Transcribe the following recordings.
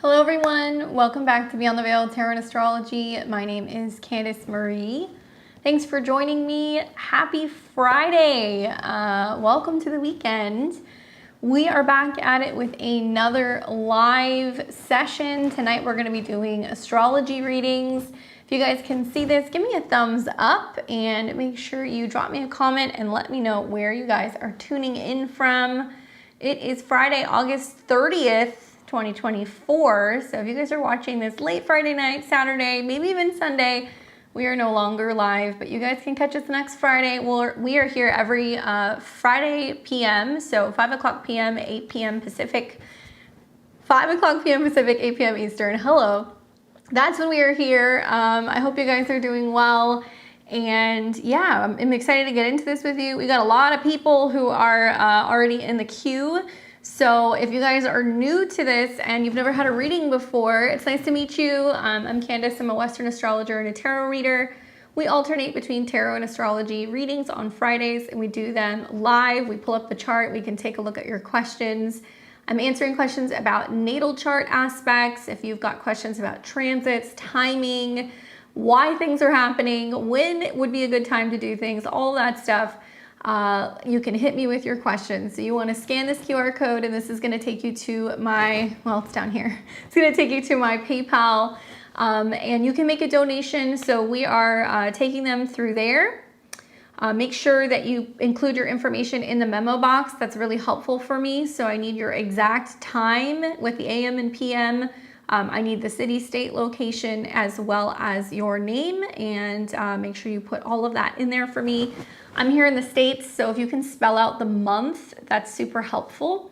Hello everyone, welcome back to Beyond the Veil Tarot and Astrology. My name is Candice Marie. Thanks for joining me. Happy Friday. Welcome to the weekend. We are back at it with another live session. Tonight we're going to be doing astrology readings. If you guys can see this, give me a thumbs up and make sure you drop me a comment and let me know where you guys are tuning in from. It is Friday, August 30th. 2024. So if you guys are watching this late Friday night, Saturday, maybe even Sunday, we are no longer live, but you guys can catch us next Friday. We are here every Friday PM, so 5 o'clock PM, 8 p.m. Pacific, 5 o'clock PM Pacific, 8 p.m. Eastern. Hello. That's when we are here. I hope you guys are doing well. And yeah, I'm excited to get into this with you. We got a lot of people who are already in the queue. So if you guys are new to this and you've never had a reading before, it's nice to meet you. I'm Candice. I'm a Western astrologer and a tarot reader. We alternate between tarot and astrology readings on Fridays, and we do them live. We pull up the chart. We can take a look at your questions. I'm answering questions about natal chart aspects. If you've got questions about transits, timing, why things are happening, when would be a good time to do things, all that stuff. You can hit me with your questions. So you want to scan this QR code, and this is going to take you to my, well, it's down here. It's going to take you to my PayPal, and you can make a donation. So we are taking them through there. Make sure that you include your information in the memo box. That's really helpful for me. So I need your exact time with the AM and PM. I need the city, state, location, as well as your name, and make sure you put all of that in there for me. I'm here in the States, so if you can spell out the month, that's super helpful.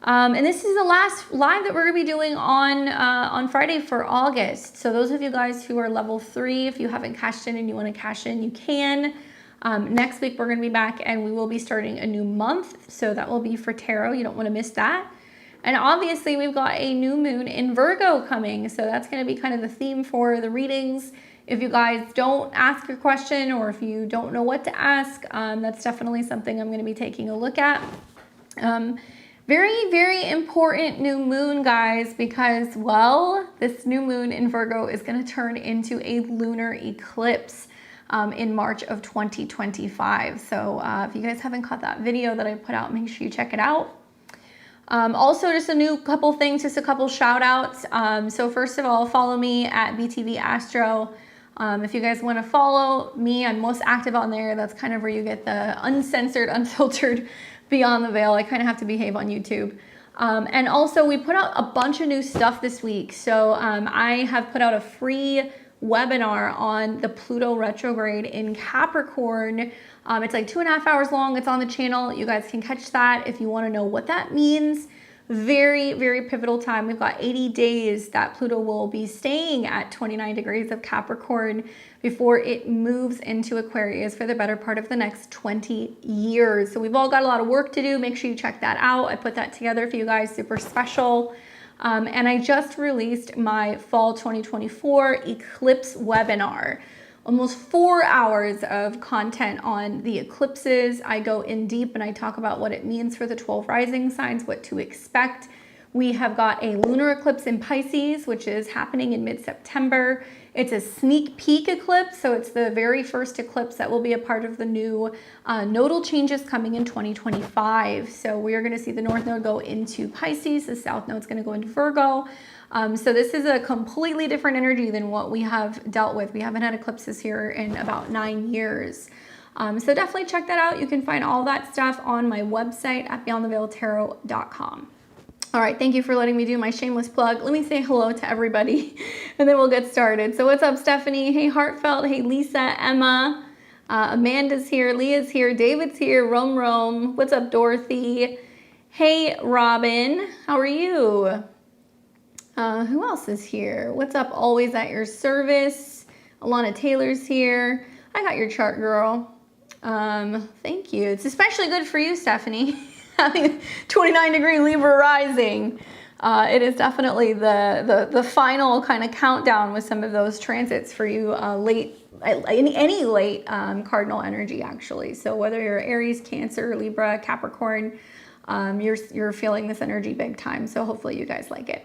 And this is the last live that we're gonna be doing on Friday for August. So those of you guys who are level 3, if you haven't cashed in and you wanna cash in, you can. Next week, we're gonna be back and we will be starting a new month. So that will be for tarot. You don't wanna miss that. And obviously we've got a new moon in Virgo coming. So that's gonna be kind of the theme for the readings. If you guys don't ask your question, or if you don't know what to ask, that's definitely something I'm going to be taking a look at. Very, very important new moon, guys, because, well, this new moon in Virgo is going to turn into a lunar eclipse in March of 2025. So if you guys haven't caught that video that I put out, make sure you check it out. Also, just a couple things, just a couple shout outs. So first of all, follow me at BTV Astro. If you guys want to follow me, I'm most active on there. That's kind of where you get the uncensored, unfiltered Beyond the Veil. I kind of have to behave on YouTube. And also, we put out a bunch of new stuff this week. So I have put out a free webinar on the Pluto retrograde in Capricorn. It's like 2.5 hours long. It's on the channel. You guys can catch that if you want to know what that means. Very, very pivotal time. We've got 80 days that Pluto will be staying at 29 degrees of Capricorn before it moves into Aquarius for the better part of the next 20 years. So we've all got a lot of work to do. Make sure you check that out. I put that together for you guys, super special. And I just released my fall 2024 eclipse webinar. Almost 4 hours of content on the eclipses. I go in deep and I talk about what it means for the 12 rising signs, what to expect. We have got a lunar eclipse in Pisces, which is happening in mid-September. It's a sneak peek eclipse, so it's the very first eclipse that will be a part of the new nodal changes coming in 2025. So we are going to see the North Node go into Pisces, the South Node is going to go into Virgo. So this is a completely different energy than what we have dealt with. We haven't had eclipses here in about 9 years. So definitely check that out. You can find all that stuff on my website at beyondtheveiltarot.com. All right, thank you for letting me do my shameless plug. Let me say hello to everybody, and then we'll get started. So what's up, Stephanie? Hey, Heartfelt. Hey, Lisa, Emma. Amanda's here. Leah's here. David's here. Rome. What's up, Dorothy? Hey, Robin. How are you? Who else is here? What's up? Always at your service. Alana Taylor's here. I got your chart, girl. Thank you. It's especially good for you, Stephanie. Having 29 degree Libra rising. It is definitely the final kind of countdown with some of those transits for you any late cardinal energy, actually. So whether you're Aries, Cancer, Libra, Capricorn, you're feeling this energy big time. So hopefully you guys like it.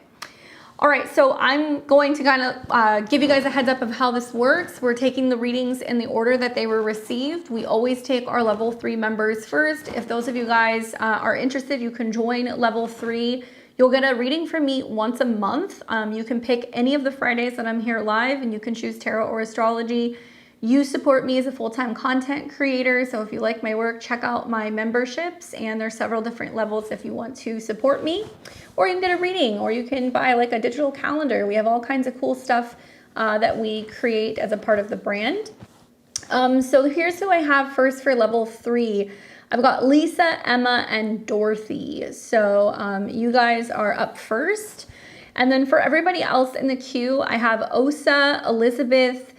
All right, so I'm going to kind of give you guys a heads up of how this works. We're taking the readings in the order that they were received. We always take our level 3 members first. If those of you guys are interested, you can join level 3. You'll get a reading from me once a month. You can pick any of the Fridays that I'm here live, and you can choose tarot or astrology. You support me as a full-time content creator, so if you like my work, check out my memberships, and there's several different levels if you want to support me. Or you can get a reading, or you can buy like a digital calendar. We have all kinds of cool stuff that we create as a part of the brand. So here's who I have first for level 3. I've got Lisa, Emma, and Dorothy. So you guys are up first. And then for everybody else in the queue, I have Osa, Elizabeth.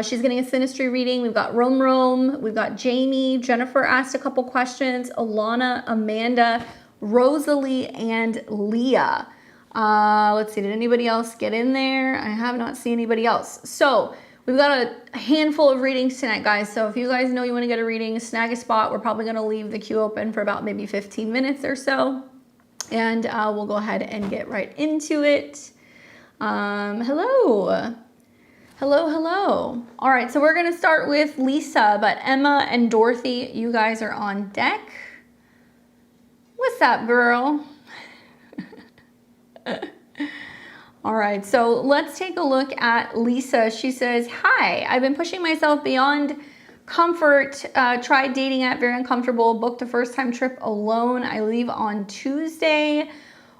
She's getting a synastry reading. We've got Rome. We've got Jamie. Jennifer asked a couple questions. Alana, Amanda, Rosalie, and Leah. Let's see, did anybody else get in there? I have not seen anybody else. So we've got a handful of readings tonight, guys. So if you guys know you want to get a reading, snag a spot. We're probably going to leave the queue open for about maybe 15 minutes or so. And we'll go ahead and get right into it. Hello. Hello. All right, so we're going to start with Lisa, but Emma and Dorothy, you guys are on deck. What's up, girl? All right, so let's take a look at Lisa. She says, hi, I've been pushing myself beyond comfort, tried dating app, very uncomfortable, booked a first-time trip alone. I leave on Tuesday.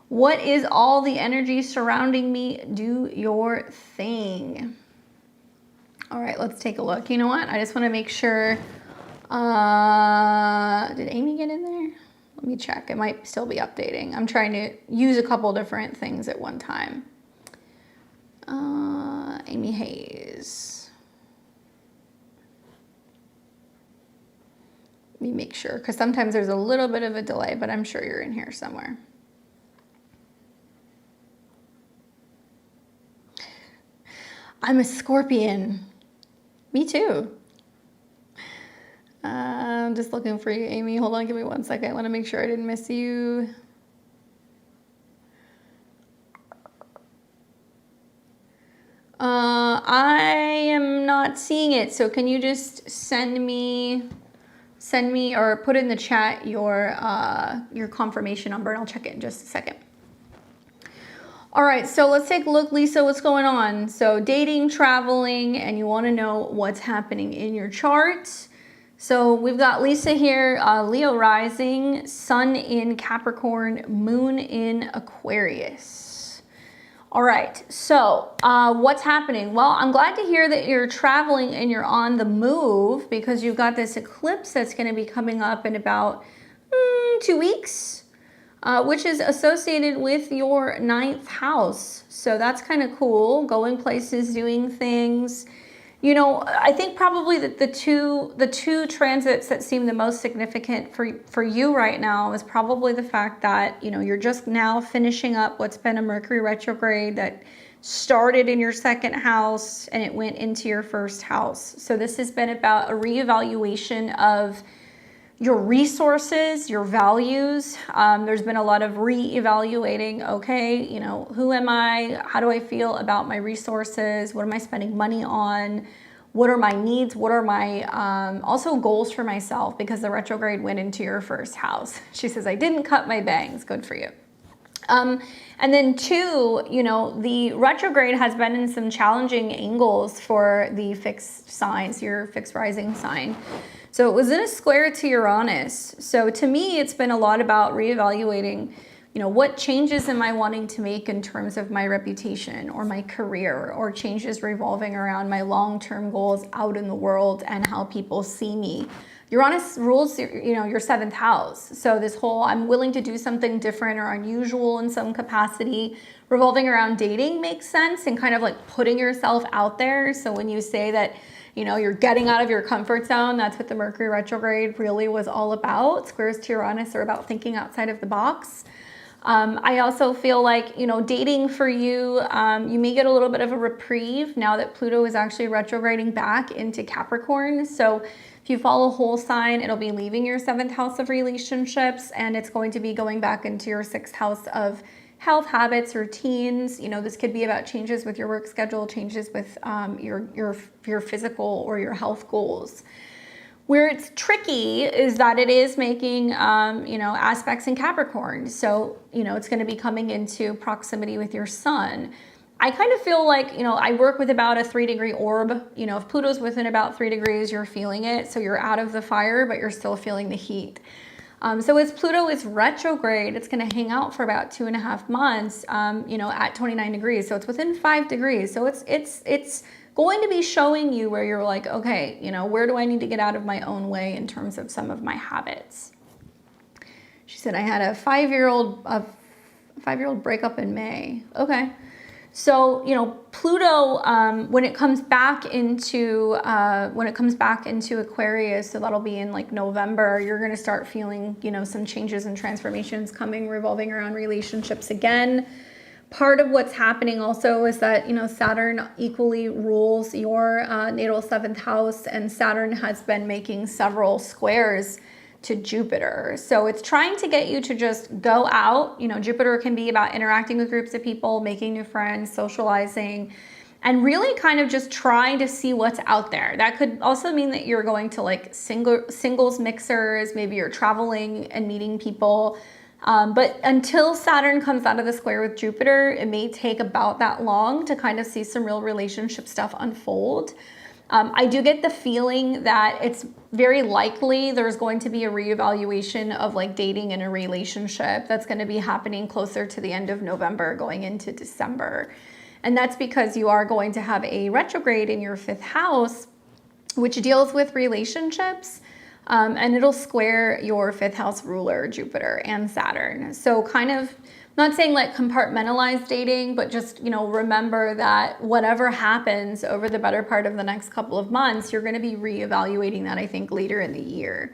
What is all the energy surrounding me? Do your thing. All right, let's take a look. You know what? I just want to make sure. Did Amy get in there? Let me check. It might still be updating. I'm trying to use a couple different things at one time. Amy Hayes. Let me make sure, because sometimes there's a little bit of a delay, but I'm sure you're in here somewhere. I'm a Scorpion. Me too. I'm just looking for you, Amy. Hold on, give me 1 second. I want to make sure I didn't miss you. I am not seeing it. So can you just send me or put in the chat your confirmation number, and I'll check it in just a second. All right, so let's take a look, Lisa, what's going on? So dating, traveling, and you want to know what's happening in your chart. So we've got Lisa here, Leo rising, sun in Capricorn, moon in Aquarius. All right, so what's happening? Well, I'm glad to hear that you're traveling and you're on the move, because you've got this eclipse that's going to be coming up in about 2 weeks. Which is associated with your 9th house. So that's kind of cool, going places, doing things. You know, I think probably that the two transits that seem the most significant for you right now is probably the fact that, you know, you're just now finishing up what's been a Mercury retrograde that started in your 2nd house and it went into your 1st house. So this has been about a reevaluation of your resources, your values. There's been a lot of re-evaluating, okay, you know, who am I? How do I feel about my resources? What am I spending money on? What are my needs? What are my also goals for myself? Because the retrograde went into your 1st house. She says, I didn't cut my bangs. Good for you. And then 2, you know, the retrograde has been in some challenging angles for the fixed signs, your fixed rising sign. So it was in a square to Uranus. So to me, it's been a lot about reevaluating, you know, what changes am I wanting to make in terms of my reputation or my career, or changes revolving around my long-term goals out in the world and how people see me. Uranus rules, you know, your 7th house. So this whole I'm willing to do something different or unusual in some capacity revolving around dating makes sense, and kind of like putting yourself out there. So when you say that, you know, you're getting out of your comfort zone, that's what the Mercury retrograde really was all about. Squares to Uranus are about thinking outside of the box. I also feel like, you know, dating for you, you may get a little bit of a reprieve now that Pluto is actually retrograding back into Capricorn. So if you follow whole sign, it'll be leaving your 7th house of relationships, and it's going to be going back into your 6th house of health habits, routines. You know, this could be about changes with your work schedule, changes with your physical or your health goals. Where it's tricky is that it is making, aspects in Capricorn. So, it's going to be coming into proximity with your sun. I kind of feel like, I work with about a 3-degree orb. If Pluto's within about 3 degrees, you're feeling it. So you're out of the fire, but you're still feeling the heat. So as Pluto is retrograde, it's going to hang out for about 2.5 months, at 29 degrees. So it's within 5 degrees. So it's going to be showing you where you're like, okay, where do I need to get out of my own way in terms of some of my habits? She said, I had a 5-year-old breakup in May. Okay. So, Pluto, when it comes back into Aquarius, so that'll be in like November, you're going to start feeling, some changes and transformations coming, revolving around relationships again. Part of what's happening also is that, Saturn equally rules your natal 7th house, and Saturn has been making several squares to Jupiter. So it's trying to get you to just go out. Jupiter can be about interacting with groups of people, making new friends, socializing, and really kind of just trying to see what's out there. That could also mean that you're going to like singles mixers, maybe you're traveling and meeting people. But until Saturn comes out of the square with Jupiter, it may take about that long to kind of see some real relationship stuff unfold. I do get the feeling that it's very likely there's going to be a reevaluation of like dating in a relationship that's going to be happening closer to the end of November going into December. And that's because you are going to have a retrograde in your 5th house, which deals with relationships. And it'll square your 5th house ruler, Jupiter and Saturn. So kind of, not saying like compartmentalize dating, but just, remember that whatever happens over the better part of the next couple of months, you're going to be reevaluating that, I think, later in the year.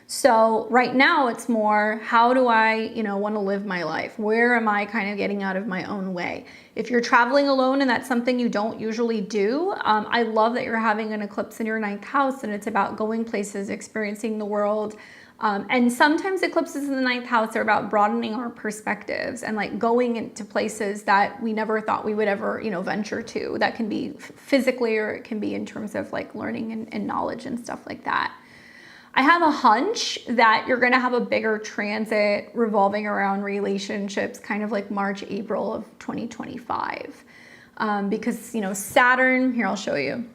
So right now it's more, how do I, want to live my life? Where am I kind of getting out of my own way? If you're traveling alone and that's something you don't usually do, I love that you're having an eclipse in your 9th house, and it's about going places, experiencing the world. And sometimes eclipses in the 9th house are about broadening our perspectives and like going into places that we never thought we would ever, venture to. That can be physically, or it can be in terms of like learning and knowledge and stuff like that. I have a hunch that you're going to have a bigger transit revolving around relationships, kind of like March, April of 2025. Because, Saturn, here, I'll show you.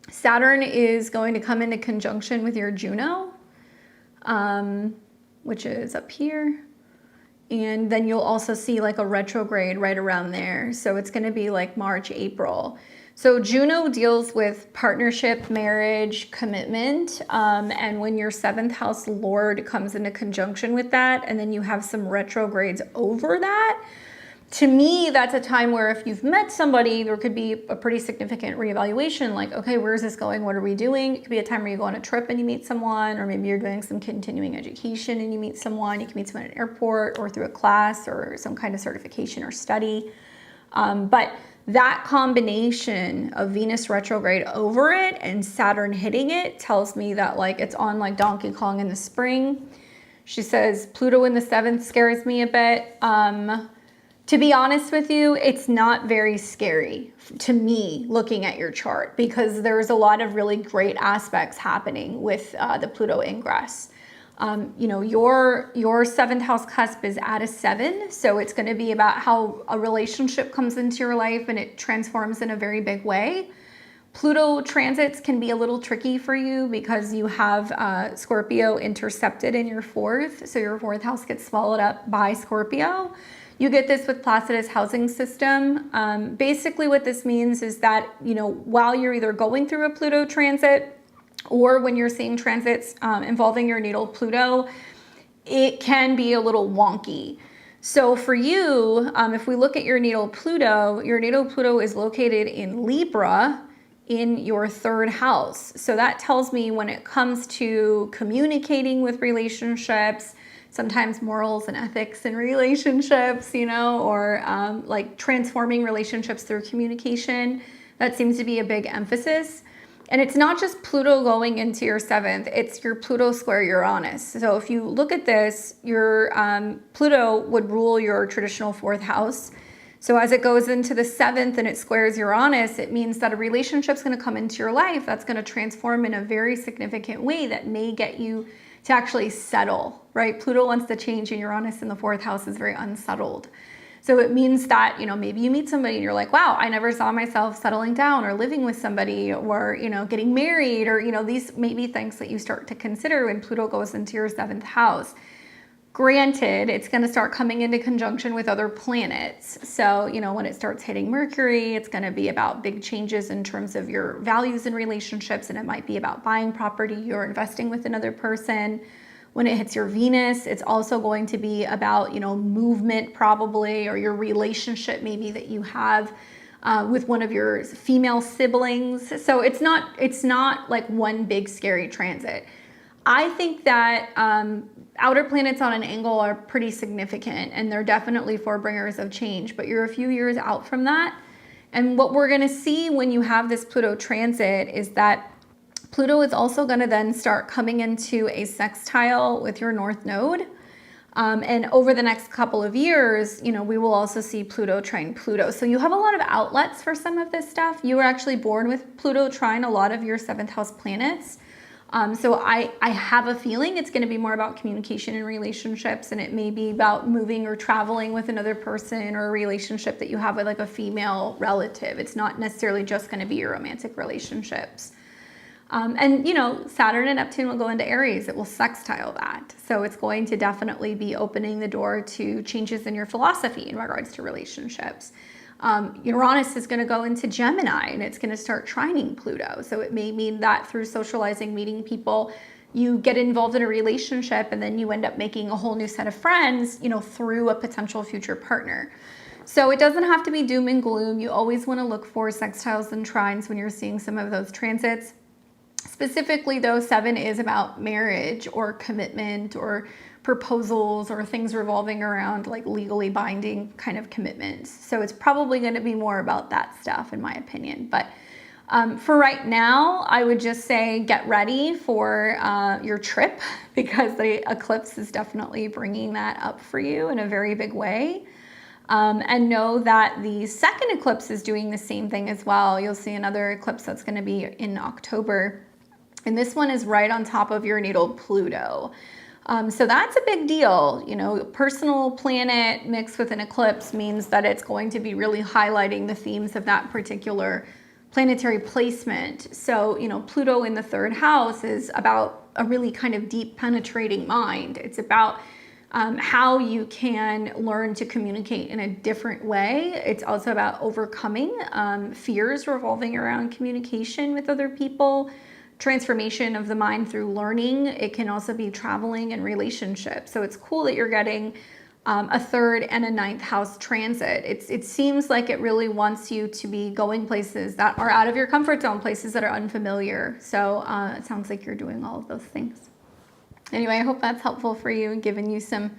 Saturn is going to come into conjunction with your Juno, which is up here. And then you'll also see like a retrograde right around there. So it's going to be like March, April. So Juno deals with partnership, marriage, commitment, and when your 7th house Lord comes into conjunction with that, and then you have some retrogrades over that, to me, that's a time where if you've met somebody, there could be a pretty significant reevaluation, like, okay, where's this going? What are we doing? It could be a time where you go on a trip and you meet someone, or maybe you're doing some continuing education and you meet someone. You can meet someone at an airport or through a class or some kind of certification or study. But that combination of Venus retrograde over it and Saturn hitting it tells me that like it's on like Donkey Kong in the spring. She says Pluto in the 7th scares me a bit. To be honest with you, it's not very scary to me looking at your chart, because there's a lot of really great aspects happening with the Pluto ingress. Your 7th house cusp is at a 7, so it's going to be about how a relationship comes into your life and it transforms in a very big way. Pluto transits can be a little tricky for you because you have Scorpio intercepted in your 4th, so your 4th house gets swallowed up by Scorpio. You get this with Placidus housing system. Basically what this means is that, while you're either going through a Pluto transit or when you're seeing transits involving your natal Pluto, it can be a little wonky. So for you, if we look at your natal Pluto is located in Libra in your 3rd house. So that tells me when it comes to communicating with relationships, sometimes morals and ethics in relationships, or like transforming relationships through communication, that seems to be a big emphasis. And it's not just Pluto going into your 7th, it's your Pluto square Uranus. So if you look at this, your Pluto would rule your traditional 4th house. So as it goes into the 7th and it squares Uranus, it means that a relationship's going to come into your life that's going to transform in a very significant way that may get you to actually settle, right? Pluto wants to change, and Uranus in the 4th house is very unsettled. So it means that, you know, maybe you meet somebody and you're like, wow, I never saw myself settling down or living with somebody or, you know, getting married, or, you know, these may be things that you start to consider when Pluto goes into your 7th house. Granted, it's going to start coming into conjunction with other planets. So, you know, when it starts hitting Mercury, it's going to be about big changes in terms of your values and relationships. And it might be about buying property or investing with another person. When it hits your Venus, it's also going to be about, you know, movement probably, or your relationship maybe that you have with one of your female siblings. So it's not like one big scary transit. I think that outer planets on an angle are pretty significant, and they're definitely forebringers of change, but you're a few years out from that. And what we're going to see when you have this Pluto transit is that Pluto is also going to then start coming into a sextile with your North Node. And over the next couple of years, you know, we will also see Pluto trine Pluto. So you have a lot of outlets for some of this stuff. You were actually born with Pluto trine a lot of your 7th house planets. So I have a feeling it's going to be more about communication and relationships, and it may be about moving or traveling with another person, or a relationship that you have with like a female relative. It's not necessarily just going to be your romantic relationships. And, you know, Saturn and Neptune will go into Aries. It will sextile that. So it's going to definitely be opening the door to changes in your philosophy in regards to relationships. Uranus is going to go into Gemini, and it's going to start trining Pluto. So it may mean that through socializing, meeting people, you get involved in a relationship, and then you end up making a whole new set of friends, you know, through a potential future partner. So it doesn't have to be doom and gloom. You always want to look for sextiles and trines when you're seeing some of those transits. Specifically though, 7 is about marriage or commitment or proposals or things revolving around like legally binding kind of commitments. So it's probably going to be more about that stuff in my opinion. But for right now, I would just say get ready for your trip, because the eclipse is definitely bringing that up for you in a very big way. And know that the second eclipse is doing the same thing as well. You'll see another eclipse that's going to be in October. And this one is right on top of your natal Pluto. So that's a big deal. You know, personal planet mixed with an eclipse means that it's going to be really highlighting the themes of that particular planetary placement. So, you know, Pluto in the 3rd house is about a really kind of deep penetrating mind. It's about how you can learn to communicate in a different way. It's also about overcoming fears revolving around communication with other people, transformation of the mind through learning. It can also be traveling and relationships. So it's cool that you're getting a 3rd and a 9th house transit. It seems like it really wants you to be going places that are out of your comfort zone, places that are unfamiliar. So it sounds like you're doing all of those things. Anyway, I hope that's helpful for you and giving you some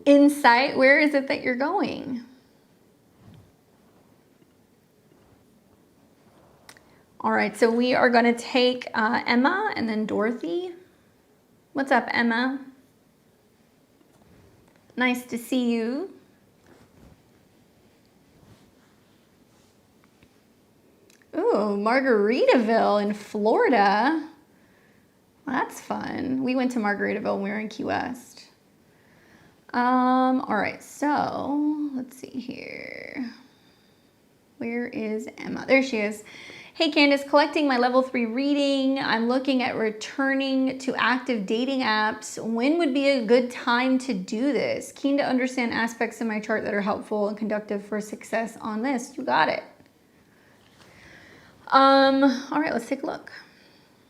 insight. Where is it that you're going? All right, so we are going to take Emma and then Dorothy. What's up, Emma? Nice to see you. Ooh, Margaritaville in Florida. That's fun. We went to Margaritaville when we were in Key West. All right, so let's see here. Where is Emma? There she is. Hey Candace, collecting my level 3 reading. I'm looking at returning to active dating apps. When would be a good time to do this? Keen to understand aspects of my chart that are helpful and conductive for success on this. You got it. All right, let's take a look.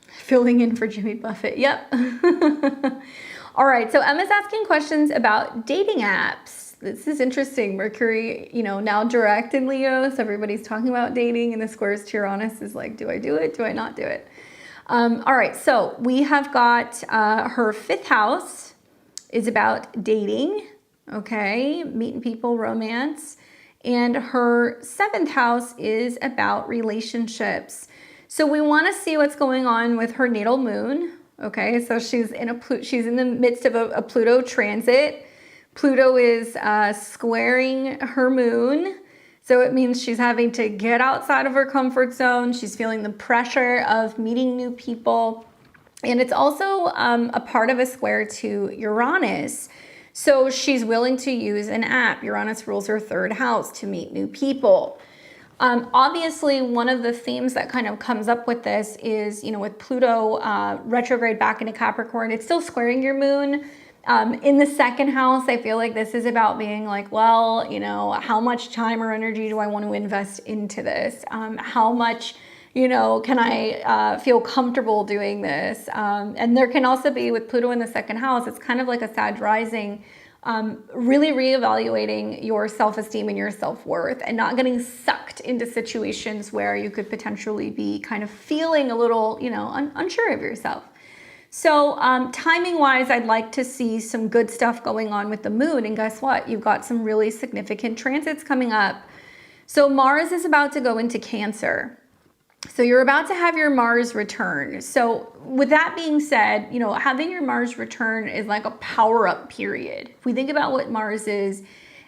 Filling in for Jimmy Buffett. Yep. All right, so Emma's asking questions about dating apps. This is interesting. Mercury, you know, now direct in Leo, so everybody's talking about dating, and the squares to Uranus is like, do I do it? Do I not do it? All right, so we have got her 5th house is about dating, okay, meeting people, romance, and her 7th house is about relationships. So we want to see what's going on with her natal moon. Okay, so she's in the midst of a Pluto transit. Pluto is squaring her moon. So it means she's having to get outside of her comfort zone. She's feeling the pressure of meeting new people. And it's also a part of a square to Uranus. So she's willing to use an app. Uranus rules her third house to meet new people. Obviously, one of the themes that kind of comes up with this is, with Pluto retrograde back into Capricorn, it's still squaring your moon. In the second house, I feel like this is about being like, well, how much time or energy do I want to invest into this? How much, can I feel comfortable doing this? And there can also be, with Pluto in the second house, it's kind of like a Sag rising, really reevaluating your self-esteem and your self-worth and not getting sucked into situations where you could potentially be kind of feeling a little, unsure of yourself. So timing wise, I'd like to see some good stuff going on with the moon. And guess what? You've got some really significant transits coming up. So Mars is about to go into Cancer. So you're about to have your Mars return. So with that being said, having your Mars return is like a power up period. If we think about what Mars is,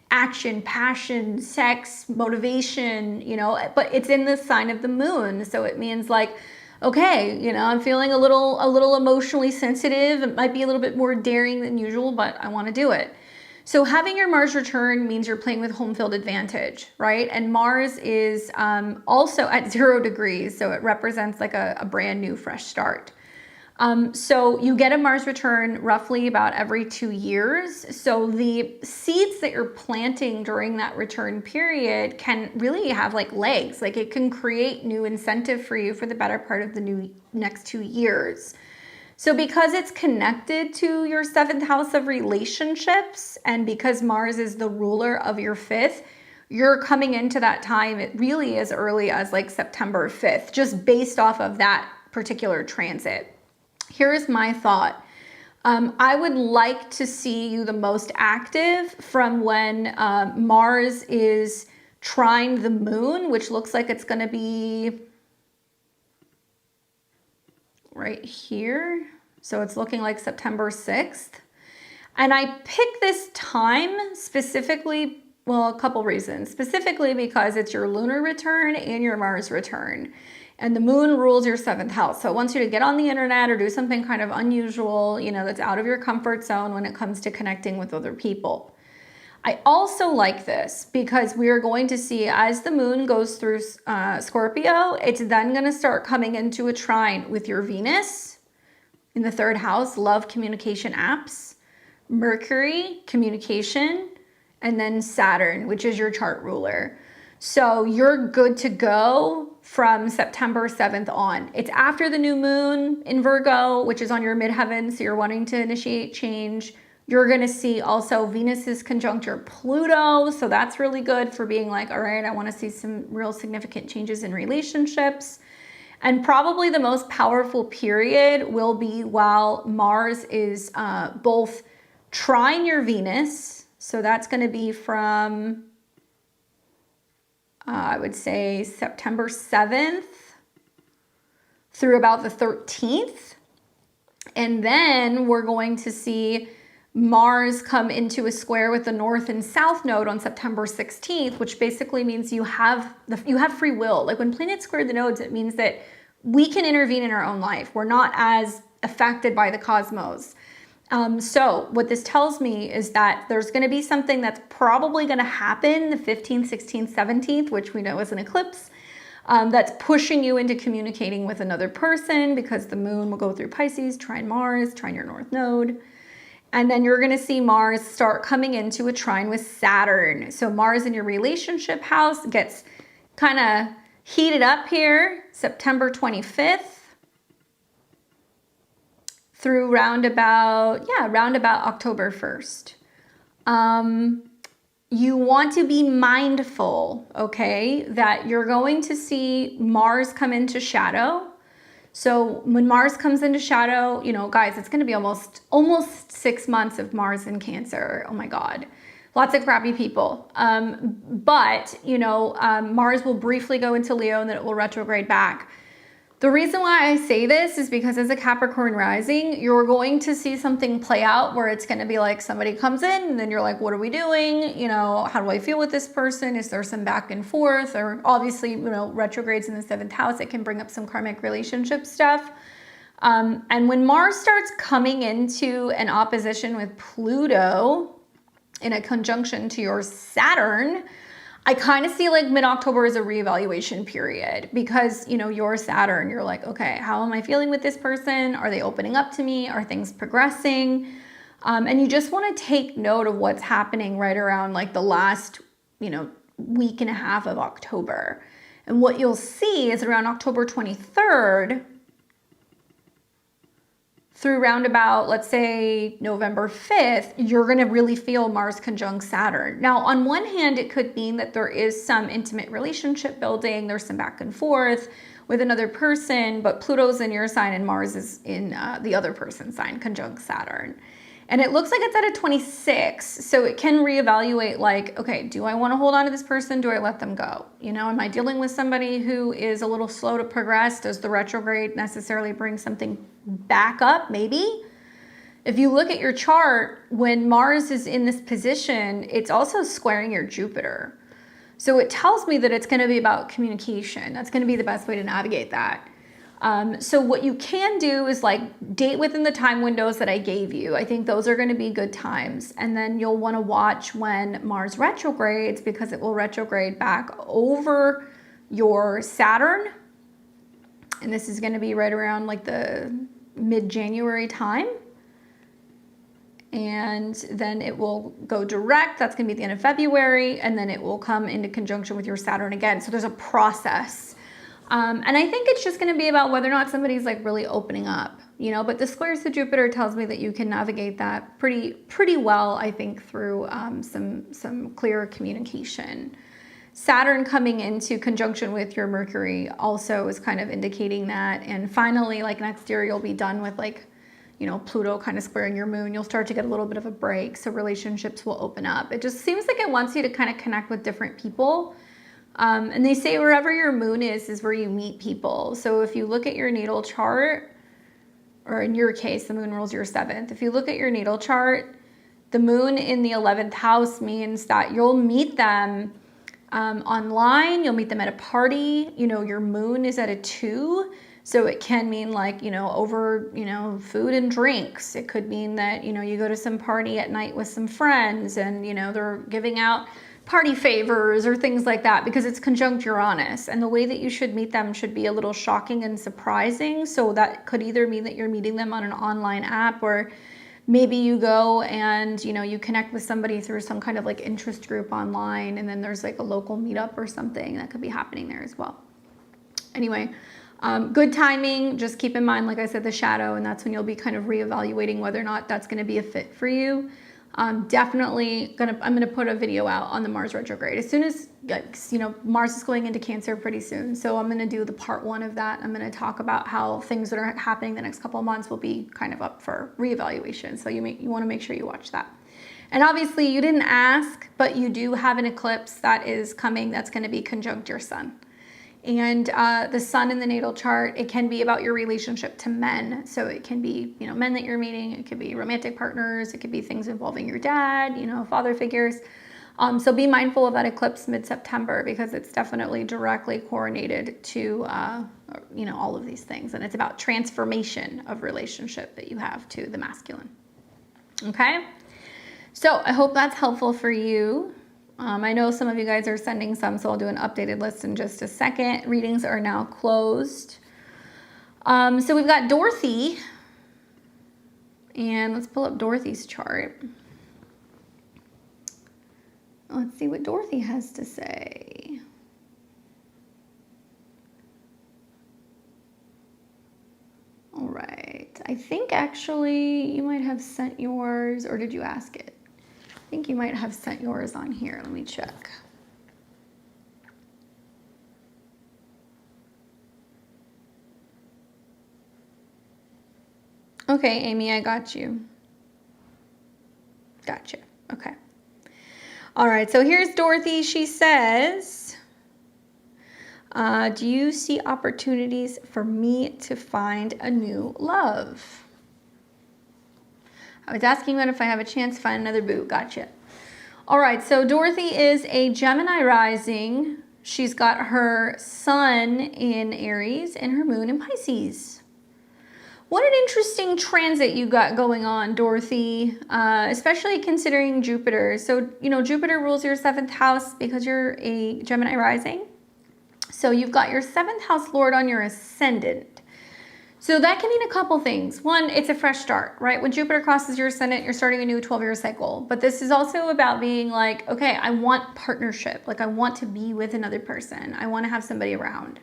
action, passion, sex, motivation, but it's in the sign of the moon. So it means like, okay, I'm feeling a little emotionally sensitive. It might be a little bit more daring than usual, but I want to do it. So having your Mars return means you're playing with home field advantage, right? And Mars is also at 0 degrees. So it represents like a brand new fresh start. So you get a Mars return roughly about every 2 years. So the seeds that you're planting during that return period can really have like legs. Like it can create new incentive for you for the better part of the next 2 years. So because it's connected to your 7th house of relationships, and because Mars is the ruler of your 5th, you're coming into that time really as early as like September 5th, just based off of that particular transit. Here's my thought. I would like to see you the most active from when Mars is trine the moon, which looks like it's going to be right here. So it's looking like September 6th. And I picked this time specifically, well, a couple reasons. Specifically because it's your lunar return and your Mars return. And the moon rules your 7th house. So it wants you to get on the internet or do something kind of unusual, that's out of your comfort zone when it comes to connecting with other people. I also like this because we are going to see as the moon goes through Scorpio, it's then going to start coming into a trine with your Venus in the 3rd house, love, communication, apps, Mercury, communication, and then Saturn, which is your chart ruler. So you're good to go from September 7th on. It's after the new moon in Virgo, which is on your midheaven, so you're wanting to initiate change. You're going to see also Venus's conjuncture Pluto, so that's really good for being like, all right, I want to see some real significant changes in relationships. And probably the most powerful period will be while Mars is both trine your Venus, so that's going to be from, I would say, September 7th through about the 13th. And then we're going to see Mars come into a square with the North and South node on September 16th, which basically means you have free will. Like when planets square the nodes, it means that we can intervene in our own life. We're not as affected by the cosmos. So what this tells me is that there's going to be something that's probably going to happen the 15th, 16th, 17th, which we know is an eclipse, that's pushing you into communicating with another person because the moon will go through Pisces, trine Mars, trine your North node. And then you're going to see Mars start coming into a trine with Saturn. So Mars in your relationship house gets kind of heated up here, September 25th. Through round about October 1st. You want to be mindful, okay, that you're going to see Mars come into shadow. So when Mars comes into shadow, guys, it's going to be almost 6 months of Mars in Cancer. Oh my God. Lots of crappy people. But Mars will briefly go into Leo and then it will retrograde back. The reason why I say this is because as a Capricorn rising, you're going to see something play out where it's going to be like somebody comes in and then you're like, what are we doing? You know, how do I feel with this person? Is there some back and forth? Or obviously, you know, retrogrades in the 7th house, it can bring up some karmic relationship stuff. And when Mars starts coming into an opposition with Pluto in a conjunction to your Saturn, I kind of see like mid-October as a reevaluation period because, you know, your Saturn, you're like, okay, how am I feeling with this person? Are they opening up to me? Are things progressing? And you just want to take note of what's happening right around like the last, you know, week and a half of October. And what you'll see is around October 23rd, through roundabout, let's say November 5th, you're going to really feel Mars conjunct Saturn. Now, on one hand, it could mean that there is some intimate relationship building. There's some back and forth with another person, but Pluto's in your sign and Mars is in the other person's sign, conjunct Saturn. And it looks like it's at a 26, so it can reevaluate like, okay, do I want to hold on to this person? Do I let them go? You know, am I dealing with somebody who is a little slow to progress? Does the retrograde necessarily bring something back up? Maybe. If you look at your chart, when Mars is in this position, it's also squaring your Jupiter. So it tells me that it's going to be about communication. That's going to be the best way to navigate that. So what you can do is like date within the time windows that I gave you. I think those are going to be good times. And then you'll want to watch when Mars retrogrades because it will retrograde back over your Saturn. And this is going to be right around like the mid-January time. And then it will go direct. That's going to be at the end of February. And then it will come into conjunction with your Saturn again. So there's a process. And I think it's just going to be about whether or not somebody's like really opening up, you know, but the squares to Jupiter tells me that you can navigate that pretty well, I think, through some clear communication. Saturn coming into conjunction with your Mercury also is kind of indicating that. And finally, like next year, you'll be done with like, you know, Pluto kind of squaring your moon. You'll start to get a little bit of a break. So relationships will open up. It just seems like it wants you to kind of connect with different people. And they say wherever your moon is where you meet people. So if you look at your natal chart, or in your case, the moon rules your 7th. If you look at your natal chart, the moon in the 11th house means that you'll meet them online. You'll meet them at a party. You know, your moon is at a 2. So it can mean like, you know, over, you know, food and drinks. It could mean that, you know, you go to some party at night with some friends and, you know, they're giving out party favors or things like that because it's conjunct Uranus, and the way that you should meet them should be a little shocking and surprising. So that could either mean that you're meeting them on an online app, or maybe you go and, you know, you connect with somebody through some kind of like interest group online, and then there's like a local meetup or something that could be happening there as well. Anyway, good timing. Just keep in mind, like I said, the shadow, and that's when you'll be kind of reevaluating whether or not that's going to be a fit for you. I'm gonna put a video out on the Mars retrograde as soon as, you know, Mars is going into Cancer pretty soon. So I'm gonna do the part 1 of that. I'm gonna talk about how things that are happening the next couple of months will be kind of up for reevaluation. So you want to make sure you watch that. And obviously you didn't ask, but you do have an eclipse that is coming that's going to be conjunct your sun. And the sun in the natal chart, it can be about your relationship to men. So it can be, you know, men that you're meeting. It could be romantic partners. It could be things involving your dad, you know, father figures. So be mindful of that eclipse mid-September because it's definitely directly correlated to, you know, all of these things. And it's about transformation of relationship that you have to the masculine. Okay? So I hope that's helpful for you. I know some of you guys are sending some, so I'll do an updated list in just a second. Readings are now closed. So we've got Dorothy, and let's pull up Dorothy's chart. Let's see what Dorothy has to say. All right, I think actually you might have sent yours, or did you ask it? I think you might have sent yours on here. Let me check. Okay, Amy, I got you. Gotcha. Okay. All right, so here's Dorothy. She says, Do you see opportunities for me to find a new love? I was asking about if I have a chance to find another boo. Gotcha. All right, so Dorothy is a Gemini rising. She's got her sun in Aries and her moon in Pisces. What an interesting transit you got going on, Dorothy, especially considering Jupiter. So, you know, Jupiter rules your 7th house because you're a Gemini rising. So you've got your 7th house lord on your ascendant. So that can mean a couple things. One, it's a fresh start, right? When Jupiter crosses your ascendant, you're starting a new 12-year cycle. But this is also about being like, okay, I want partnership. Like, I want to be with another person. I want to have somebody around.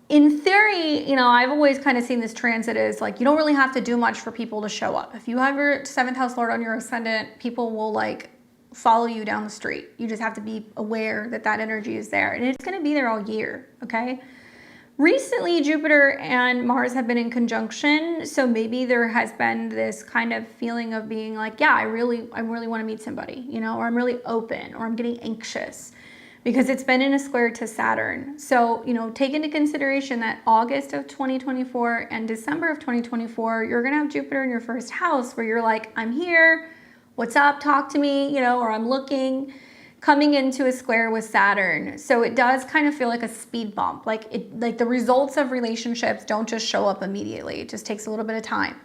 In theory, you know, I've always kind of seen this transit as like, you don't really have to do much for people to show up. If you have your 7th house lord on your ascendant, people will like follow you down the street. You just have to be aware that that energy is there, and it's going to be there all year, okay? Recently, Jupiter and Mars have been in conjunction, so maybe there has been this kind of feeling of being like, yeah, I really want to meet somebody, you know, or I'm really open, or I'm getting anxious because it's been in a square to Saturn. So, you know, take into consideration that August of 2024 and December of 2024, you're going to have Jupiter in your 1st house where you're like, I'm here, what's up, talk to me, you know, or I'm looking, coming into a square with Saturn. So it does kind of feel like a speed bump. Like the results of relationships don't just show up immediately. It just takes a little bit of time.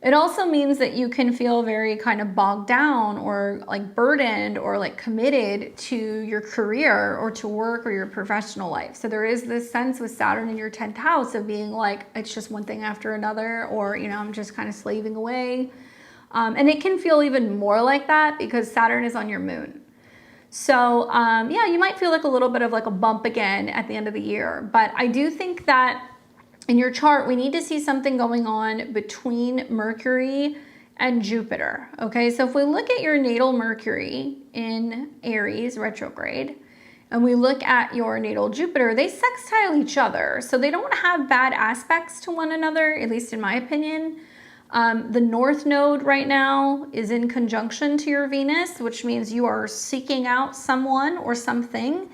It also means that you can feel very kind of bogged down or like burdened or like committed to your career or to work or your professional life. So there is this sense with Saturn in your 10th house of being like, it's just one thing after another, or, you know, I'm just kind of slaving away. And it can feel even more like that because Saturn is on your moon. So yeah, you might feel like a little bit of like a bump again at the end of the year. But I do think that in your chart, we need to see something going on between Mercury and Jupiter. Okay, so if we look at your natal Mercury in Aries retrograde, and we look at your natal Jupiter, they sextile each other. So they don't have bad aspects to one another, at least in my opinion. The North Node right now is in conjunction to your Venus, which means you are seeking out someone or something.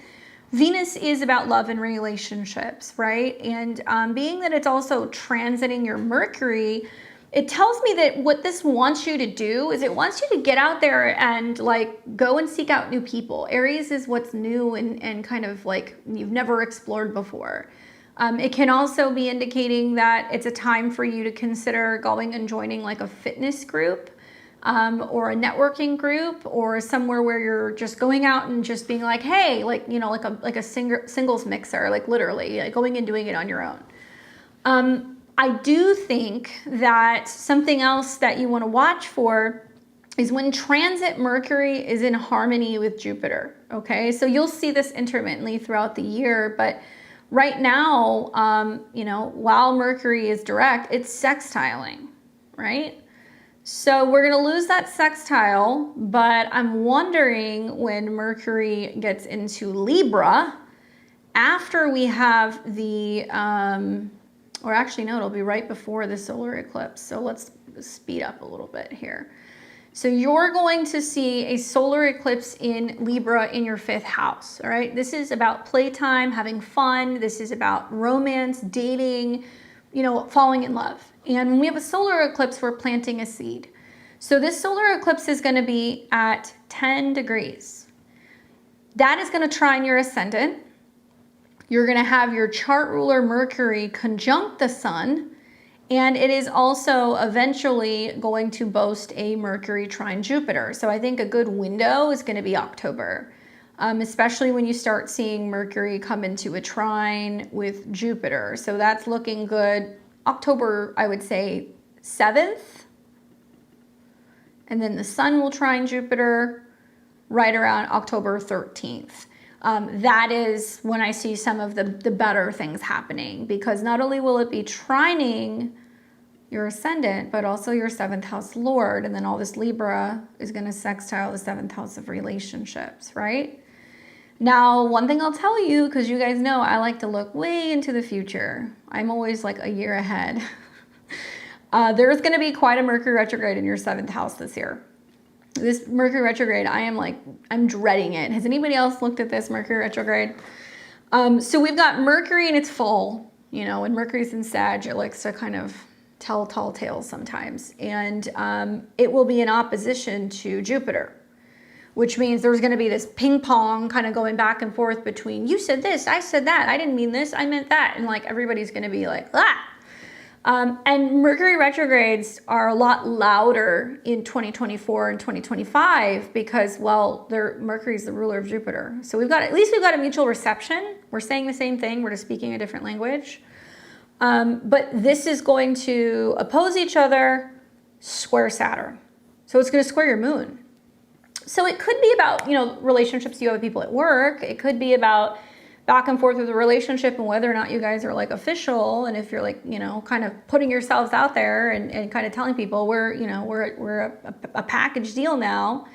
Venus is about love and relationships, right? And being that it's also transiting your Mercury, it tells me that what this wants you to do is it wants you to get out there and like go and seek out new people. Aries is what's new and kind of like you've never explored before. It can also be indicating that it's a time for you to consider going and joining like a fitness group or a networking group or somewhere where you're just going out and just being like, hey, like, you know, like a singles mixer, like literally like going and doing it on your own. I do think that something else that you want to watch for is when transit Mercury is in harmony with Jupiter. Okay, so you'll see this intermittently throughout the year, but right now, you know, while Mercury is direct, it's sextiling, right? So we're going to lose that sextile, but I'm wondering when Mercury gets into Libra, after we have the, or actually no, it'll be right before the solar eclipse. So let's speed up a little bit here. So you're going to see a solar eclipse in Libra in your 5th house, all right? This is about playtime, having fun. This is about romance, dating, you know, falling in love. And when we have a solar eclipse, we're planting a seed. So this solar eclipse is going to be at 10 degrees. That is going to trine your ascendant. You're going to have your chart ruler Mercury conjunct the sun. And it is also eventually going to boast a Mercury trine Jupiter. So I think a good window is going to be October, especially when you start seeing Mercury come into a trine with Jupiter. So that's looking good. October, I would say 7th. And then the sun will trine Jupiter right around October 13th. That is when I see some of the better things happening, because not only will it be trining your ascendant, but also your 7th house lord. And then all this Libra is going to sextile the 7th house of relationships, right? Now, one thing I'll tell you, because you guys know I like to look way into the future. I'm always like a year ahead. There's going to be quite a Mercury retrograde in your 7th house this year. This Mercury retrograde, I'm dreading it. Has anybody else looked at this Mercury retrograde? So we've got Mercury in its full, you know, when Mercury's in Sag, it likes to kind of tell tall tales sometimes. And it will be in opposition to Jupiter, which means there's going to be this ping pong kind of going back and forth between you said this, I said that, I didn't mean this, I meant that. And like everybody's going to be like, ah. And Mercury retrogrades are a lot louder in 2024 and 2025 because, well, Mercury's the ruler of Jupiter. So at least we've got a mutual reception. We're saying the same thing. We're just speaking a different language. But this is going to oppose each other, square Saturn. So it's going to square your moon. So it could be about, you know, relationships you have with people at work. It could be about back and forth with the relationship and whether or not you guys are like official. And if you're like, you know, kind of putting yourselves out there and kind of telling people we're a package deal now.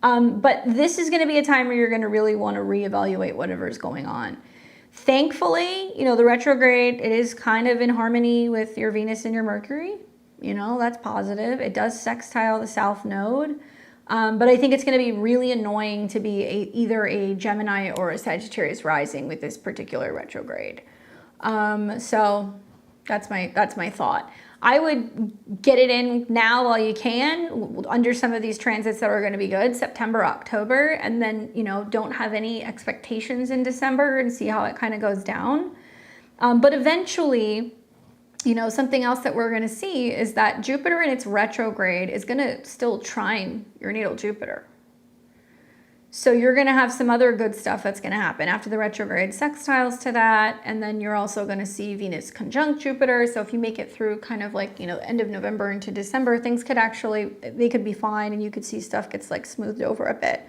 But this is going to be a time where you're going to really want to reevaluate whatever is going on. Thankfully, you know, the retrograde, it is kind of in harmony with your Venus and your Mercury. You know, that's positive. It does sextile the South Node. But I think it's going to be really annoying to be either a Gemini or a Sagittarius rising with this particular retrograde. So that's my thought. I would get it in now while you can under some of these transits that are going to be good, September, October, and then, you know, don't have any expectations in December and see how it kind of goes down. But eventually, you know, something else that we're going to see is that Jupiter in its retrograde is going to still trine your natal Jupiter. So you're going to have some other good stuff that's going to happen after the retrograde sextiles to that. And then you're also going to see Venus conjunct Jupiter. So if you make it through kind of like, you know, end of November into December, things could they could be fine and you could see stuff gets like smoothed over a bit.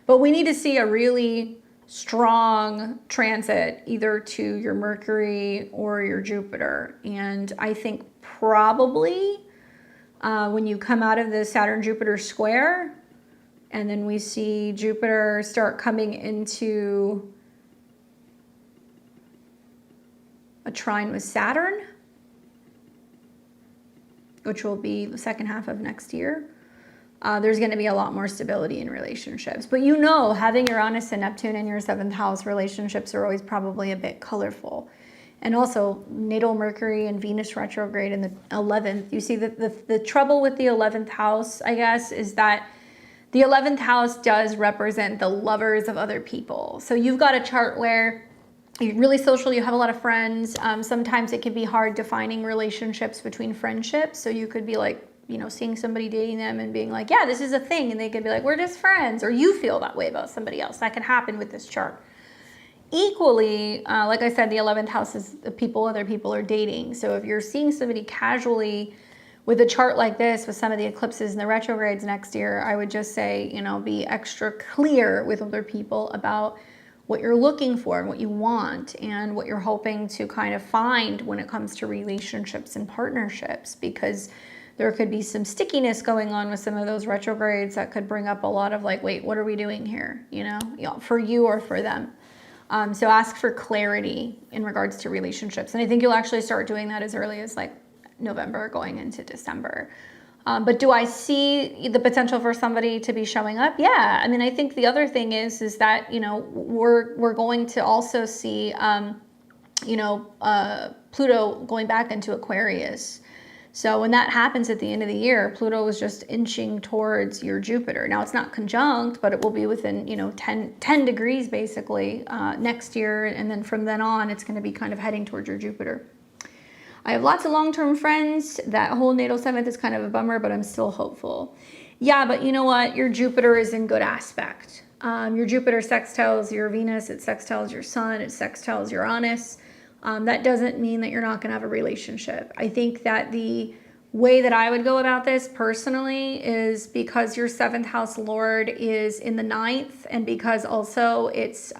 But we need to see a really strong transit either to your Mercury or your Jupiter. And I think probably when you come out of the Saturn-Jupiter square and then we see Jupiter start coming into a trine with Saturn, which will be the second half of next year, there's going to be a lot more stability in relationships. But you know, having Uranus and Neptune in your 7th house, relationships are always probably a bit colorful. And also, natal Mercury and Venus retrograde in the 11th. You see, the trouble with the 11th house, I guess, is that the 11th house does represent the lovers of other people. So you've got a chart where you're really social, you have a lot of friends. Sometimes it can be hard defining relationships between friendships. So you could be like, you know, seeing somebody, dating them and being like, yeah, this is a thing. And they could be like, we're just friends. Or you feel that way about somebody else. That can happen with this chart. Equally, like I said, the 11th house is the people other people are dating. So if you're seeing somebody casually with a chart like this, with some of the eclipses and the retrogrades next year, I would just say, you know, be extra clear with other people about what you're looking for and what you want and what you're hoping to kind of find when it comes to relationships and partnerships, because there could be some stickiness going on with some of those retrogrades that could bring up a lot of like, wait, what are we doing here? You know, for you or for them. So ask for clarity in regards to relationships. And I think you'll actually start doing that as early as like November going into December. But do I see the potential for somebody to be showing up? Yeah. I mean, I think the other thing is that, you know, we're going to also see, Pluto going back into Aquarius. So when that happens at the end of the year, Pluto is just inching towards your Jupiter. Now it's not conjunct, but it will be within, 10 degrees basically next year. And then from then on, it's going to be kind of heading towards your Jupiter. I have lots of long-term friends. That whole natal 7th is kind of a bummer, but I'm still hopeful. Yeah, but you know what? Your Jupiter is in good aspect. Your Jupiter sextiles your Venus, it sextiles your Sun, it sextiles Uranus. That doesn't mean that you're not going to have a relationship. I think that the way that I would go about this personally is because your 7th house Lord is in the 9th and because also it's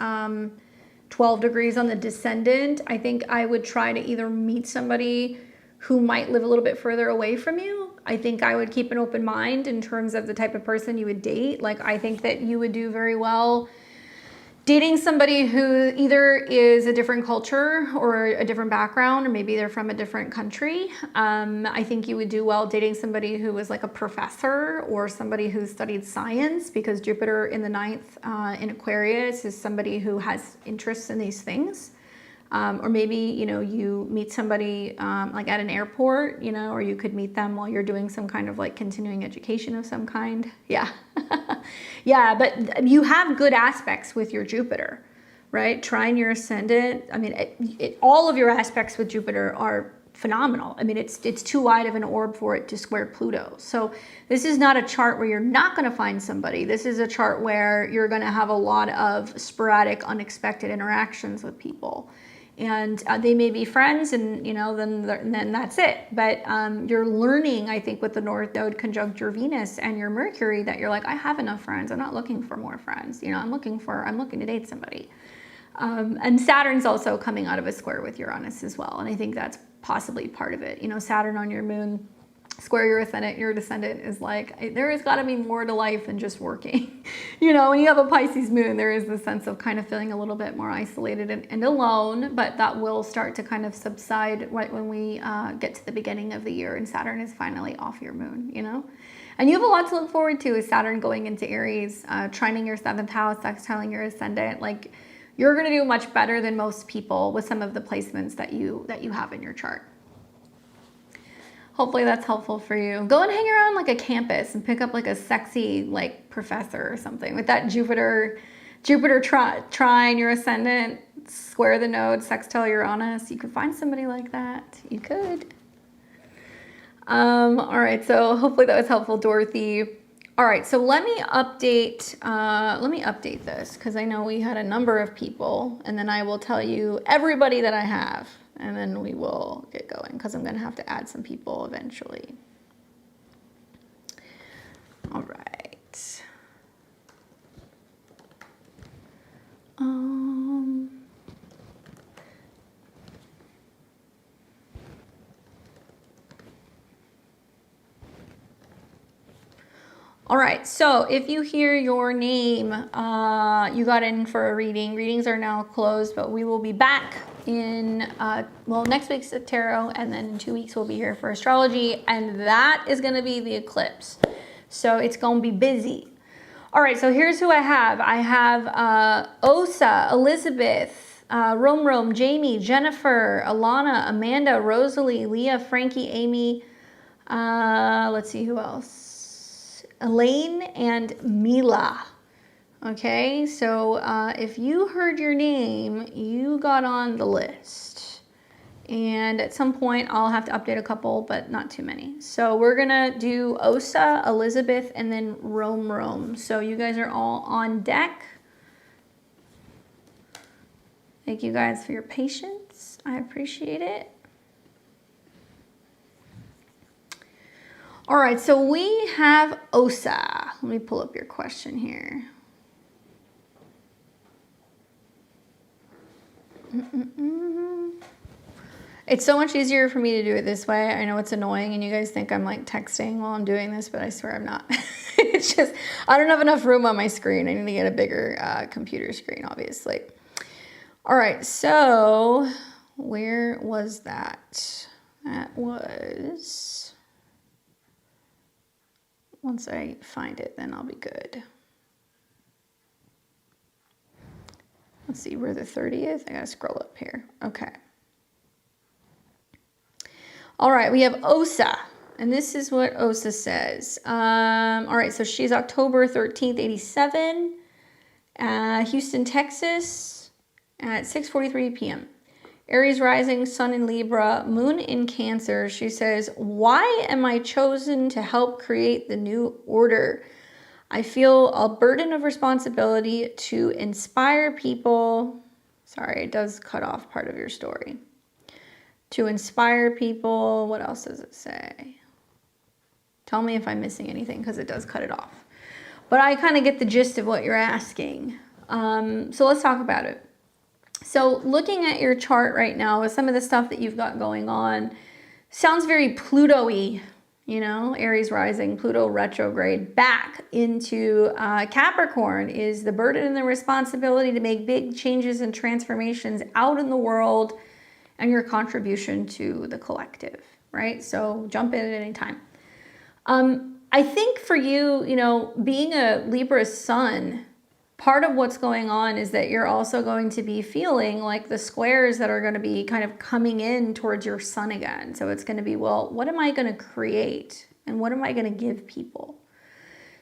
12 degrees on the descendant, I think I would try to either meet somebody who might live a little bit further away from you. I think I would keep an open mind in terms of the type of person you would date. Like, I think that you would do very well dating somebody who either is a different culture or a different background, or maybe they're from a different country. I think you would do well dating somebody who was like a professor or somebody who studied science, because Jupiter in the 9th in Aquarius is somebody who has interests in these things. Or maybe, you know, you meet somebody like at an airport, you know, or you could meet them while you're doing some kind of like continuing education of some kind. Yeah. Yeah, but you have good aspects with your Jupiter, right? Trine your ascendant. I mean, all of your aspects with Jupiter are phenomenal. I mean, it's too wide of an orb for it to square Pluto. So this is not a chart where you're not going to find somebody. This is a chart where you're going to have a lot of sporadic, unexpected interactions with people. And they may be friends, and you know, then that's it. But you're learning, I think, with the North Node conjunct your Venus and your Mercury, that you're like, I have enough friends. I'm not looking for more friends. You know, I'm looking to date somebody. And Saturn's also coming out of a square with Uranus as well, and I think that's possibly part of it. You know, Saturn on your moon square your ascendant, your descendant is like, there has got to be more to life than just working. You know, when you have a Pisces moon, there is the sense of kind of feeling a little bit more isolated and alone, but that will start to kind of subside right when we get to the beginning of the year and Saturn is finally off your moon, you know? And you have a lot to look forward to with Saturn going into Aries, trining your 7th house, sextiling your ascendant. Like, you're going to do much better than most people with some of the placements that you have in your chart. Hopefully that's helpful for you. Go and hang around like a campus and pick up like a sexy like professor or something with that Jupiter trine your ascendant, square the node, sextile Uranus. You could find somebody like that. You could. All right, so hopefully that was helpful, Dorothy. All right, so let me update this, because I know we had a number of people, and then I will tell you everybody that I have. And then we will get going, because I'm going to have to add some people eventually. All right. All right, so if you hear your name, you got in for a reading. Readings are now closed, but we will be back in, well, next week's tarot, and then in 2 weeks we'll be here for astrology, and that is going to be the eclipse. So it's going to be busy. All right, so here's who I have. I have Osa, Elizabeth, Rome, Jamie, Jennifer, Alana, Amanda, Rosalie, Leah, Frankie, Amy, let's see who else. Elaine and Mila. Okay, so if you heard your name, you got on the list. And at some point, I'll have to update a couple, but not too many. So we're gonna do Osa, Elizabeth, and then Rome. So you guys are all on deck. Thank you guys for your patience. I appreciate it. All right, so we have Osa. Let me pull up your question here. It's so much easier for me to do it this way. I know it's annoying and you guys think I'm like texting while I'm doing this, but I swear I'm not. It's just, I don't have enough room on my screen. I need to get a bigger computer screen, obviously. All right, so where was that? That was... Once I find it, then I'll be good. Let's see, we're the 30th. I gotta scroll up here. Okay. All right, we have Osa, and this is what Osa says. All right, so she's October 13th, 87, Houston, Texas, at 6:43 p.m. Aries rising, sun in Libra, moon in Cancer. She says, why am I chosen to help create the new order? I feel a burden of responsibility to inspire people. Sorry, it does cut off part of your story. To inspire people. What else does it say? Tell me if I'm missing anything, because it does cut it off. But I kind of get the gist of what you're asking. So let's talk about it. So looking at your chart right now with some of the stuff that you've got going on, sounds very Pluto-y, You know, Aries rising, Pluto retrograde back into Capricorn is the burden and the responsibility to make big changes and transformations out in the world and your contribution to the collective, right? So jump in at any time. I think for you, you know, being a Libra sun, part of what's going on is that you're also going to be feeling like the squares that are going to be kind of coming in towards your sun again. So it's going to be, well, what am I going to create? And what am I going to give people?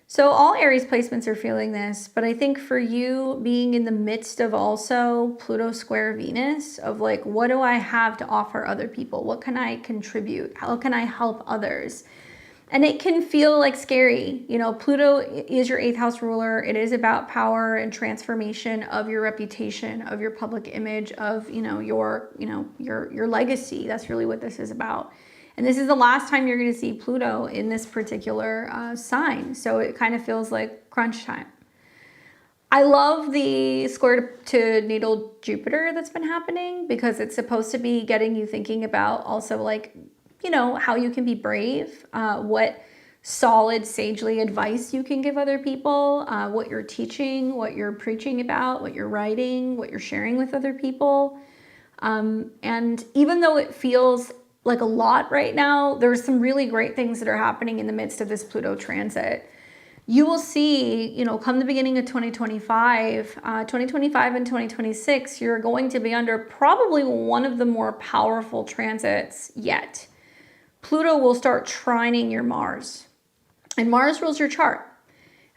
So all Aries placements are feeling this, but I think for you being in the midst of also Pluto square Venus, of like, what do I have to offer other people? What can I contribute? How can I help others? And it can feel like scary. You know, Pluto is your 8th house ruler. It is about power and transformation of your reputation, of your public image, of, your legacy. That's really what this is about. And this is the last time you're going to see Pluto in this particular sign. So it kind of feels like crunch time. I love the square to natal Jupiter that's been happening, because it's supposed to be getting you thinking about also like, how you can be brave, what solid, sagely advice you can give other people, what you're teaching, what you're preaching about, what you're writing, what you're sharing with other people. And even though it feels like a lot right now, there's some really great things that are happening in the midst of this Pluto transit. You will see, come the beginning of 2025 and 2026, you're going to be under probably one of the more powerful transits yet. Pluto will start trining your Mars, and Mars rules your chart,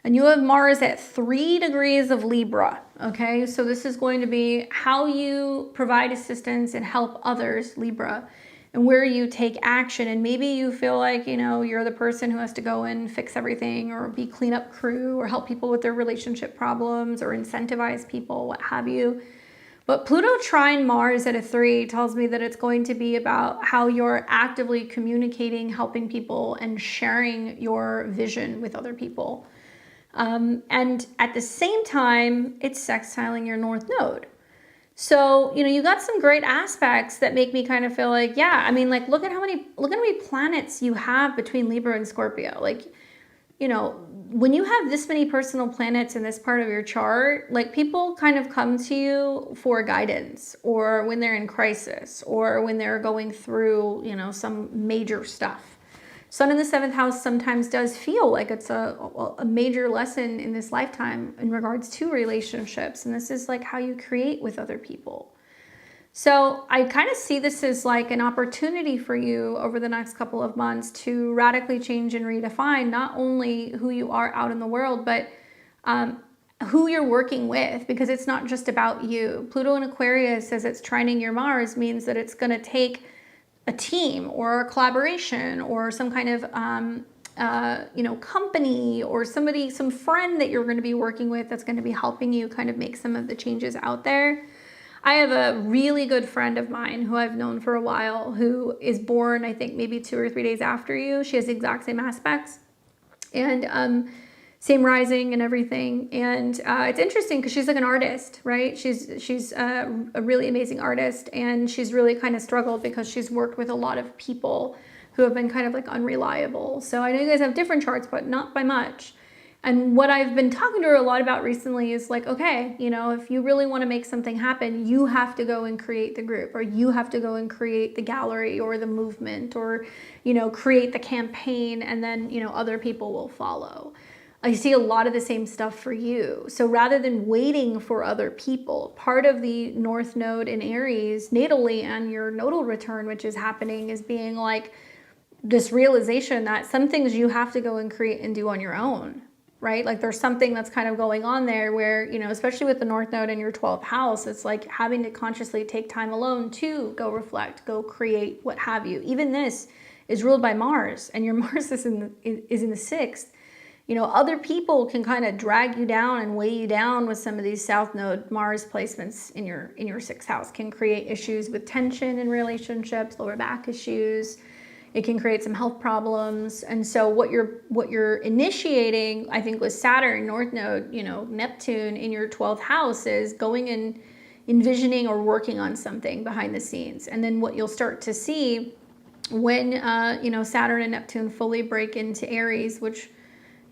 and you have Mars at 3 degrees of Libra. Okay, so this is going to be how you provide assistance and help others, Libra, and where you take action. And maybe you feel like, you're the person who has to go and fix everything, or be cleanup crew, or help people with their relationship problems, or incentivize people, what have you. But Pluto trine Mars at a 3 tells me that it's going to be about how you're actively communicating, helping people, and sharing your vision with other people. And at the same time, it's sextiling your North Node. So, you got some great aspects that make me kind of feel like, yeah, I mean, like, look at how many planets you have between Libra and Scorpio. Like, when you have this many personal planets in this part of your chart, like, people kind of come to you for guidance, or when they're in crisis, or when they're going through, some major stuff. Sun in the 7th house sometimes does feel like it's a major lesson in this lifetime in regards to relationships. And this is like how you create with other people. So I kind of see this as like an opportunity for you over the next couple of months to radically change and redefine not only who you are out in the world, but who you're working with, because it's not just about you. Pluto in Aquarius, as it's trining your Mars, means that it's going to take a team or a collaboration, or some kind of company, or some friend that you're going to be working with that's going to be helping you kind of make some of the changes out there. I have a really good friend of mine who I've known for a while, who is born, I think, maybe 2 or 3 days after you. She has the exact same aspects, and same rising and everything. And it's interesting because she's like an artist, right? She's a really amazing artist, and she's really kind of struggled because she's worked with a lot of people who have been kind of like unreliable. So I know you guys have different charts, but not by much. And what I've been talking to her a lot about recently is like, okay, if you really want to make something happen, you have to go and create the group, or you have to go and create the gallery or the movement, or, create the campaign, and then, other people will follow. I see a lot of the same stuff for you. So rather than waiting for other people, part of the North Node in Aries natally, and your nodal return, which is happening, is being like this realization that some things you have to go and create and do on your own. Right? Like, there's something that's kind of going on there where, especially with the North Node in your 12th house, it's like having to consciously take time alone to go reflect, go create, what have you. Even this is ruled by Mars, and your Mars is in the 6th. Other people can kind of drag you down and weigh you down with some of these South Node Mars placements in your 6th house. Can create issues with tension in relationships, lower back issues. It can create some health problems. And so what you're initiating, I think, with Saturn, North Node, Neptune in your 12th house, is going and envisioning or working on something behind the scenes. And then what you'll start to see when, you know, Saturn and Neptune fully break into Aries, which,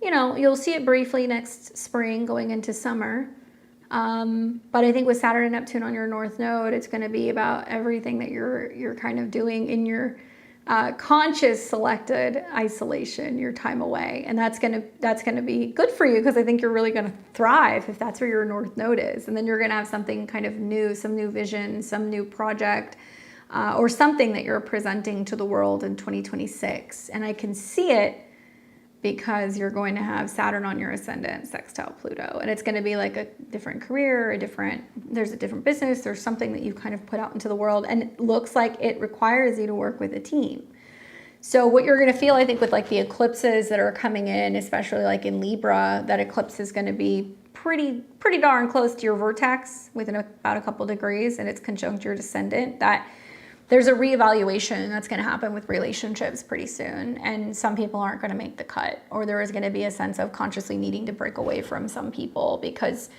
you know, you'll see it briefly next spring going into summer. But I think with Saturn and Neptune on your North Node, it's going to be about everything that you're kind of doing in your conscious selected isolation, your time away. And that's going to be good for you, because I think you're really going to thrive if that's where your North Node is. And then you're going to have something kind of new, some new vision, some new project, or something that you're presenting to the world in 2026. And I can see it because you're going to have Saturn on your ascendant sextile Pluto, and it's going to be like a different career, there's a different business, there's something that you've kind of put out into the world, and it looks like it requires you to work with a team. So what you're going to feel, I think, with like the eclipses that are coming in, especially like in Libra, that eclipse is going to be pretty darn close to your vertex within about a couple degrees, and it's conjunct your descendant. That there's a reevaluation that's going to happen with relationships pretty soon, and some people aren't going to make the cut, or there is going to be a sense of consciously needing to break away from some people, because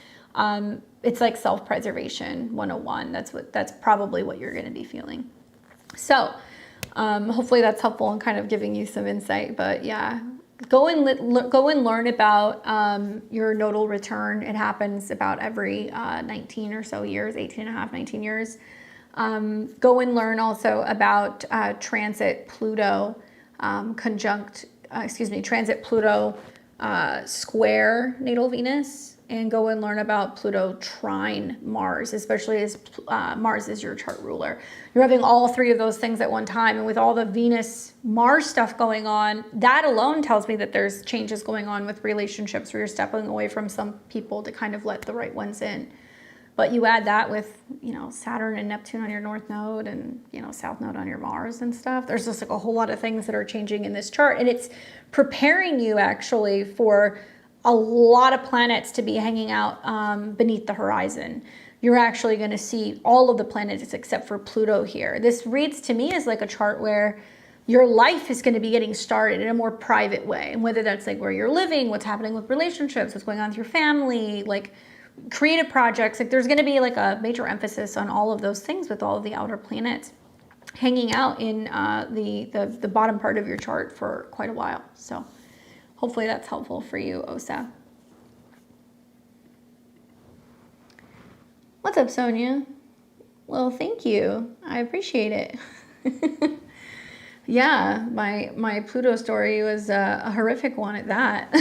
it's like self-preservation 101. That's probably what you're going to be feeling. So hopefully that's helpful in kind of giving you some insight. But yeah, go and learn about your nodal return. It happens about every 19 or so years, 18 and a half, 19 years. Go and learn also about transit Pluto transit Pluto square natal Venus, and go and learn about Pluto trine Mars, especially as Mars is your chart ruler. You're having all three of those things at one time, and with all the Venus Mars stuff going on, that alone tells me that there's changes going on with relationships where you're stepping away from some people to kind of let the right ones in. But you add that with, you know, Saturn and Neptune on your North Node, and, you know, South Node on your Mars and stuff. There's just like a whole lot of things that are changing in this chart. And it's preparing you actually for a lot of planets to be hanging out beneath the horizon. You're actually going to see all of the planets except for Pluto here. This reads to me as like a chart where your life is going to be getting started in a more private way. And whether that's like where you're living, what's happening with relationships, what's going on with your family, like creative projects, like there's going to be like a major emphasis on all of those things with all of the outer planets hanging out in the bottom part of your chart for quite a while. So hopefully that's helpful for you, Osa. What's up, Sonia? Well, thank you. I appreciate it. Yeah, my Pluto story was a horrific one at that.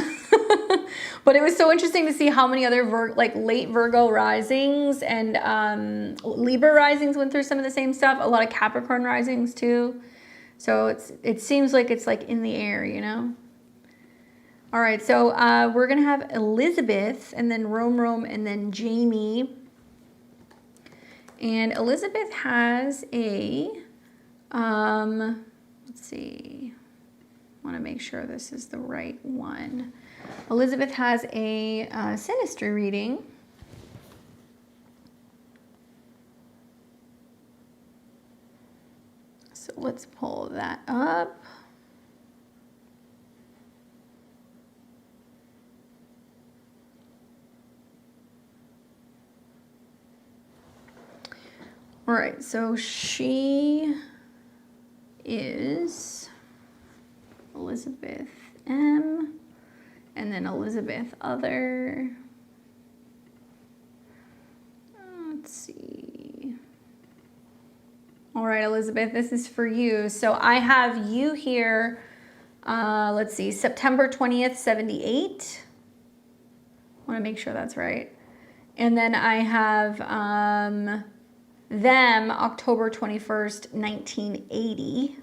But it was so interesting to see how many other late Virgo risings and Libra risings went through some of the same stuff. A lot of Capricorn risings too. So it seems like it's like in the air, you know? All right, so we're going to have Elizabeth, and then Rome, and then Jamie. And Elizabeth has a, let's see, I want to make sure this is the right one. Elizabeth has a synastry reading. So let's pull that up. All right, so she is Elizabeth M, and then Elizabeth other. Let's see. All right, Elizabeth, this is for you. So I have you here, let's see, September 20th, 78. I want to make sure that's right. And then I have them October 21st, 1980.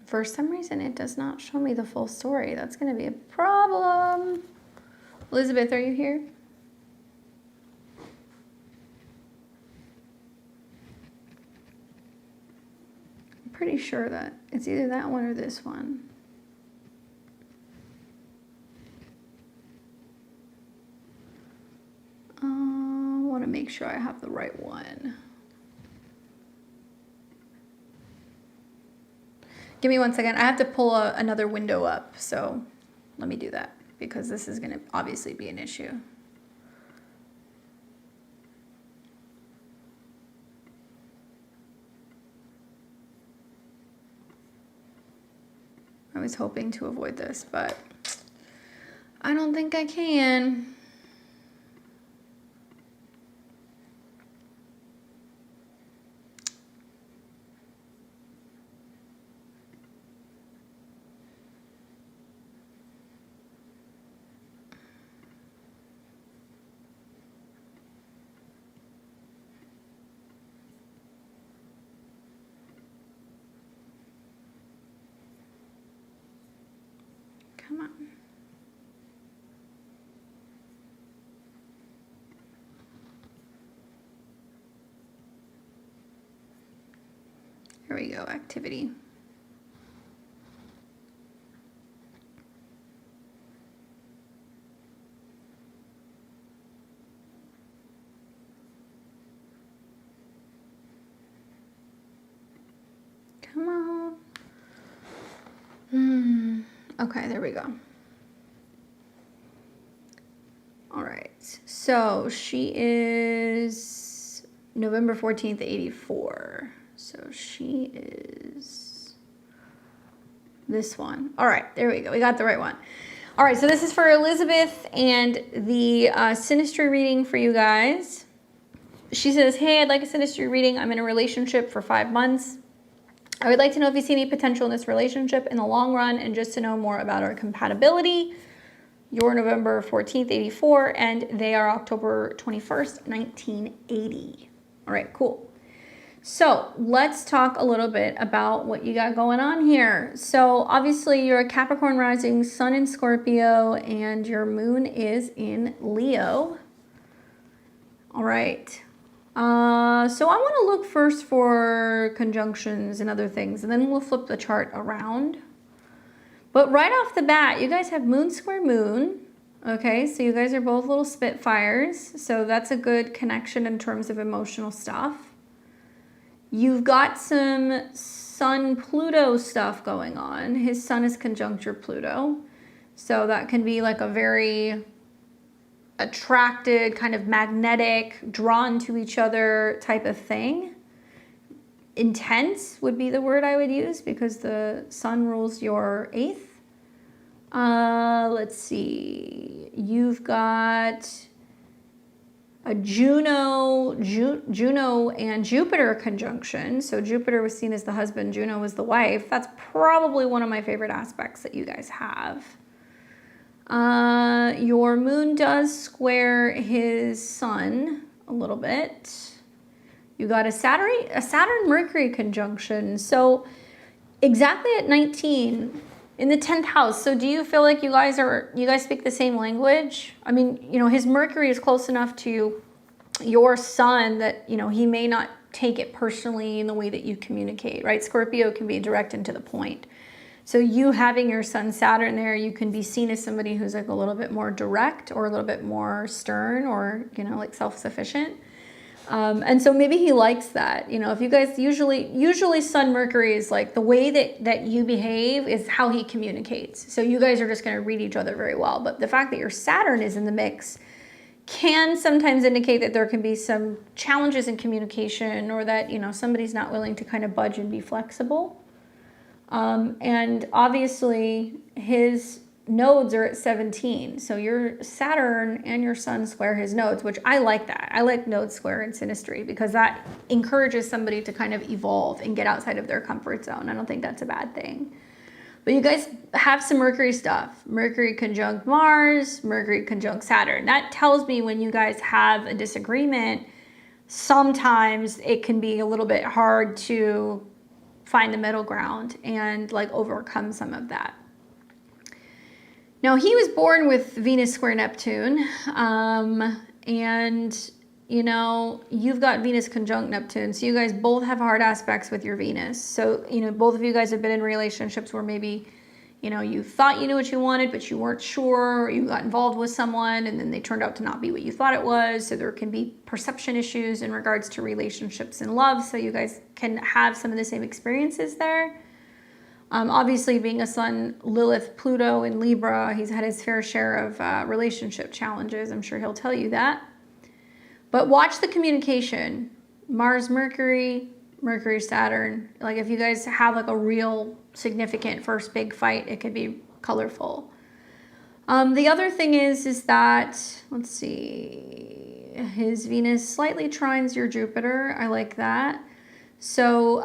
For some reason, it does not show me the full story. That's going to be a problem. Elizabeth, are you here? I'm pretty sure that it's either that one or this one. I want to make sure I have the right one. Give me 1 second. I have to pull another window up, so let me do that because this is going to obviously be an issue. I was hoping to avoid this, but I don't think I can. Come on. Here we go, activity. Come on. Okay, there we go. All right, so she is November 14th, 84. So she is this one. All right, there we go. We got the right one. All right, so this is for Elizabeth and the synastry reading for you guys. She says, hey, I'd like a synastry reading. I'm in a relationship for 5 months. I would like to know if you see any potential in this relationship in the long run and just to know more about our compatibility. You're November 14th, 84, and they are October 21st, 1980. All right, cool. So let's talk a little bit about what you got going on here. So obviously you're a Capricorn rising, sun in Scorpio, and your moon is in Leo. All right. So I want to look first for conjunctions and other things, and then we'll flip the chart around. But right off the bat, you guys have moon square moon. Okay, so you guys are both little spitfires. So that's a good connection in terms of emotional stuff. You've got some Sun-Pluto stuff going on. His sun is conjunct your Pluto. So that can be like a very attracted, kind of magnetic, drawn to each other type of thing. Intense would be the word I would use because the sun rules your 8th. Let's see. You've got a Juno and Jupiter conjunction. So Jupiter was seen as the husband, Juno was the wife. That's probably one of my favorite aspects that you guys have. Your moon does square his sun a little bit. You got a Saturn-Mercury conjunction. So exactly at 19 in the 10th house. So do you feel like you guys speak the same language? I mean, you know, his Mercury is close enough to your sun that, you know, he may not take it personally in the way that you communicate, right? Scorpio can be direct and to the point. So you having your sun Saturn there, you can be seen as somebody who's like a little bit more direct or a little bit more stern or, you know, like self-sufficient. And so maybe he likes that. You know, if you guys usually Sun Mercury is like the way that you behave is how he communicates. So you guys are just going to read each other very well. But the fact that your Saturn is in the mix can sometimes indicate that there can be some challenges in communication or that, you know, somebody's not willing to kind of budge and be flexible. And obviously his nodes are at 17. So your Saturn and your sun square his nodes, which I like that. I like node square in synastry because that encourages somebody to kind of evolve and get outside of their comfort zone. I don't think that's a bad thing. But you guys have some Mercury stuff. Mercury conjunct Mars, Mercury conjunct Saturn. That tells me when you guys have a disagreement, sometimes it can be a little bit hard to find the middle ground and like overcome some of that. Now, he was born with Venus square Neptune, and, you know, you've got Venus conjunct Neptune, so you guys both have hard aspects with your Venus. So, you know, both of you guys have been in relationships where maybe, you know, you thought you knew what you wanted, but you weren't sure, or you got involved with someone, and then they turned out to not be what you thought it was, so there can be perception issues in regards to relationships and love, so you guys can have some of the same experiences there. Obviously, being a Sun, Lilith, Pluto in Libra, he's had his fair share of relationship challenges. I'm sure he'll tell you that. But watch the communication. Mars, Mercury, Mercury, Saturn. Like if you guys have like a real significant first big fight, it could be colorful. The other thing is that, let's see, his Venus slightly trines your Jupiter. I like that. So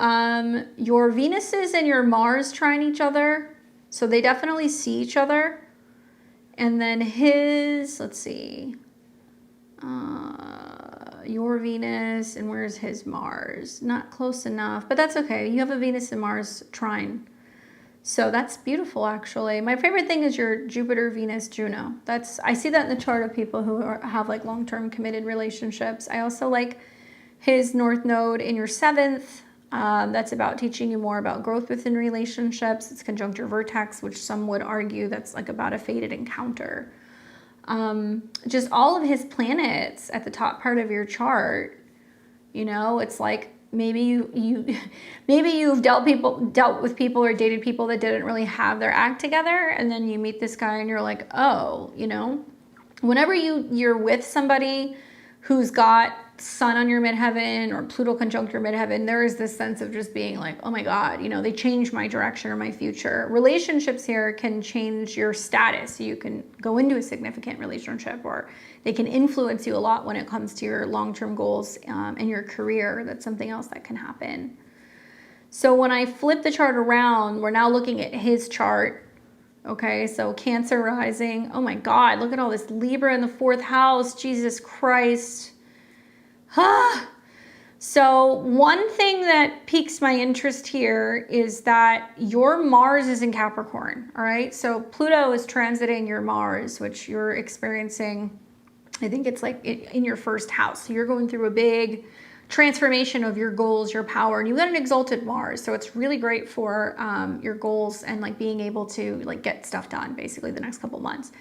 your Venuses and your Mars trine each other. So they definitely see each other. And then his, let's see, your Venus, and where's his Mars? Not close enough, but that's okay. You have a Venus and Mars trine. So that's beautiful, actually. My favorite thing is your Jupiter, Venus, Juno. I see that in the chart of people who have like long-term committed relationships. I also like his North Node in your 7th. That's about teaching you more about growth within relationships. It's conjunct your vertex, which some would argue that's like about a fated encounter. Just all of his planets at the top part of your chart, you know, it's like maybe you've dealt with people or dated people that didn't really have their act together, and then you meet this guy and you're like, oh, you know, whenever you're with somebody who's got Sun on your midheaven or Pluto conjunct your midheaven, there is this sense of just being like, oh my God, you know, they changed my direction or my future. Relationships here can change your status. You can go into a significant relationship, or they can influence you a lot when it comes to your long-term goals and your career. That's something else that can happen. So when I flip the chart around, we're now looking at his chart. Okay, so Cancer rising. Oh my God, look at all this Libra in the 4th house. Jesus Christ. So one thing that piques my interest here is that your Mars is in Capricorn, all right? So Pluto is transiting your Mars, which you're experiencing, I think it's like in your 1st house. So you're going through a big transformation of your goals, your power, and you've got an exalted Mars. So it's really great for your goals and like being able to like get stuff done basically the next couple months.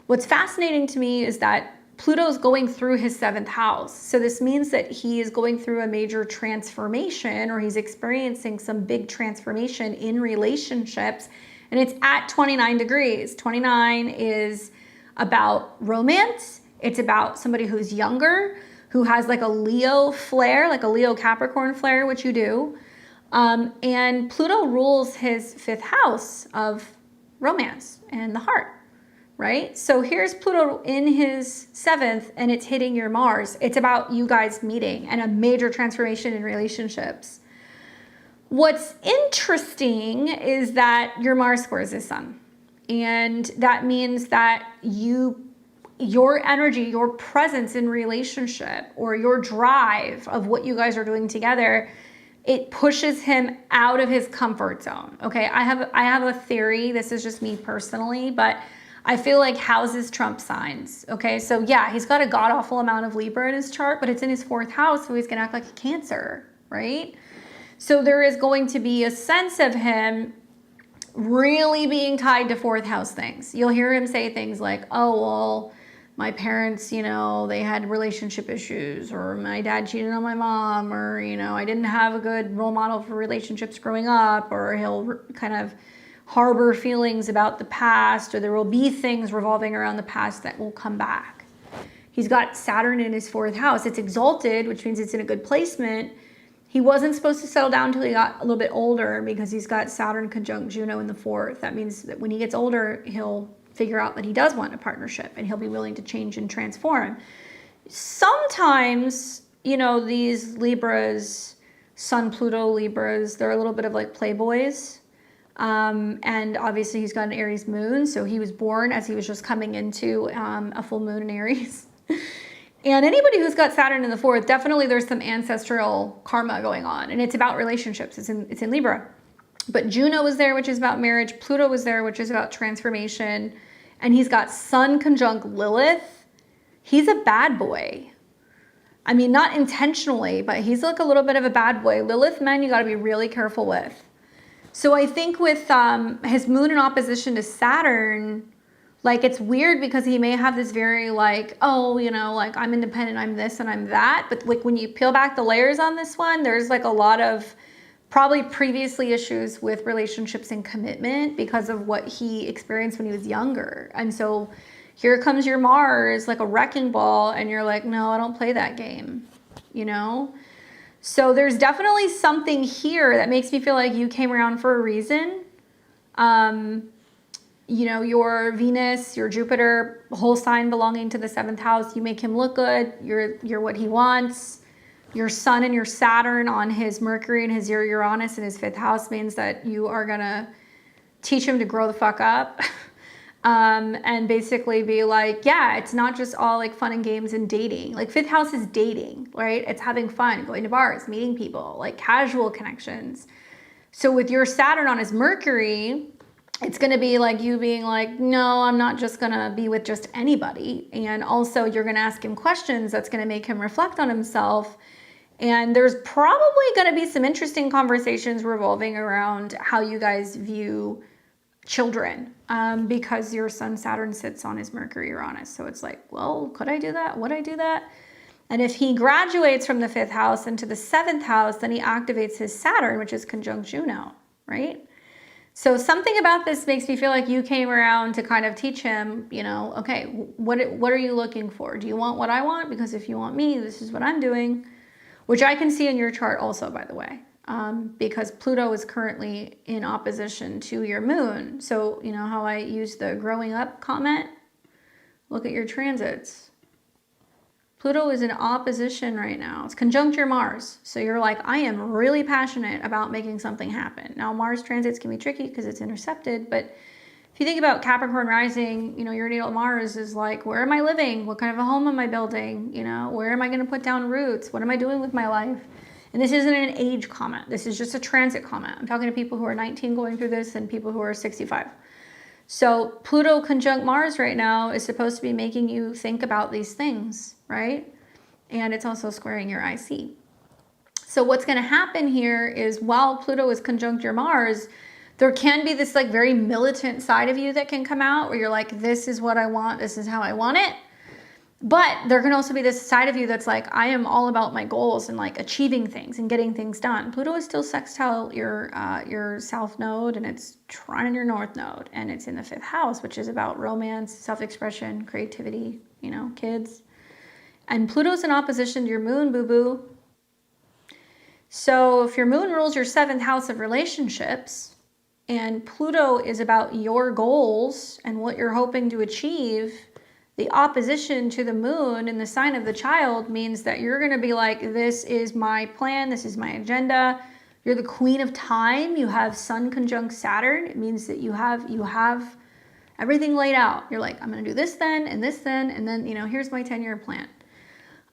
What's fascinating to me is that Pluto's going through his 7th house. So this means that he is going through a major transformation, or he's experiencing some big transformation in relationships. And it's at 29 degrees. 29 is about romance. It's about somebody who's younger, who has like a Leo flare, like a Leo Capricorn flare, which you do. And Pluto rules his 5th house of romance and the heart. Right? So here's Pluto in his 7th, and it's hitting your Mars. It's about you guys meeting and a major transformation in relationships. What's interesting is that your Mars squares his Sun. And that means that your energy, your presence in relationship, or your drive of what you guys are doing together, it pushes him out of his comfort zone. Okay, I have a theory. This is just me personally, but I feel like houses trump signs, okay? So yeah, he's got a god-awful amount of Libra in his chart, but it's in his 4th house, so he's gonna act like a Cancer, right? So there is going to be a sense of him really being tied to 4th house things. You'll hear him say things like, oh, well, my parents, you know, they had relationship issues, or my dad cheated on my mom, or, you know, I didn't have a good role model for relationships growing up, or he'll kind of harbor feelings about the past, or there will be things revolving around the past that will come back. He's got Saturn in his 4th house. It's exalted, which means it's in a good placement. He wasn't supposed to settle down until he got a little bit older, because he's got Saturn conjunct Juno in the 4th. That means that when he gets older, he'll figure out that he does want a partnership, and he'll be willing to change and transform. Sometimes, you know, these Libras, Sun Pluto Libras, they're a little bit of like playboys. And obviously he's got an Aries moon, so he was born as he was just coming into a full moon in Aries. And anybody who's got Saturn in the 4th, definitely there's some ancestral karma going on, and it's about relationships. It's in Libra. But Juno is there, which is about marriage. Pluto is there, which is about transformation. And he's got Sun conjunct Lilith. He's a bad boy. I mean, not intentionally, but he's like a little bit of a bad boy. Lilith men, you got to be really careful with. So I think with his moon in opposition to Saturn, like it's weird because he may have this very like, oh, you know, like I'm independent, I'm this and I'm that. But like when you peel back the layers on this one, there's like a lot of probably previously issues with relationships and commitment because of what he experienced when he was younger. And so here comes your Mars like a wrecking ball, and you're like, no, I don't play that game, you know? So there's definitely something here that makes me feel like you came around for a reason. You know, your Venus, your Jupiter, whole sign belonging to the 7th house, you make him look good. You're what he wants. Your Sun and your Saturn on his Mercury and his Uranus in his 5th house means that you are going to teach him to grow the fuck up. And basically be like, yeah, it's not just all like fun and games and dating. Like 5th house is dating, right? It's having fun, going to bars, meeting people, like casual connections. So with your Saturn on his Mercury, it's going to be like you being like, no, I'm not just going to be with just anybody. And also you're going to ask him questions that's going to make him reflect on himself. And there's probably going to be some interesting conversations revolving around how you guys view children, because your Sun Saturn sits on his Mercury Uranus. So it's like, well, could I do that? Would I do that? And if he graduates from the 5th house into the 7th house, then he activates his Saturn, which is conjunct Juno, right? So something about this makes me feel like you came around to kind of teach him, you know, okay, what are you looking for? Do you want what I want? Because if you want me, this is what I'm doing, which I can see in your chart also, by the way, because Pluto is currently in opposition to your moon. So you know how I use the growing up comment? Look at your transits. Pluto is in opposition right now. It's conjunct your Mars. So you're like, I am really passionate about making something happen. Now, Mars transits can be tricky because it's intercepted. But if you think about Capricorn rising, you know, your natal Mars is like, where am I living? What kind of a home am I building? You know, where am I going to put down roots? What am I doing with my life? And this isn't an age comment. This is just a transit comment. I'm talking to people who are 19 going through this and people who are 65. So Pluto conjunct Mars right now is supposed to be making you think about these things, right? And it's also squaring your IC. So what's going to happen here is while Pluto is conjunct your Mars, there can be this like very militant side of you that can come out where you're like, this is what I want. This is how I want it. But there can also be this side of you that's like, I am all about my goals and like achieving things and getting things done. Pluto is still sextile your south node, and it's trining your north node, and it's in the 5th house, which is about romance, self-expression, creativity, you know, kids. And Pluto's in opposition to your moon, boo-boo. So if your moon rules your 7th house of relationships, and Pluto is about your goals and what you're hoping to achieve, the opposition to the moon in the sign of the child means that you're going to be like, this is my plan. This is my agenda. You're the queen of time. You have Sun conjunct Saturn. It means that you have everything laid out. You're like, I'm going to do this then, and then, you know, here's my 10-year plan.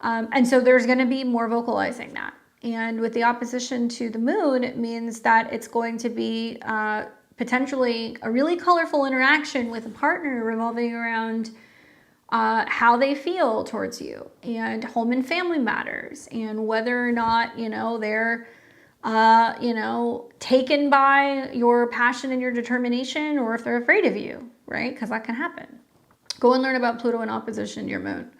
And so there's going to be more vocalizing that. And with the opposition to the moon, it means that it's going to be potentially a really colorful interaction with a partner revolving around how they feel towards you, and home and family matters, and whether or not, you know, they're, you know, taken by your passion and your determination, or if they're afraid of you, right? Because that can happen. Go and learn about Pluto in opposition to your moon.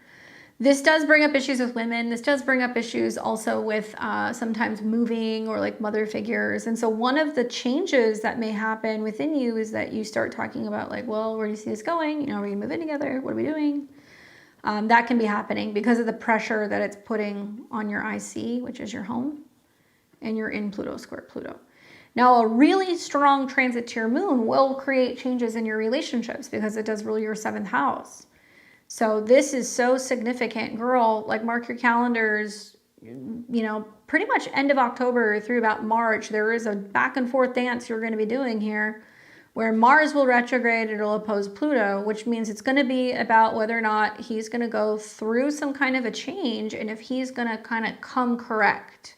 This does bring up issues with women. This does bring up issues also with sometimes moving or like mother figures. And so one of the changes that may happen within you is that you start talking about like, well, where do you see this going? You know, are we gonna move in together? What are we doing? That can be happening because of the pressure that it's putting on your IC, which is your home, and you're in Pluto square Pluto. Now, a really strong transit to your moon will create changes in your relationships because it does rule your 7th house. So this is so significant, girl, like mark your calendars, you know, pretty much end of October through about March, there is a back and forth dance you're going to be doing here where Mars will retrograde, it'll oppose Pluto, which means it's going to be about whether or not he's going to go through some kind of a change and if he's going to kind of come correct,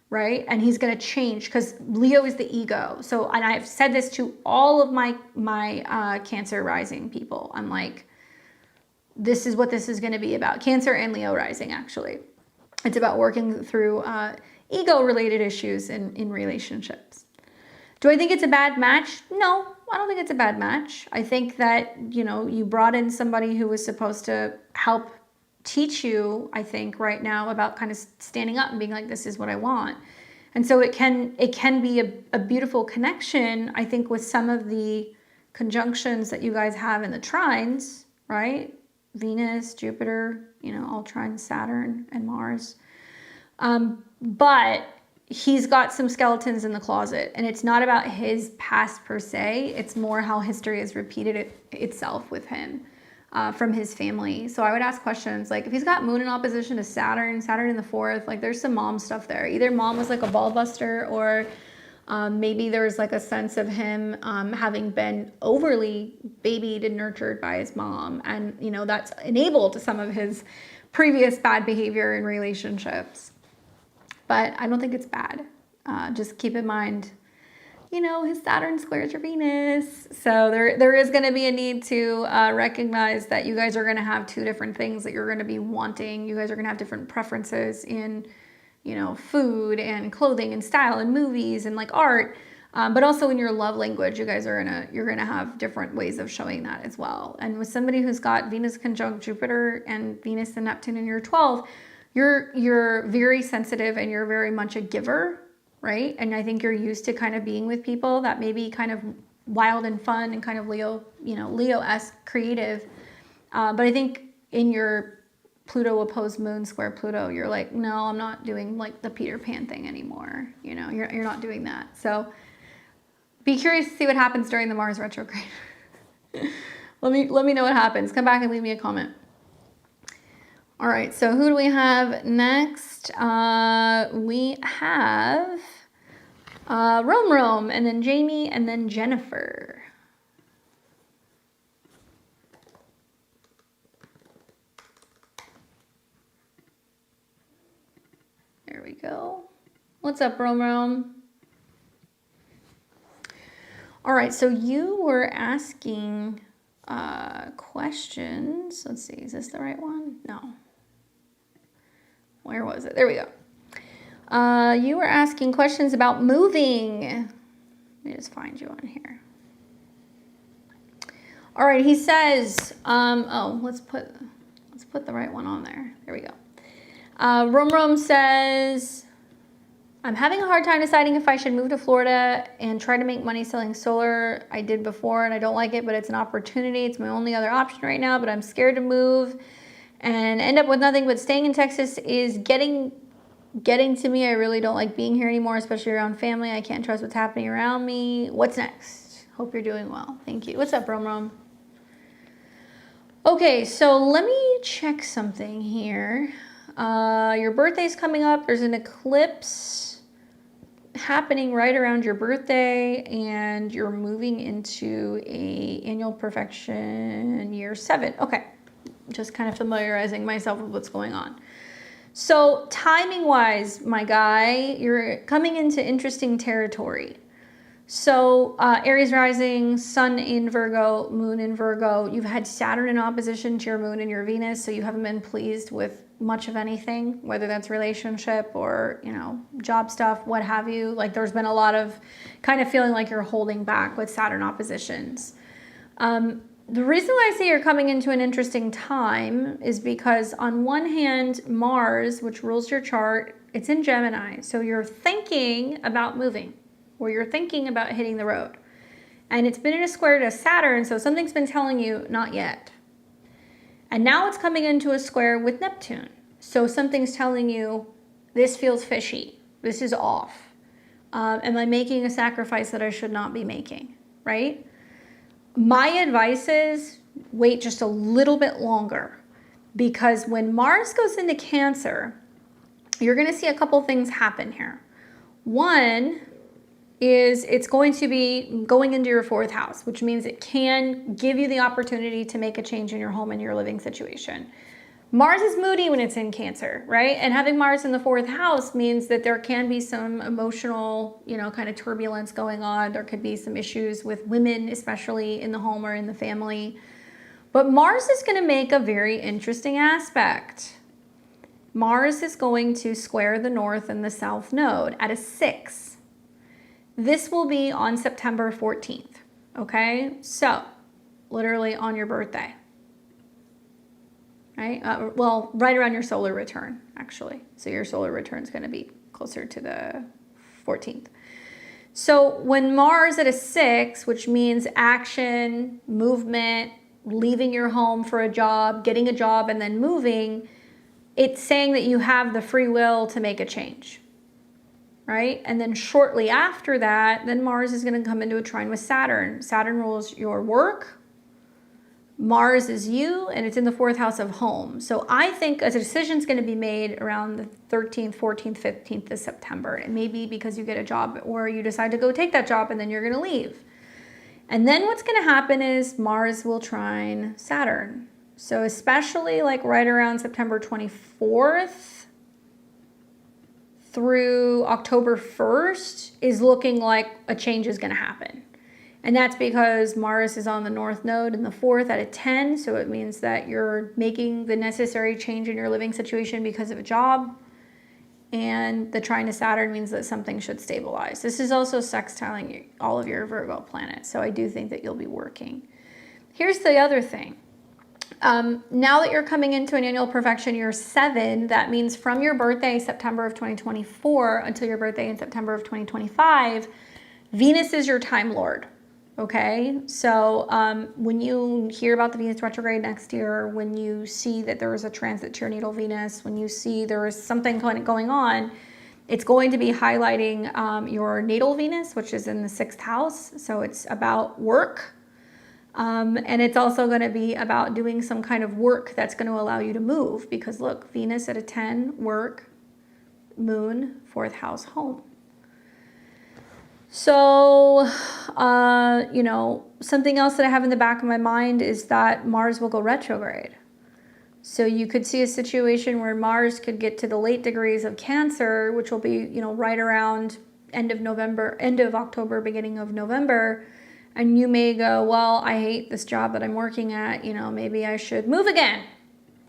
right? And he's going to change because Leo is the ego. So, and I've said this to all of my Cancer rising people. I'm like, this is what this is going to be about. Cancer and Leo rising, actually. It's about working through ego-related issues in relationships. Do I think it's a bad match? No, I don't think it's a bad match. I think that, you know, you brought in somebody who was supposed to help teach you, I think, right now about kind of standing up and being like, this is what I want. And so it can be a beautiful connection, I think, with some of the conjunctions that you guys have in the trines, right? Venus, Jupiter, you know, all trine Saturn and Mars. But he's got some skeletons in the closet, and it's not about his past per se. It's more how history has repeated itself with him from his family. So I would ask questions like, if he's got moon in opposition to Saturn in the fourth, like there's some mom stuff there. Either mom was like a ball buster, or maybe there's like a sense of him having been overly babied and nurtured by his mom. And, you know, that's enabled some of his previous bad behavior in relationships. But I don't think it's bad. Just keep in mind, you know, his Saturn squares your Venus. So there is going to be a need to recognize that you guys are going to have two different things that you're going to be wanting. You guys are going to have different preferences in, you know, food and clothing and style and movies and like art. But also in your love language, you guys are you're gonna have different ways of showing that as well. And with somebody who's got Venus conjunct Jupiter and Venus and Neptune in your 12th, you're very sensitive and you're very much a giver, right? And I think you're used to kind of being with people that may be kind of wild and fun and kind of Leo, you know, Leo-esque creative. But I think in your Pluto opposed moon square Pluto, you're like, no, I'm not doing like the Peter Pan thing anymore. You know, you're not doing that. So be curious to see what happens during the Mars retrograde. Let me know what happens. Come back and leave me a comment. All right, so who do we have next? We have Rome, and then Jamie, and then Jennifer. There we go. What's up, Rome? All right, so you were asking questions. Let's see, is this the right one? No. Where was it? There we go. You were asking questions about moving. Let me just find you on here. All right, he says, let's put the right one on there. There we go. Rome says, I'm having a hard time deciding if I should move to Florida and try to make money selling solar. I did before and I don't like it, but it's an opportunity. It's my only other option right now, but I'm scared to move and end up with nothing. But staying in Texas is getting to me. I really don't like being here anymore, especially around family. I can't trust what's happening around me. What's next? Hope you're doing well. Thank you. What's up, Rome? Okay, so let me check something here. Your birthday's coming up. There's an eclipse happening right around your birthday, and you're moving into a annual perfection year 7. Okay, just kind of familiarizing myself with what's going on. So timing wise, my guy, you're coming into interesting territory. So Aries rising, Sun in Virgo, Moon in Virgo. You've had Saturn in opposition to your Moon and your Venus, so you haven't been pleased with much of anything, whether that's relationship or, you know, job stuff, what have you. Like there's been a lot of kind of feeling like you're holding back with Saturn oppositions. The reason why I say you're coming into an interesting time is because on one hand, Mars, which rules your chart, it's in Gemini. So you're thinking about moving, or you're thinking about hitting the road. And it's been in a square to Saturn, so something's been telling you not yet. And now it's coming into a square with Neptune. So something's telling you, this feels fishy. This is off. Am I making a sacrifice that I should not be making, right? My advice is wait just a little bit longer, because when Mars goes into Cancer, you're going to see a couple things happen here. One is it's going to be going into your 4th house, which means it can give you the opportunity to make a change in your home and your living situation. Mars is moody when it's in Cancer, right? And having Mars in the 4th house means that there can be some emotional, you know, kind of turbulence going on. There could be some issues with women, especially in the home or in the family. But Mars is going to make a very interesting aspect. Mars is going to square the North and the South node at a 6. This will be on September 14th, okay? So, literally on your birthday, right? Well, right around your solar return, actually. So your solar return is going to be closer to the 14th. So when Mars at a 6, which means action, movement, leaving your home for a job, getting a job, and then moving, it's saying that you have the free will to make a change, right? And then shortly after that, then Mars is going to come into a trine with Saturn. Saturn rules your work. Mars is you, and it's in the 4th house of home. So I think a decision is going to be made around the 13th, 14th, 15th of September. It may be because you get a job or you decide to go take that job and then you're going to leave. And then what's going to happen is Mars will trine Saturn. So especially like right around September 24th through October 1st is looking like a change is going to happen. And that's because Mars is on the North Node in the 4th at a 10. So it means that you're making the necessary change in your living situation because of a job. And the trine to Saturn means that something should stabilize. This is also sextiling all of your Virgo planets. So I do think that you'll be working. Here's the other thing. Now that you're coming into an annual perfection year 7, that means from your birthday, September of 2024, until your birthday in September of 2025, Venus is your time lord. Okay, so when you hear about the Venus retrograde next year, when you see that there is a transit to your natal Venus, when you see there is something going on, it's going to be highlighting your natal Venus, which is in the 6th house. So it's about work. And it's also going to be about doing some kind of work that's going to allow you to move. Because look, Venus at a 10, work, moon, 4th house, home. So, you know, something else that I have in the back of my mind is that Mars will go retrograde. So you could see a situation where Mars could get to the late degrees of Cancer, which will be, you know, right around end of October, beginning of November. And you may go, well, I hate this job that I'm working at. You know, maybe I should move again.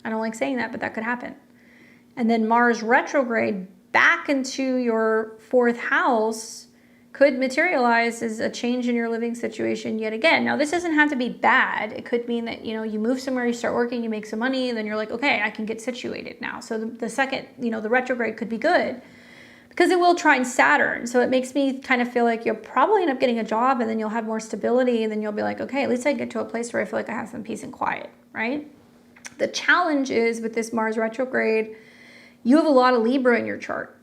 I don't like saying that, but that could happen. And then Mars retrograde back into your 4th house could materialize as a change in your living situation yet again. Now, this doesn't have to be bad. It could mean that, you know, you move somewhere, you start working, you make some money, and then you're like, okay, I can get situated now. So the second, you know, the retrograde could be good because it will trine Saturn. So it makes me kind of feel like you'll probably end up getting a job and then you'll have more stability and then you'll be like, okay, at least I get to a place where I feel like I have some peace and quiet, right? The challenge is with this Mars retrograde, you have a lot of Libra in your chart.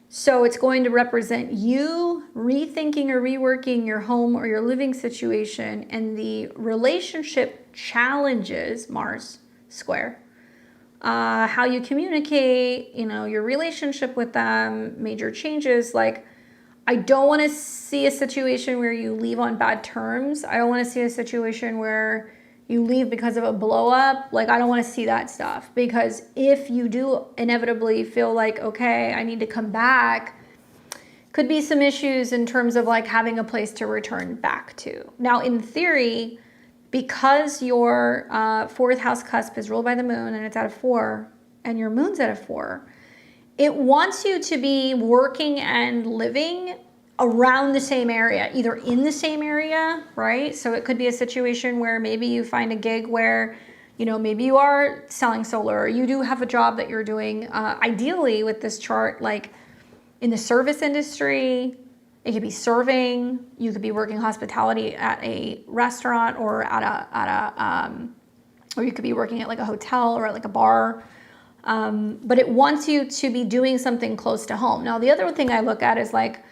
So it's going to represent you rethinking or reworking your home or your living situation and the relationship challenges, Mars square, how you communicate, you know, your relationship with them, major changes. Like, I don't want to see a situation where you leave on bad terms. I don't want to see a situation where you leave because of a blow up. Like, I don't want to see that stuff, because if you do inevitably feel like, okay, I need to come back, could be some issues in terms of like having a place to return back to. Now, in theory, because your 4th house cusp is ruled by the moon and it's at a 4 and your moon's at a 4, it wants you to be working and living around the same area, either in the same area, right? So it could be a situation where maybe you find a gig where, you know, maybe you are selling solar, or you do have a job that you're doing, ideally with this chart, like in the service industry. It could be serving, you could be working hospitality at a restaurant or or you could be working at like a hotel or at like a bar. But it wants you to be doing something close to home. Now, the other thing I look at is like,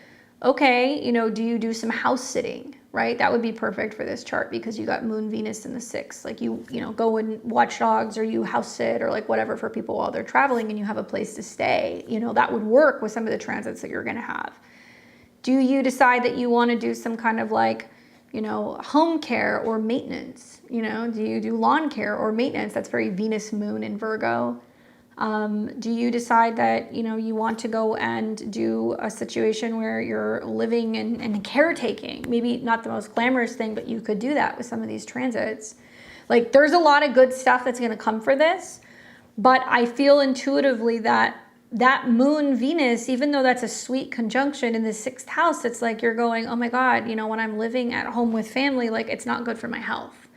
okay, you know, do you do some house sitting, right? That would be perfect for this chart because you got Moon, Venus in the 6th. Like you know, go and watch dogs, or you house sit, or like whatever for people while they're traveling and you have a place to stay. You know, that would work with some of the transits that you're going to have. Do you decide that you want to do some kind of like, you know, home care or maintenance? You know, do you do lawn care or maintenance? That's very Venus, Moon in Virgo. Do you decide that, you know, you want to go and do a situation where you're living and caretaking? Maybe not the most glamorous thing, but you could do that with some of these transits. Like, there's a lot of good stuff that's going to come for this, but I feel intuitively that Moon Venus, even though that's a sweet conjunction in the 6th house, it's like you're going, oh my God, you know, when I'm living at home with family, like it's not good for my health.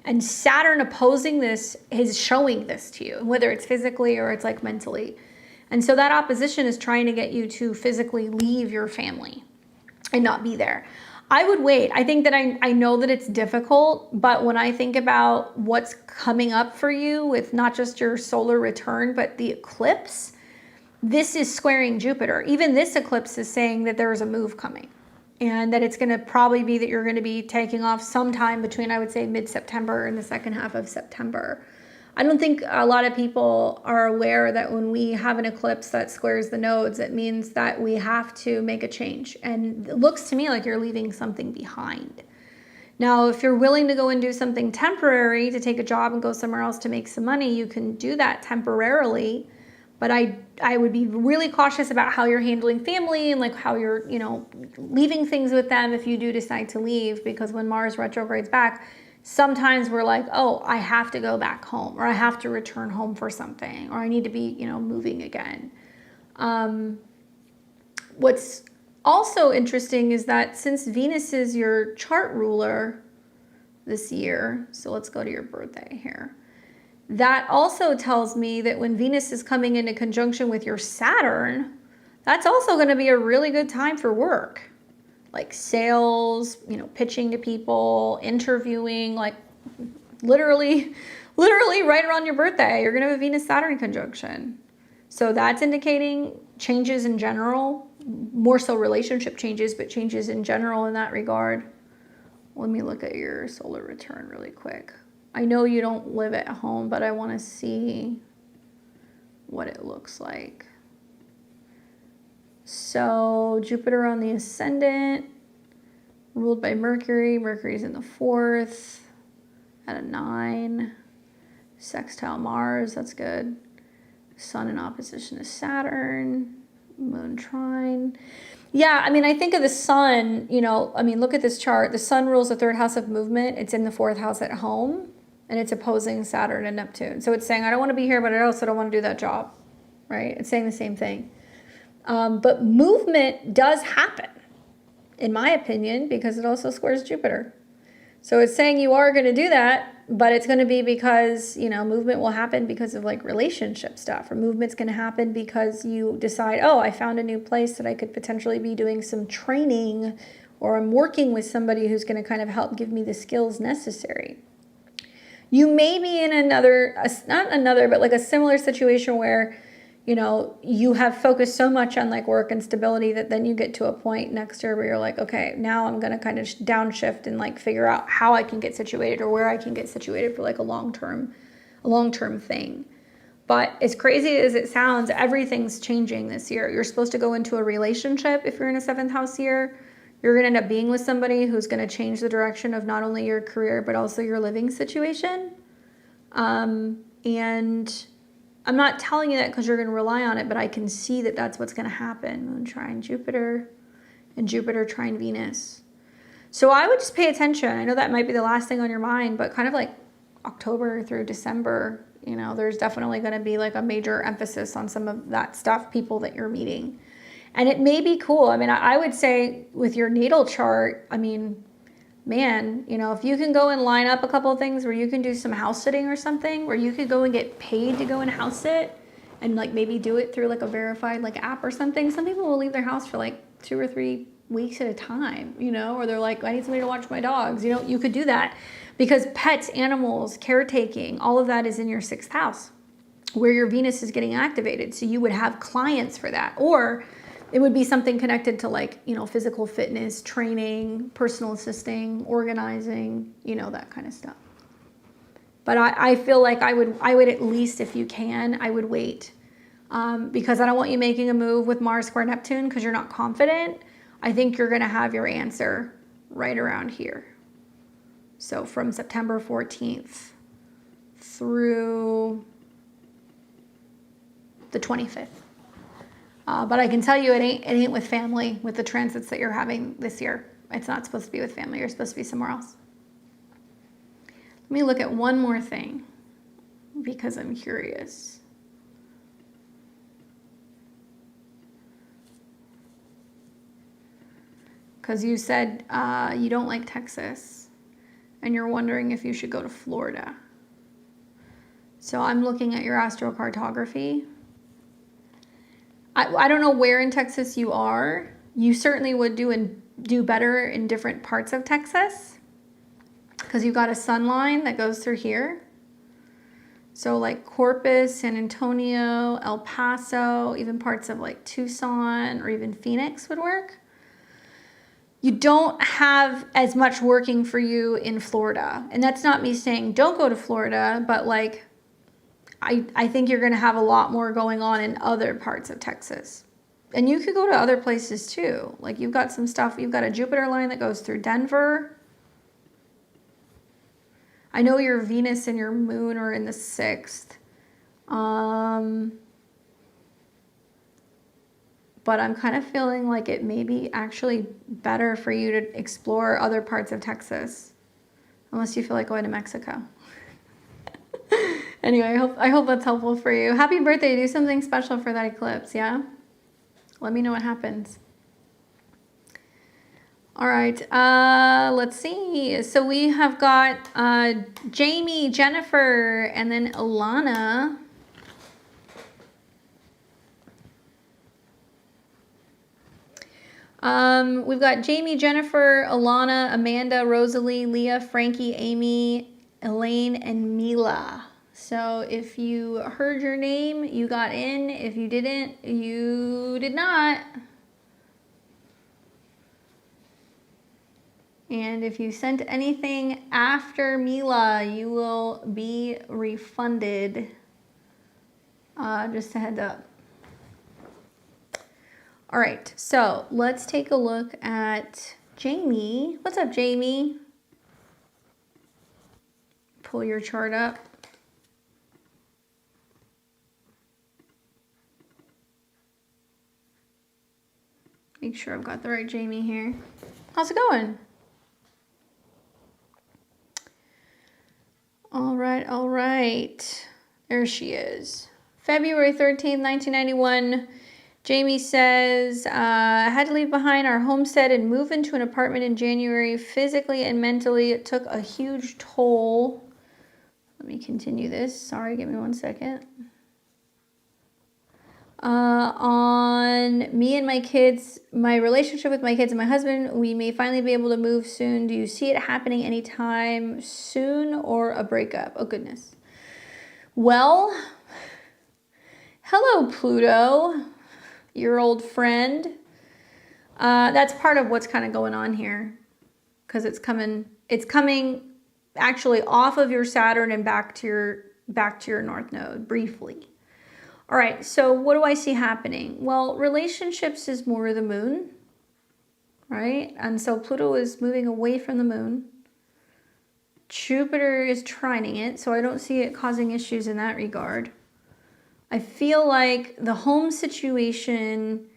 And Saturn opposing this is showing this to you, whether it's physically or it's like mentally. And so that opposition is trying to get you to physically leave your family and not be there. I would wait. I think that I know that it's difficult, but when I think about what's coming up for you with not just your solar return, but the eclipse, this is squaring Jupiter. Even this eclipse is saying that there is a move coming and that it's going to probably be that you're going to be taking off sometime between, I would say, mid-September and the second half of September. I don't think a lot of people are aware that when we have an eclipse that squares the nodes, it means that we have to make a change. And it looks to me like you're leaving something behind. Now, if you're willing to go and do something temporary, to take a job and go somewhere else to make some money, you can do that temporarily. But I would be really cautious about how you're handling family and like how you're, leaving things with them if you do decide to leave, because when Mars retrogrades back, sometimes we're like, oh, I have to go back home, or I have to return home for something, or I need to be, moving again. What's also interesting is that since Venus is your chart ruler this year, so let's go to your birthday here. That also tells me that when Venus is coming into conjunction with your Saturn, that's also going to be a really good time for work. Like sales, pitching to people, interviewing, like literally right around your birthday, you're going to have a Venus-Saturn conjunction. So that's indicating changes in general, more so relationship changes, but changes in general in that regard. Let me look at your solar return really quick. I know you don't live at home, but I want to see what it looks like. So Jupiter on the ascendant, ruled by Mercury. Mercury's in the 4th at a 9. Sextile Mars, that's good. Sun in opposition to Saturn. Moon trine. Yeah, I think of the sun, look at this chart. The sun rules the 3rd house of movement. It's in the 4th house at home, and it's opposing Saturn and Neptune. So it's saying, I don't want to be here, but I also don't want to do that job, right? It's saying the same thing. But movement does happen, in my opinion, because it also squares Jupiter. So it's saying you are going to do that, but it's going to be because, movement will happen because of like relationship stuff, or movement's going to happen because you decide, oh, I found a new place that I could potentially be doing some training, or I'm working with somebody who's going to kind of help give me the skills necessary. You may be in a similar situation where, you have focused so much on like work and stability that then you get to a point next year where you're like, okay, now I'm going to kind of downshift and like figure out how I can get situated, or where I can get situated for like a long-term thing. But as crazy as it sounds, everything's changing this year. You're supposed to go into a relationship if you're in a 7th house year. You're going to end up being with somebody who's going to change the direction of not only your career, but also your living situation. And I'm not telling you that because you're going to rely on it, but I can see that that's what's going to happen. Moon trine Jupiter and Jupiter trine Venus. So I would just pay attention. I know that might be the last thing on your mind, but kind of like October through December, there's definitely going to be like a major emphasis on some of that stuff, people that you're meeting. And it may be cool. I would say with your natal chart, man, if you can go and line up a couple of things where you can do some house sitting or something, where you could go and get paid to go and house sit, and like maybe do it through like a verified like app or something. Some people will leave their house for like 2 or 3 weeks at a time, or they're like, I need somebody to watch my dogs. You could do that because pets, animals, caretaking, all of that is in your 6th house where your Venus is getting activated. So you would have clients for that, or it would be something connected to like, physical fitness, training, personal assisting, organizing, that kind of stuff. But I feel like I would at least, if you can, I would wait. Because I don't want you making a move with Mars square Neptune because you're not confident. I think you're going to have your answer right around here. So from September 14th through the 25th. But I can tell you it ain't with family, with the transits that you're having this year. It's not supposed to be with family. You're supposed to be somewhere else. Let me look at one more thing because I'm curious. Because you said you don't like Texas and you're wondering if you should go to Florida. So I'm looking at your astrocartography. I don't know where in Texas you are. You certainly would do in do better in different parts of Texas because you've got a sun line that goes through here. So like Corpus, San Antonio, El Paso, even parts of like Tucson or even Phoenix would work. You don't have as much working for you in Florida. And that's not me saying don't go to Florida, but like I think you're going to have a lot more going on in other parts of Texas. And you could go to other places too. Like you've got some stuff, you've got a Jupiter line that goes through Denver. I know your Venus and your moon are in the 6th. But I'm kind of feeling like it may be actually better for you to explore other parts of Texas. Unless you feel like going to Mexico. Anyway, I hope that's helpful for you. Happy birthday. Do something special for that eclipse, yeah? Let me know what happens. All right, let's see. So we have got Jamie, Jennifer, and then Alana. We've got Jamie, Jennifer, Alana, Amanda, Rosalie, Leah, Frankie, Amy, Elaine, and Mila. So if you heard your name, you got in. If you didn't, you did not. And if you sent anything after Mila, you will be refunded. Just a heads up. All right, so let's take a look at Jamie. What's up, Jamie? Pull your chart up. Make sure I've got the right Jamie here. How's it going? All right. There she is. February 13th, 1991. Jamie says, I had to leave behind our homestead and move into an apartment in January. Physically and mentally, it took a huge toll. Let me continue this. Sorry, give me 1 second. On me and my kids, my relationship with my kids and my husband, we may finally be able to move soon. Do you see it happening anytime soon or a breakup? Oh, goodness. Well, hello, Pluto, your old friend. That's part of what's kind of going on here because it's coming actually off of your Saturn and back to your North Node briefly. All right, so what do I see happening? Well, relationships is more the moon, right? And so Pluto is moving away from the moon. Jupiter is trining it, so I don't see it causing issues in that regard. I feel like the home situation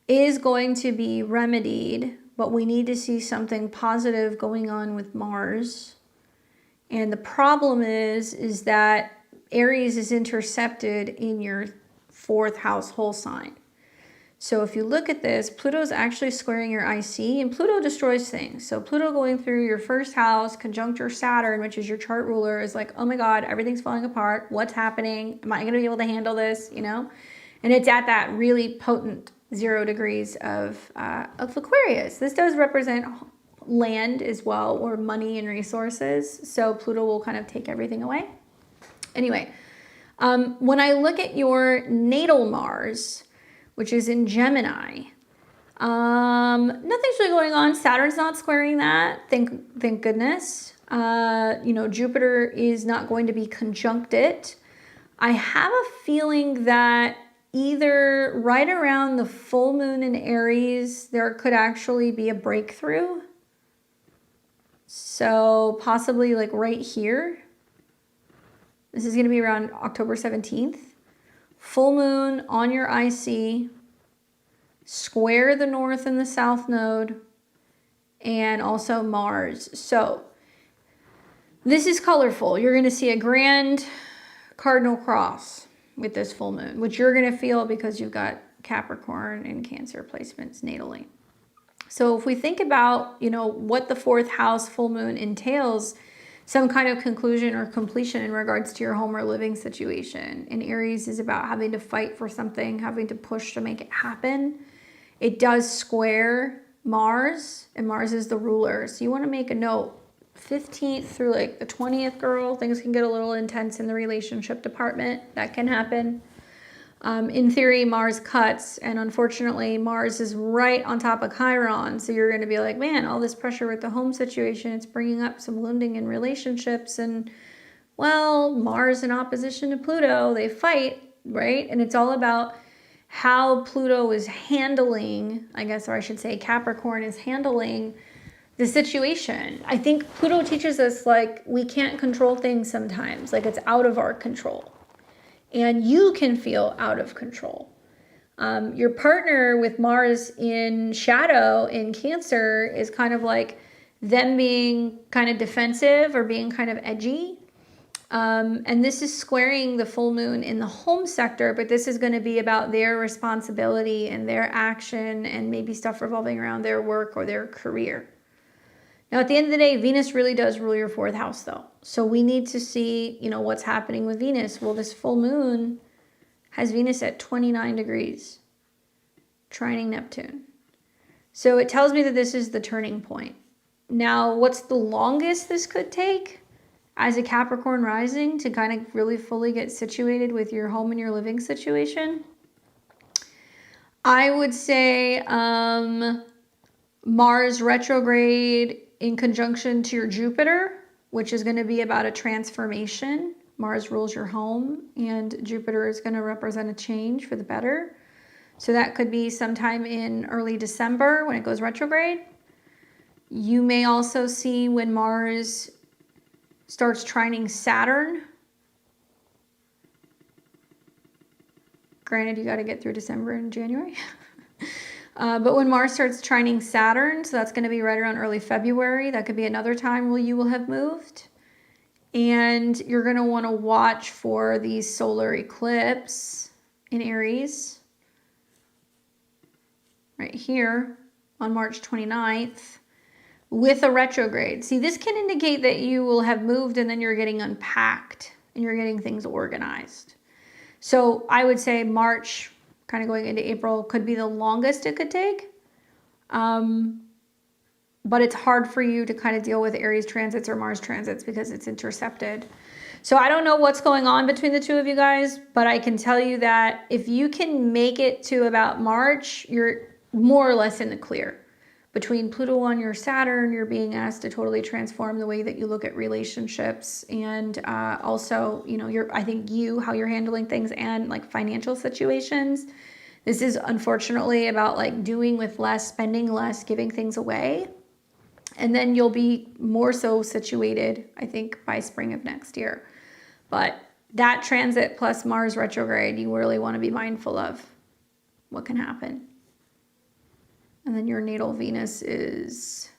is going to be remedied, but we need to see something positive going on with Mars. And the problem is that Aries is intercepted in your 4th house whole sign. So if you look at this, Pluto's actually squaring your IC, and Pluto destroys things. So Pluto going through your 1st house, conjunct your Saturn, which is your chart ruler, is like, oh my God, everything's falling apart. What's happening? Am I going to be able to handle this? You know? And it's at that really potent 0 degrees of Aquarius. This does represent land as well, or money and resources. So Pluto will kind of take everything away. Anyway, when I look at your natal Mars, which is in Gemini, nothing's really going on. Saturn's not squaring that. Thank goodness. Jupiter is not going to be conjunct it. I have a feeling that either right around the full moon in Aries, there could actually be a breakthrough. So possibly like right here. This is going to be around October 17th. Full moon on your IC, square the North and the South node, and also Mars. So this is colorful. You're going to see a grand cardinal cross with this full moon, which you're going to feel because you've got Capricorn and Cancer placements natally. So if we think about, what the 4th house full moon entails, some kind of conclusion or completion in regards to your home or living situation. And Aries is about having to fight for something, having to push to make it happen. It does square Mars, and Mars is the ruler. So you want to make a note. 15th through like the 20th, girl, things can get a little intense in the relationship department. That can happen. In theory, Mars cuts, and unfortunately, Mars is right on top of Chiron. So you're going to be like, man, all this pressure with the home situation, it's bringing up some wounding in relationships. And well, Mars in opposition to Pluto, they fight, right? And it's all about how Pluto is handling, I guess, or I should say Capricorn is handling the situation. I think Pluto teaches us, like, we can't control things sometimes, like it's out of our control. And you can feel out of control. Your partner with Mars in shadow in Cancer is kind of like them being kind of defensive or being kind of edgy. And this is squaring the full moon in the home sector, but this is going to be about their responsibility and their action and maybe stuff revolving around their work or their career. Now, at the end of the day, Venus really does rule your 4th house, though. So we need to see, what's happening with Venus. Well, this full moon has Venus at 29 degrees, trining Neptune. So it tells me that this is the turning point. Now, what's the longest this could take as a Capricorn rising to kind of really fully get situated with your home and your living situation? I would say Mars retrograde in conjunction to your Jupiter, which is going to be about a transformation. Mars rules your home, and Jupiter is going to represent a change for the better. So that could be sometime in early December when it goes retrograde. You may also see when Mars starts trining Saturn. Granted, you got to get through December and January. But when Mars starts trining Saturn, so that's going to be right around early February, that could be another time where you will have moved. And you're going to want to watch for the solar eclipse in Aries right here on March 29th with a retrograde. See, this can indicate that you will have moved and then you're getting unpacked and you're getting things organized. So I would say March, kind of going into April, could be the longest it could take. But it's hard for you to kind of deal with Aries transits or Mars transits because it's intercepted. So I don't know what's going on between the two of you guys, but I can tell you that if you can make it to about March, you're more or less in the clear. Between Pluto on your Saturn, you're being asked to totally transform the way that you look at relationships, and also, I think how you're handling things and like financial situations. This is unfortunately about like doing with less, spending less, giving things away. And then you'll be more so situated, I think, by spring of next year. But that transit plus Mars retrograde, you really want to be mindful of what can happen. And then your natal Venus is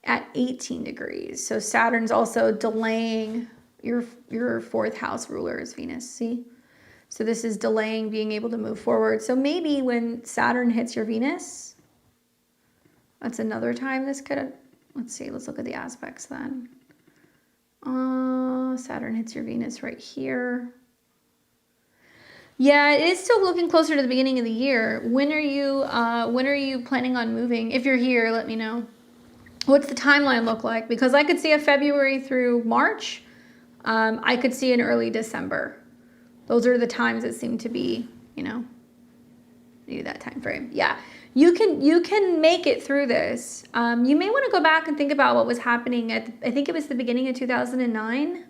at 18 degrees. So Saturn's also delaying your 4th house ruler is Venus, see? So this is delaying being able to move forward. So maybe when Saturn hits your Venus, that's another time this could, let's see, let's look at the aspects then. Saturn hits your Venus right here. Yeah, it is still looking closer to the beginning of the year. When are you planning on moving? If you're here, let me know. What's the timeline look like? Because I could see a February through March. I could see an early December. Those are the times that seem to be, maybe that time frame. Yeah, you can make it through this. You may want to go back and think about what was happening I think it was the beginning of 2009.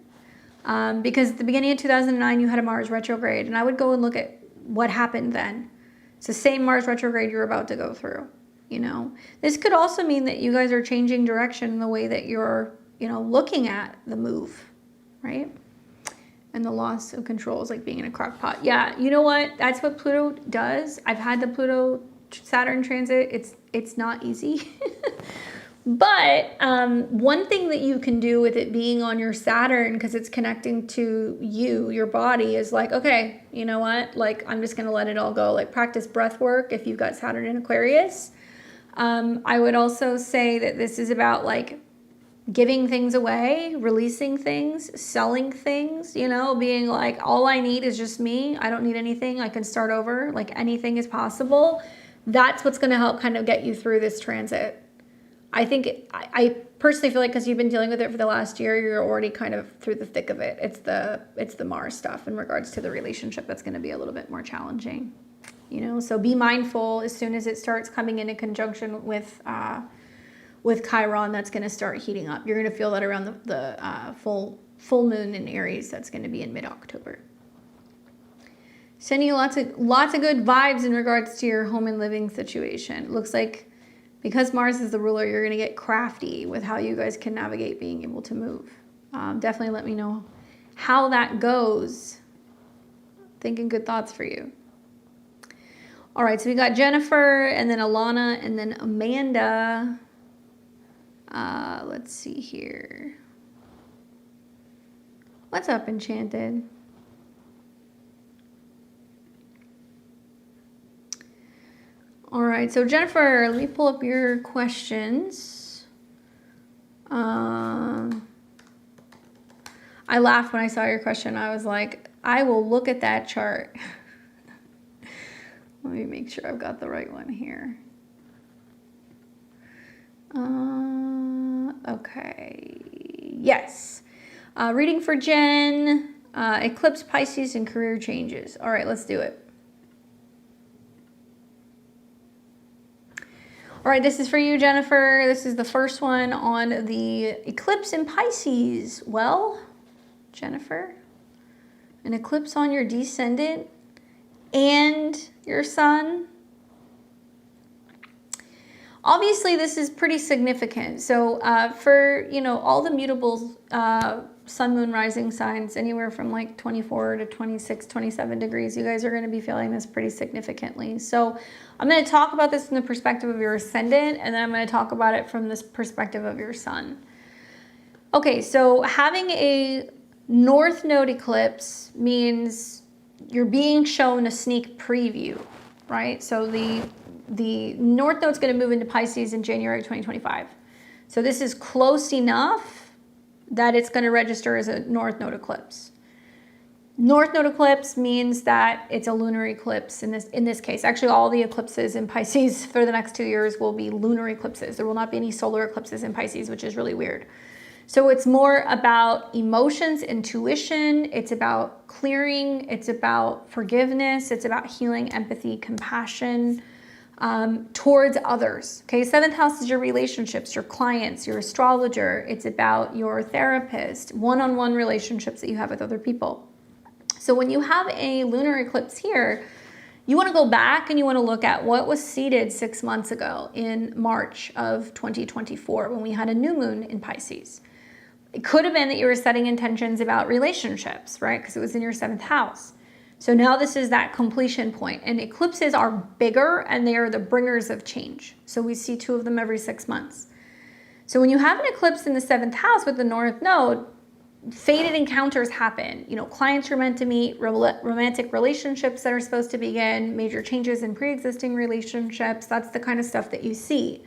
Because at the beginning of 2009, you had a Mars retrograde, and I would go and look at what happened then. It's the same Mars retrograde you're about to go through, This could also mean that you guys are changing direction in the way that you're, looking at the move, right? And the loss of control is like being in a crock pot. Yeah, you know what? That's what Pluto does. I've had the Pluto-Saturn transit. It's not easy. But one thing that you can do with it being on your Saturn, because it's connecting to your body, is like, okay, you know what? Like, I'm just going to let it all go. Like, practice breath work if you've got Saturn in Aquarius. I would also say that this is about, like, giving things away, releasing things, selling things, being like, all I need is just me. I don't need anything. I can start over. Like, anything is possible. That's what's going to help kind of get you through this transit. I personally feel like because you've been dealing with it for the last year, you're already kind of through the thick of it. It's the Mars stuff in regards to the relationship that's going to be a little bit more challenging, you know. So be mindful as soon as it starts coming into conjunction with Chiron, that's going to start heating up. You're going to feel that around the full moon in Aries. That's going to be in mid-October. Sending you lots of good vibes in regards to your home and living situation. It looks like because Mars is the ruler, you're going to get crafty with how you guys can navigate being able to move. Definitely let me know how that goes. Thinking good thoughts for you. All right, so we got Jennifer, and then Alana, and then Amanda. Let's see here. What's up, Enchanted? All right, so Jennifer, let me pull up your questions. I laughed when I saw your question. I was like, I will look at that chart. Let me make sure I've got the right one here. Okay, yes. Reading for Jen, eclipse, Pisces, and career changes. All right, let's do it. All right, this is for you, Jennifer. This is the first one on the eclipse in Pisces. Well, Jennifer, an eclipse on your descendant and your sun. Obviously, this is pretty significant. So for, you know, all the mutable sun, moon, rising signs, anywhere from like 24 to 26, 27 degrees, you guys are going to be feeling this pretty significantly. So I'm going to talk about this from the perspective of your ascendant, and then I'm going to talk about it from this perspective of your sun. Okay, so having a North Node eclipse means you're being shown a sneak preview, right? So the North Node's going to move into Pisces in January 2025. So this is close enough that it's going to register as a North Node eclipse. North Node eclipse means that it's a lunar eclipse in this case. Actually, all the eclipses in Pisces for the next 2 years will be lunar eclipses. There will not be any solar eclipses in Pisces, which is really weird. So it's more about emotions, intuition. It's about clearing. It's about forgiveness. It's about healing, empathy, compassion towards others. Okay, 7th house is your relationships, your clients, your astrologer. It's about your therapist, one-on-one relationships that you have with other people. So when you have a lunar eclipse here, you want to go back and you want to look at what was seeded 6 months ago in March of 2024 when we had a new moon in Pisces. It could have been that you were setting intentions about relationships, right? Because it was in your 7th house. So now this is that completion point. And eclipses are bigger and they are the bringers of change. So we see 2 of them every 6 months. So when you have an eclipse in the 7th house with the North Node, fated encounters happen. You know, clients you're meant to meet, romantic relationships that are supposed to begin, major changes in pre-existing relationships. That's the kind of stuff that you see.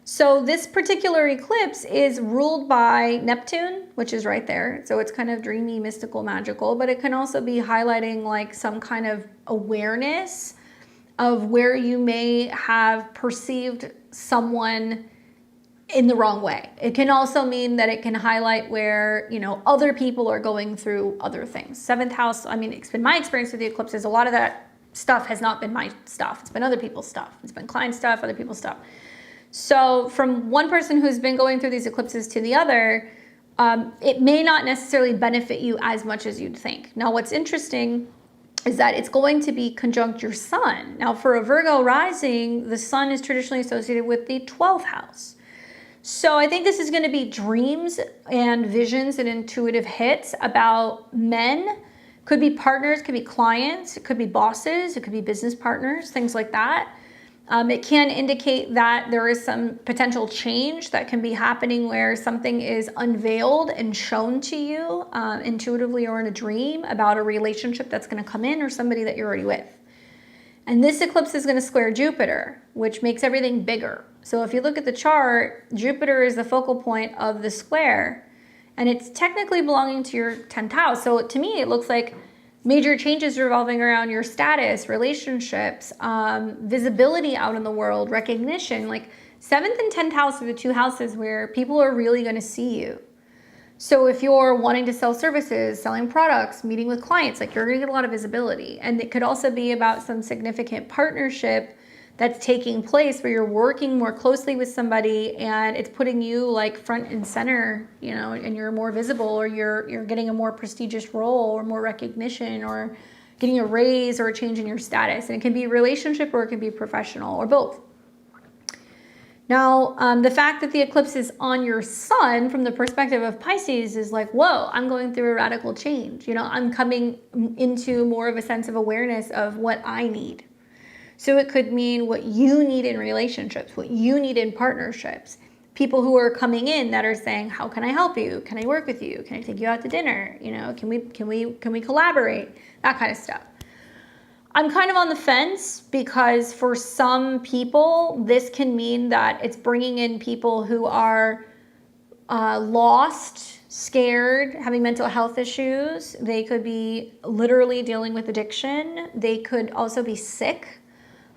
So this particular eclipse is ruled by Neptune, which is right there. So it's kind of dreamy, mystical, magical, but it can also be highlighting like some kind of awareness of where you may have perceived someone in the wrong way. It can also mean that it can highlight where, you know, other people are going through other things. 7th house, I mean, it's been my experience with the eclipses. A lot of that stuff has not been my stuff. It's been other people's stuff. It's been client stuff, other people's stuff. So from one person who's been going through these eclipses to the other, it may not necessarily benefit you as much as you'd think. Now, what's interesting is that it's going to be conjunct your sun. Now, for a Virgo rising, the sun is traditionally associated with the 12th house. So I think this is going to be dreams and visions and intuitive hits about men. Could be partners, could be clients, it could be bosses, it could be business partners, things like that. It can indicate that there is some potential change that can be happening where something is unveiled and shown to you intuitively or in a dream about a relationship that's going to come in or somebody that you're already with. And this eclipse is going to square Jupiter, which makes everything bigger. So if you look at the chart, Jupiter is the focal point of the square, and it's technically belonging to your 10th house. So to me, it looks like Major changes revolving around your status, relationships, visibility out in the world, recognition. Like 7th and 10th house are the two houses where people are really going to see you. So if you're wanting to sell services, selling products, meeting with clients, like you're going to get a lot of visibility. And it could also be about some significant partnership that's taking place where you're working more closely with somebody and it's putting you like front and center, you know, and you're more visible, or you're getting a more prestigious role or more recognition, or getting a raise or a change in your status. And it can be a relationship or it can be professional or both. Now, the fact that the eclipse is on your sun from the perspective of Pisces is like, whoa, I'm going through a radical change. You know, I'm coming into more of a sense of awareness of what I need. So it could mean what you need in relationships, what you need in partnerships. People who are coming in that are saying, how can I help you? Can I work with you? Can I take you out to dinner? You know, can we collaborate? That kind of stuff. I'm kind of on the fence because for some people, this can mean that it's bringing in people who are lost, scared, having mental health issues. They could be literally dealing with addiction. They could also be sick.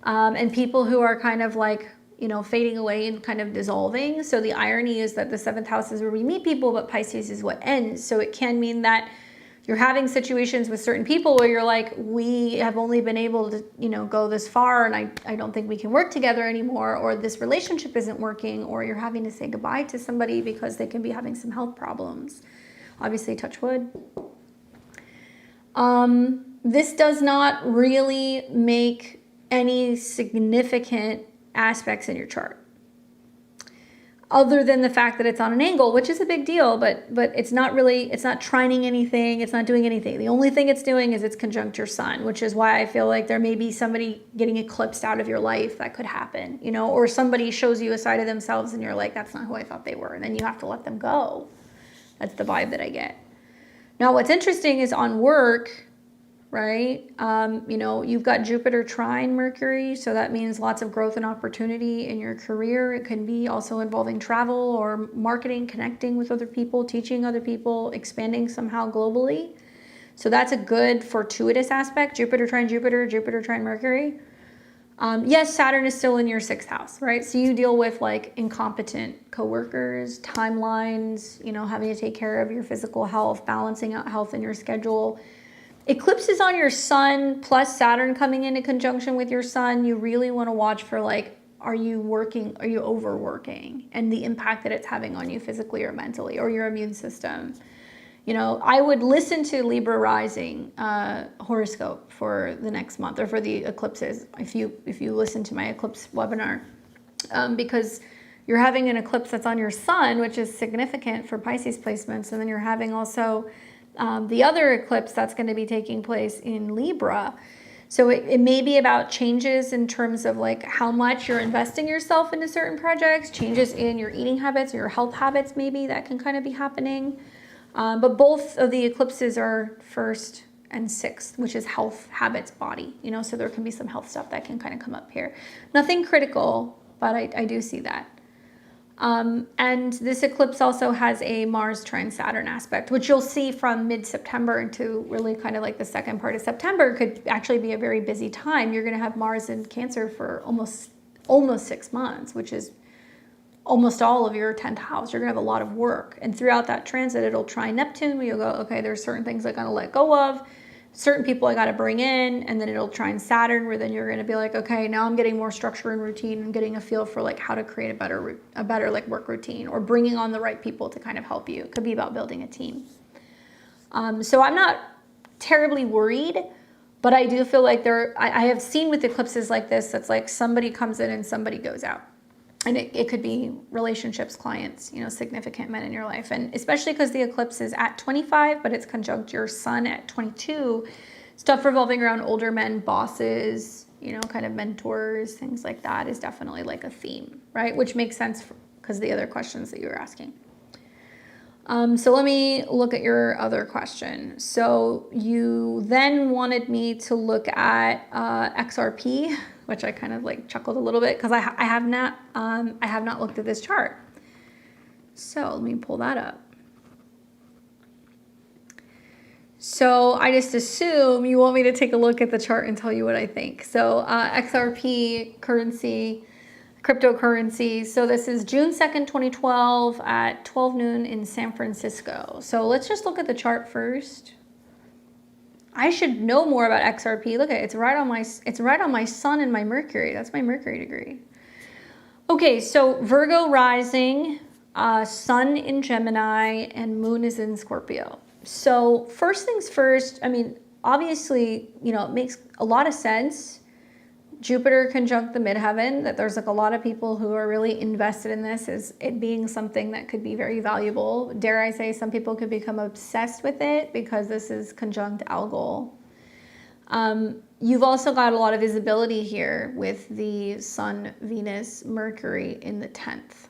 And people who are kind of like, you know, fading away and kind of dissolving. So the irony is that the 7th house is where we meet people, but Pisces is what ends. So it can mean that you're having situations with certain people where you're like, we have only been able to, you know, go this far, and I don't think we can work together anymore, or this relationship isn't working, or you're having to say goodbye to somebody because they can be having some health problems. Obviously, touch wood. This does not really make any significant aspects in your chart, other than the fact that it's on an angle, which is a big deal, but it's not really, it's not trining anything, it's not doing anything. The only thing it's doing is it's conjunct your sun, which is why I feel like there may be somebody getting eclipsed out of your life. That could happen, you know, or somebody shows you a side of themselves and you're like, that's not who I thought they were. And then you have to let them go. That's the vibe that I get. Now, what's interesting is on work, right? You know, you've got Jupiter trine Mercury, so that means lots of growth and opportunity in your career. It can be also involving travel or marketing, connecting with other people, teaching other people, expanding somehow globally. So that's a good fortuitous aspect. Jupiter trine Jupiter, Jupiter trine Mercury. Yes, Saturn is still in your 6th house, right? So you deal with like incompetent coworkers, timelines, you know, having to take care of your physical health, balancing out health in your schedule. Eclipse is on your sun plus Saturn coming into conjunction with your sun. You really want to watch for like, are you working? Are you overworking? And the impact that it's having on you physically or mentally, or your immune system. You know, I would listen to Libra rising horoscope for the next month, or for the eclipses, if you listen to my eclipse webinar, because you're having an eclipse that's on your sun, which is significant for Pisces placements, and then you're having also the other eclipse that's going to be taking place in Libra. So it may be about changes in terms of like how much you're investing yourself into certain projects, changes in your eating habits or your health habits, maybe that can kind of be happening. But both of the eclipses are 1st and 6th, which is health, habits, body, you know, so there can be some health stuff that can kind of come up here. Nothing critical, but I do see that. And this eclipse also has a Mars trine Saturn aspect, which you'll see from mid-September into really kind of like the second part of September. Could actually be a very busy time. You're going to have Mars in Cancer for almost 6 months, which is almost all of your 10th house. You're going to have a lot of work. And throughout that transit, it'll trine Neptune, where you'll go, okay, there's certain things I got to let go of, certain people I got to bring in, and then it'll trine Saturn, where then you're going to be like, okay, now I'm getting more structure and routine and getting a feel for like how to create a better like work routine, or bringing on the right people to kind of help you. It could be about building a team. So I'm not terribly worried, but I do feel like I have seen with eclipses like this, that's like somebody comes in and somebody goes out. And it could be relationships, clients, you know, significant men in your life. And especially because the eclipse is at 25, but it's conjunct your sun at 22. Stuff revolving around older men, bosses, you know, kind of mentors, things like that is definitely like a theme, right? Which makes sense because of the other questions that you were asking. So let me look at your other question. So you then wanted me to look at XRP, which I kind of like chuckled a little bit because I have not looked at this chart. So let me pull that up. So I just assume you want me to take a look at the chart and tell you what I think. So XRP currency, cryptocurrency. So this is June 2nd, 2012 at 12 noon in San Francisco. So let's just look at the chart first. I should know more about XRP. Look at it. It's right on my sun and my Mercury. That's my Mercury degree. Okay, so Virgo rising, sun in Gemini, and moon is in Scorpio. So first things first, I mean, obviously, you know, it makes a lot of sense. Jupiter conjunct the midheaven, that there's like a lot of people who are really invested in this as it being something that could be very valuable. Dare I say some people could become obsessed with it because this is conjunct Algol. You've also got a lot of visibility here with the Sun, Venus, Mercury in the 10th.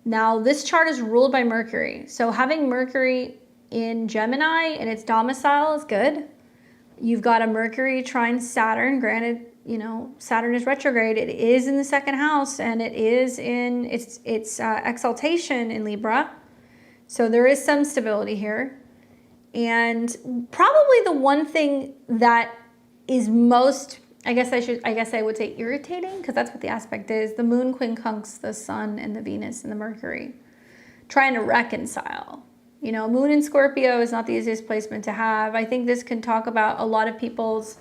Now this chart is ruled by Mercury. So having Mercury in Gemini and its domicile is good. You've got a Mercury trine Saturn. Granted, you know, Saturn is retrograde. It is in the second house and it is in its exaltation in Libra. So there is some stability here. And probably the one thing that is most, I guess I would say irritating, because that's what the aspect is. The moon quincunx the sun and the Venus and the Mercury, trying to reconcile. You know, moon in Scorpio is not the easiest placement to have. I think this can talk about a lot of people's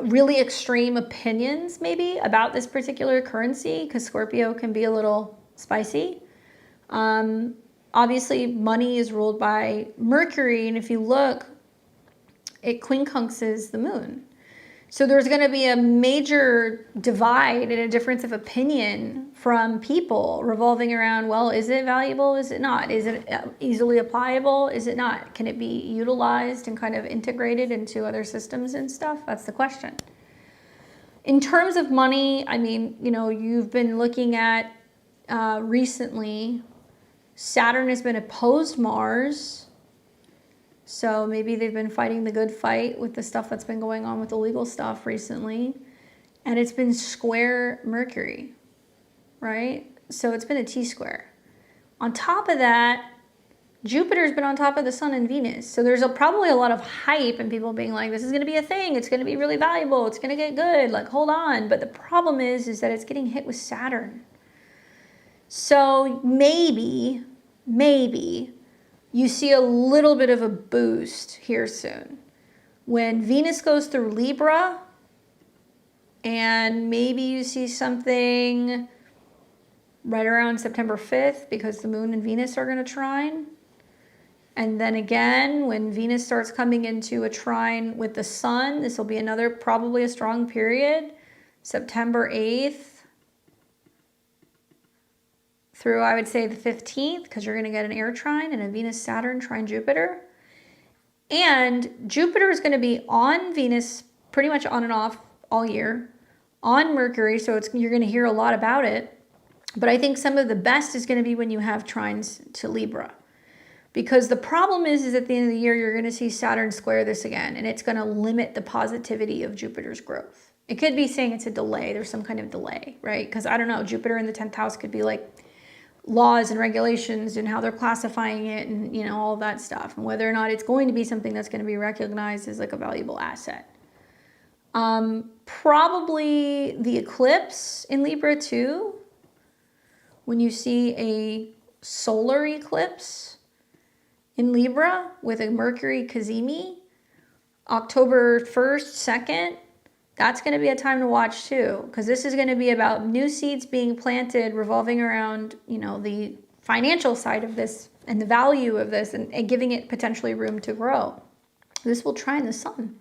really extreme opinions maybe about this particular currency, because Scorpio can be a little spicy. Obviously, money is ruled by Mercury, and if you look, it quincunxes the moon. So there's going to be a major divide and a difference of opinion from people revolving around, well, is it valuable? Is it not? Is it easily applicable? Is it not? Can it be utilized and kind of integrated into other systems and stuff? That's the question. In terms of money, I mean, you know, you've been looking at recently, Saturn has been opposed Mars. So maybe they've been fighting the good fight with the stuff that's been going on with the legal stuff recently. And it's been square Mercury, right? So it's been a T-square. On top of that, Jupiter's been on top of the sun and Venus. So there's probably a lot of hype and people being like, this is going to be a thing. It's going to be really valuable. It's going to get good. Like, hold on. But the problem is that it's getting hit with Saturn. So maybe you see a little bit of a boost here soon. When Venus goes through Libra, and maybe you see something right around September 5th because the moon and Venus are going to trine. And then again, when Venus starts coming into a trine with the sun, this will be another, probably a strong period, September 8th. Through, I would say, the 15th, because you're going to get an air trine and a Venus-Saturn trine Jupiter. And Jupiter is going to be on Venus pretty much on and off all year, on Mercury, so you're going to hear a lot about it. But I think some of the best is going to be when you have trines to Libra. Because the problem is at the end of the year, you're going to see Saturn square this again, and it's going to limit the positivity of Jupiter's growth. It could be saying it's a delay. There's some kind of delay, right? Because I don't know, Jupiter in the 10th house could be like laws and regulations and how they're classifying it and, you know, all of that stuff, and whether or not it's going to be something that's going to be recognized as like a valuable asset. Probably the eclipse in Libra too. When you see a solar eclipse in Libra with a Mercury Cazimi, October 1st, 2nd, that's going to be a time to watch too, because this is going to be about new seeds being planted revolving around, you know, the financial side of this and the value of this and giving it potentially room to grow. This will trine the sun.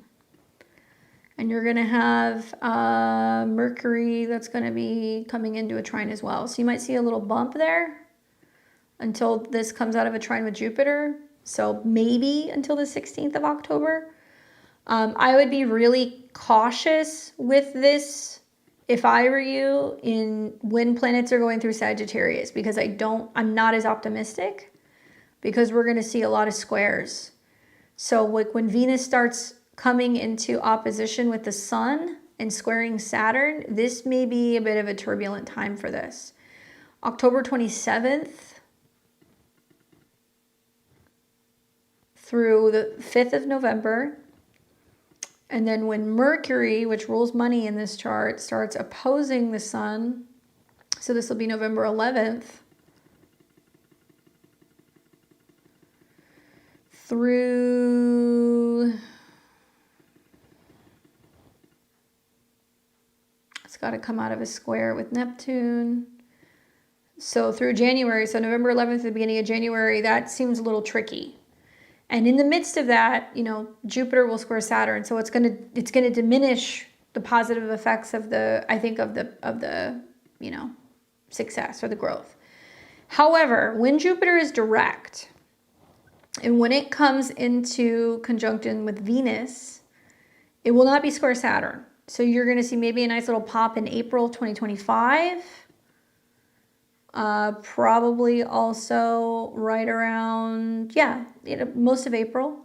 And you're going to have Mercury that's going to be coming into a trine as well. So you might see a little bump there until this comes out of a trine with Jupiter. So maybe until the 16th of October. I would be really cautious with this if I were you in when planets are going through Sagittarius, because I'm not as optimistic, because we're going to see a lot of squares. So like when Venus starts coming into opposition with the sun and squaring Saturn, this may be a bit of a turbulent time for this. October 27th through the 5th of November. And then when Mercury, which rules money in this chart, starts opposing the sun, so this will be November 11th, through, it's got to come out of a square with Neptune. So through January, so November 11th, the beginning of January, that seems a little tricky. And in the midst of that, you know, Jupiter will square Saturn, so it's gonna diminish the positive effects of the, I think, of the you know, success or the growth. However, when Jupiter is direct, and when it comes into conjunction with Venus, it will not be square Saturn. So you're going to see maybe a nice little pop in April 2025. Probably also right around, most of April.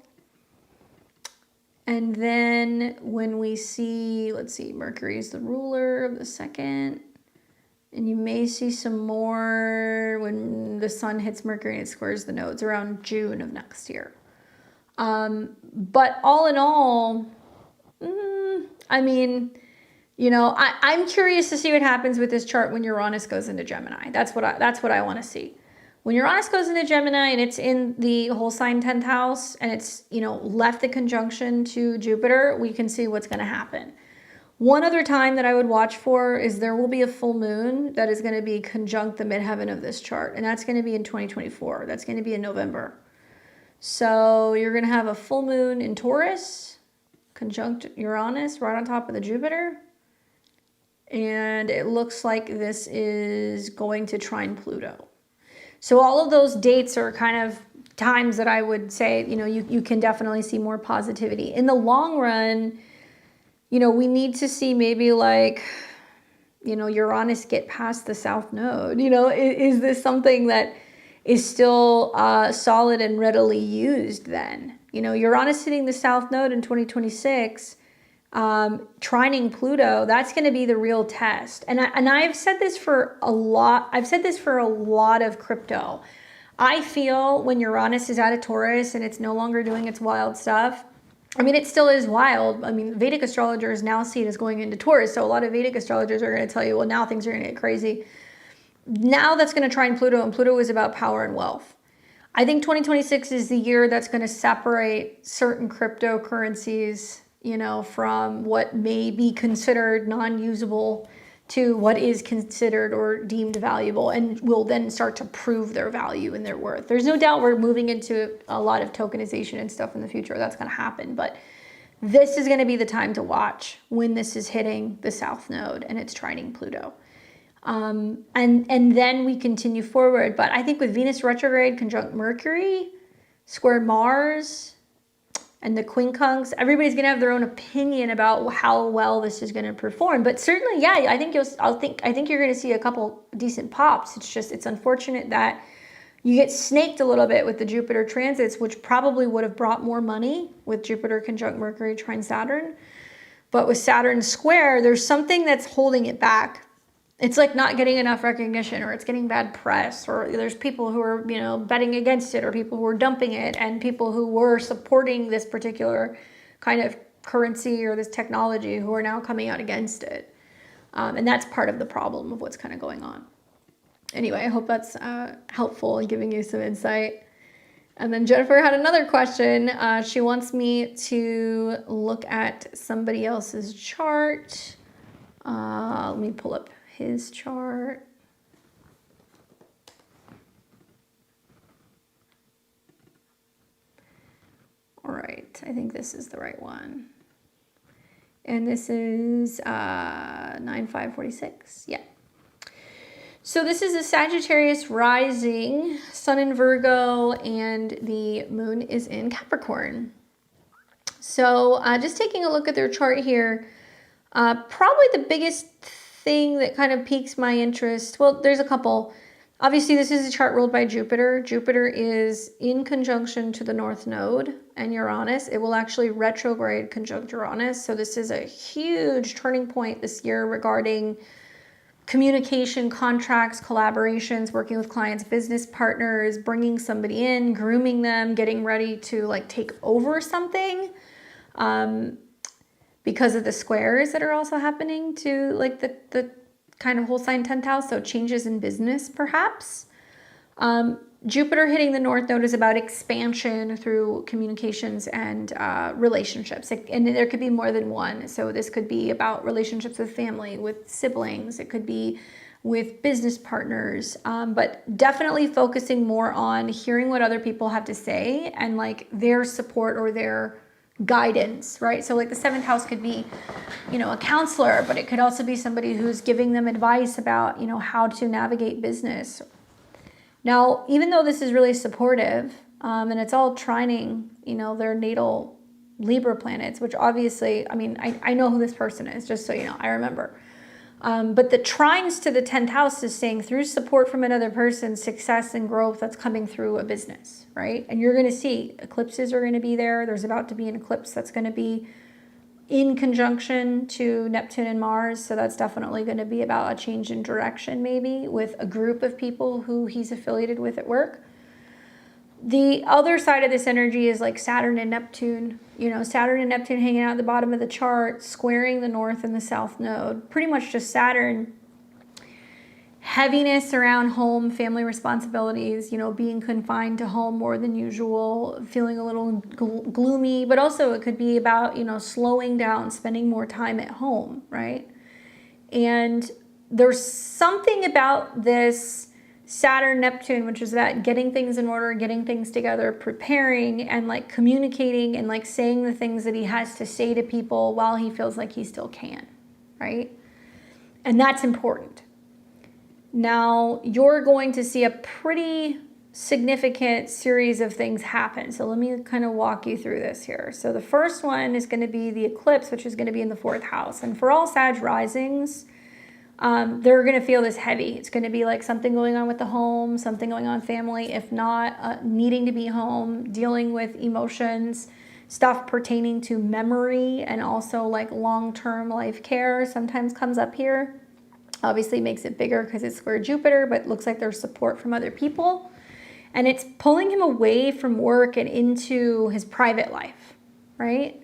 And then when we see, let's see, Mercury is the ruler of the second. And you may see some more when the sun hits Mercury and it squares the nodes around June of next year. But all in all, I mean, you know, I'm curious to see what happens with this chart when Uranus goes into Gemini. That's what I want to see. When Uranus goes into Gemini and it's in the whole sign 10th house and it's, you know, left the conjunction to Jupiter, we can see what's going to happen. One other time that I would watch for is there will be a full moon that is going to be conjunct the midheaven of this chart, and that's going to be in 2024. That's going to be in November. So you're going to have a full moon in Taurus, conjunct Uranus right on top of the Jupiter. And it looks like this is going to trine Pluto. So all of those dates are kind of times that I would say, you know, you can definitely see more positivity. In the long run, you know, we need to see maybe like, you know, Uranus get past the south node. You know, is this something that is still solid and readily used then? You know, Uranus hitting the south node in 2026, trining Pluto, that's going to be the real test. And I've said this for a lot. I've said this for a lot of crypto. I feel when Uranus is out of Taurus and it's no longer doing its wild stuff, I mean, it still is wild. I mean, Vedic astrologers now see it as going into Taurus. So a lot of Vedic astrologers are going to tell you, well, now things are going to get crazy. Now that's going to trine Pluto, and Pluto is about power and wealth. I think 2026 is the year that's going to separate certain cryptocurrencies, you know, from what may be considered non-usable to what is considered or deemed valuable, and will then start to prove their value and their worth. There's no doubt we're moving into a lot of tokenization and stuff in the future. That's going to happen, but this is going to be the time to watch when this is hitting the south node and it's trining Pluto. And then we continue forward. But I think with Venus retrograde conjunct Mercury, squared Mars, and the quincunx, everybody's going to have their own opinion about how well this is going to perform. But certainly, yeah, I think you're going to see a couple decent pops. It's unfortunate that you get snaked a little bit with the Jupiter transits, which probably would have brought more money with Jupiter conjunct Mercury trine Saturn. But with Saturn square, there's something that's holding it back. It's like not getting enough recognition, or it's getting bad press, or there's people who are, you know, betting against it, or people who are dumping it, and people who were supporting this particular kind of currency or this technology who are now coming out against it. And that's part of the problem of what's kind of going on. Anyway, I hope that's helpful in giving you some insight. And then Jennifer had another question. She wants me to look at somebody else's chart. Let me pull up his chart. All right, I think this is the right one. And this is 9546. Yeah. So this is a Sagittarius rising, sun in Virgo, and the moon is in Capricorn. So just taking a look at their chart here, probably the biggest thing that kind of piques my interest, well, there's a couple. Obviously, this is a chart ruled by Jupiter. Jupiter is in conjunction to the North Node and Uranus. It will actually retrograde conjunct Uranus. So this is a huge turning point this year regarding communication, contracts, collaborations, working with clients, business partners, bringing somebody in, grooming them, getting ready to like take over something, because of the squares that are also happening to like the kind of whole sign 10th house. So changes in business, perhaps. Jupiter hitting the North Node is about expansion through communications and relationships. And there could be more than one. So this could be about relationships with family, with siblings. It could be with business partners. But definitely focusing more on hearing what other people have to say and like their support or their guidance, right? So like the 7th house could be, a counselor, but it could also be somebody who's giving them advice about, how to navigate business. Now, even though this is really supportive, and it's all trining, their natal Libra planets, which obviously, I know who this person is, just so you know, I remember. But the trines to the 10th house is saying through support from another person, success and growth that's coming through a business, right? And you're going to see eclipses are going to be there. There's about to be an eclipse that's going to be in conjunction to Neptune and Mars. So that's definitely going to be about a change in direction, maybe with a group of people who he's affiliated with at work. The other side of this energy is like Saturn and Neptune. Saturn and Neptune hanging out at the bottom of the chart, squaring the North and the South Node. Pretty much just Saturn. Heaviness around home, family responsibilities, being confined to home more than usual, feeling a little gloomy, but also it could be about, slowing down, spending more time at home, right? And there's something about this Saturn, Neptune, which is that getting things in order, getting things together, preparing and like communicating and like saying the things that he has to say to people while he feels like he still can, right? And that's important. Now, you're going to see a pretty significant series of things happen. So let me kind of walk you through this here. So the first one is going to be the eclipse, which is going to be in the 4th house. And for all Sag risings, they're going to feel this heavy. It's going to be like something going on with the home, something going on family, if not needing to be home, dealing with emotions, stuff pertaining to memory, and also like long-term life care sometimes comes up here. Obviously makes it bigger because it's square Jupiter, but it looks like there's support from other people. And it's pulling him away from work and into his private life, right?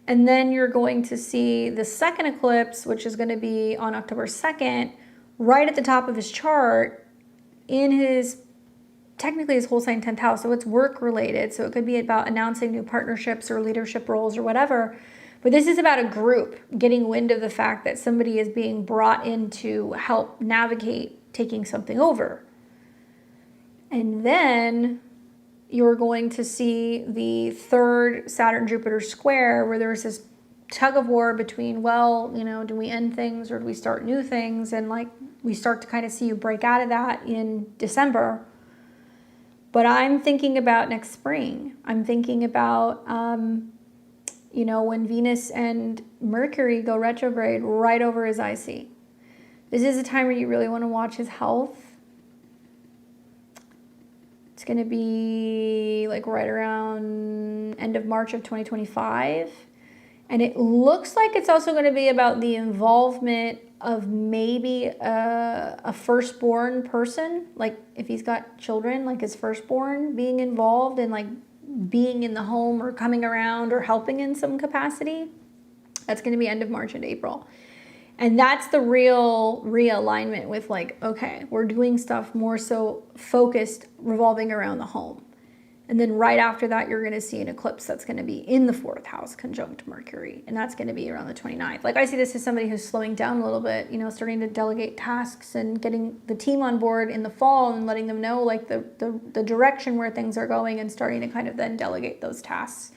And then you're going to see the second eclipse, which is going to be on October 2nd, right at the top of his chart in technically his whole sign 10th house. So it's work related. So it could be about announcing new partnerships or leadership roles or whatever. But this is about a group getting wind of the fact that somebody is being brought in to help navigate taking something over. And then you're going to see the third Saturn-Jupiter square where there's this tug of war between, do we end things or do we start new things? And like we start to kind of see you break out of that in December. But I'm thinking about next spring. I'm thinking about... when Venus and Mercury go retrograde right over his IC. This is a time where you really want to watch his health. It's going to be like right around end of March of 2025. And it looks like it's also going to be about the involvement of maybe a firstborn person. Like if he's got children, like his firstborn being involved in like being in the home or coming around or helping in some capacity. That's going to be end of March and April. And that's the real realignment with like, okay, we're doing stuff more so focused revolving around the home. And then right after that, you're going to see an eclipse that's going to be in the 4th house conjunct Mercury. And that's going to be around the 29th. Like I see this as somebody who's slowing down a little bit, starting to delegate tasks and getting the team on board in the fall and letting them know like the direction where things are going and starting to kind of then delegate those tasks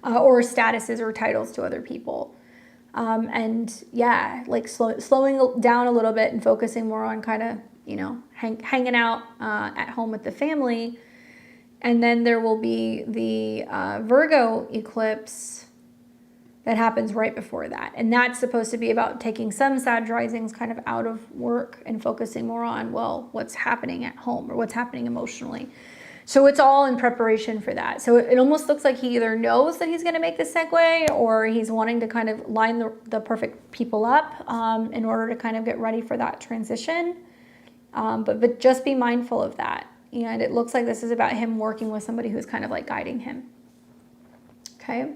or statuses or titles to other people. Like slowing down a little bit and focusing more on kind of, hanging out at home with the family. And then there will be the Virgo eclipse that happens right before that. And that's supposed to be about taking some Sag risings kind of out of work and focusing more on, what's happening at home or what's happening emotionally. So it's all in preparation for that. So it almost looks like he either knows that he's going to make the segue, or he's wanting to kind of line the perfect people up in order to kind of get ready for that transition. But just be mindful of that. And it looks like this is about him working with somebody who's kind of like guiding him. Okay.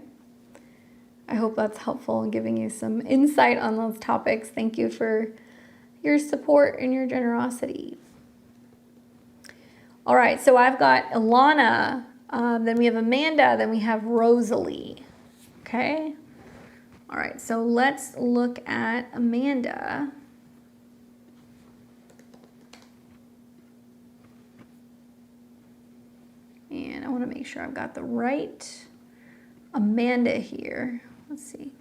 I hope that's helpful in giving you some insight on those topics. Thank you for your support and your generosity. All right, so I've got Ilana, then we have Amanda, then we have Rosalie. Okay. All right, so let's look at Amanda. And I want to make sure I've got the right Amanda here. Let's see.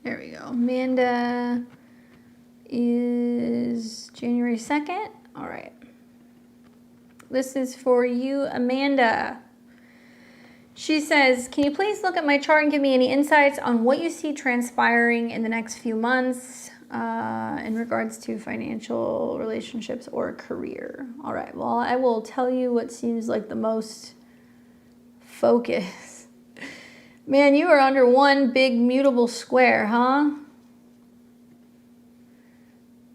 There we go. Amanda is January 2nd. All right. This is for you, Amanda. She says, can you please look at my chart and give me any insights on what you see transpiring in the next few months in regards to financial relationships or career? All right. Well, I will tell you what seems like the most focus. Man, you are under one big mutable square, huh?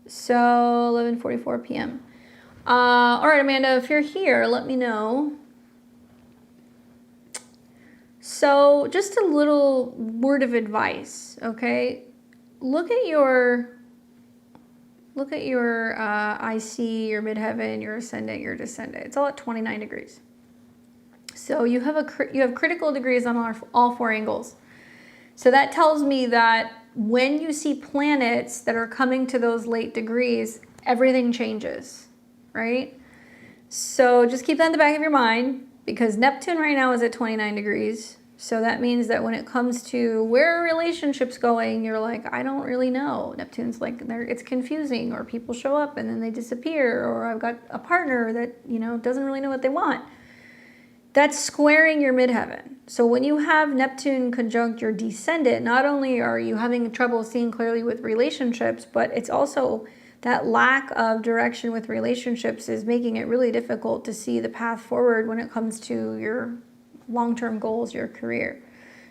So 11:44 p.m. All right, Amanda, if you're here, let me know. So just a little word of advice, okay? Look at your IC, your midheaven, your ascendant, your descendant. It's all at 29 degrees. So you have critical degrees on all four angles. So that tells me that when you see planets that are coming to those late degrees, everything changes, right? So just keep that in the back of your mind, because Neptune right now is at 29 degrees. So that means that when it comes to where are relationships going, you're like, I don't really know. Neptune's like, it's confusing, or people show up and then they disappear, or I've got a partner that, doesn't really know what they want. That's squaring your midheaven. So when you have Neptune conjunct your descendant, not only are you having trouble seeing clearly with relationships, but it's also that lack of direction with relationships is making it really difficult to see the path forward when it comes to your long-term goals, your career.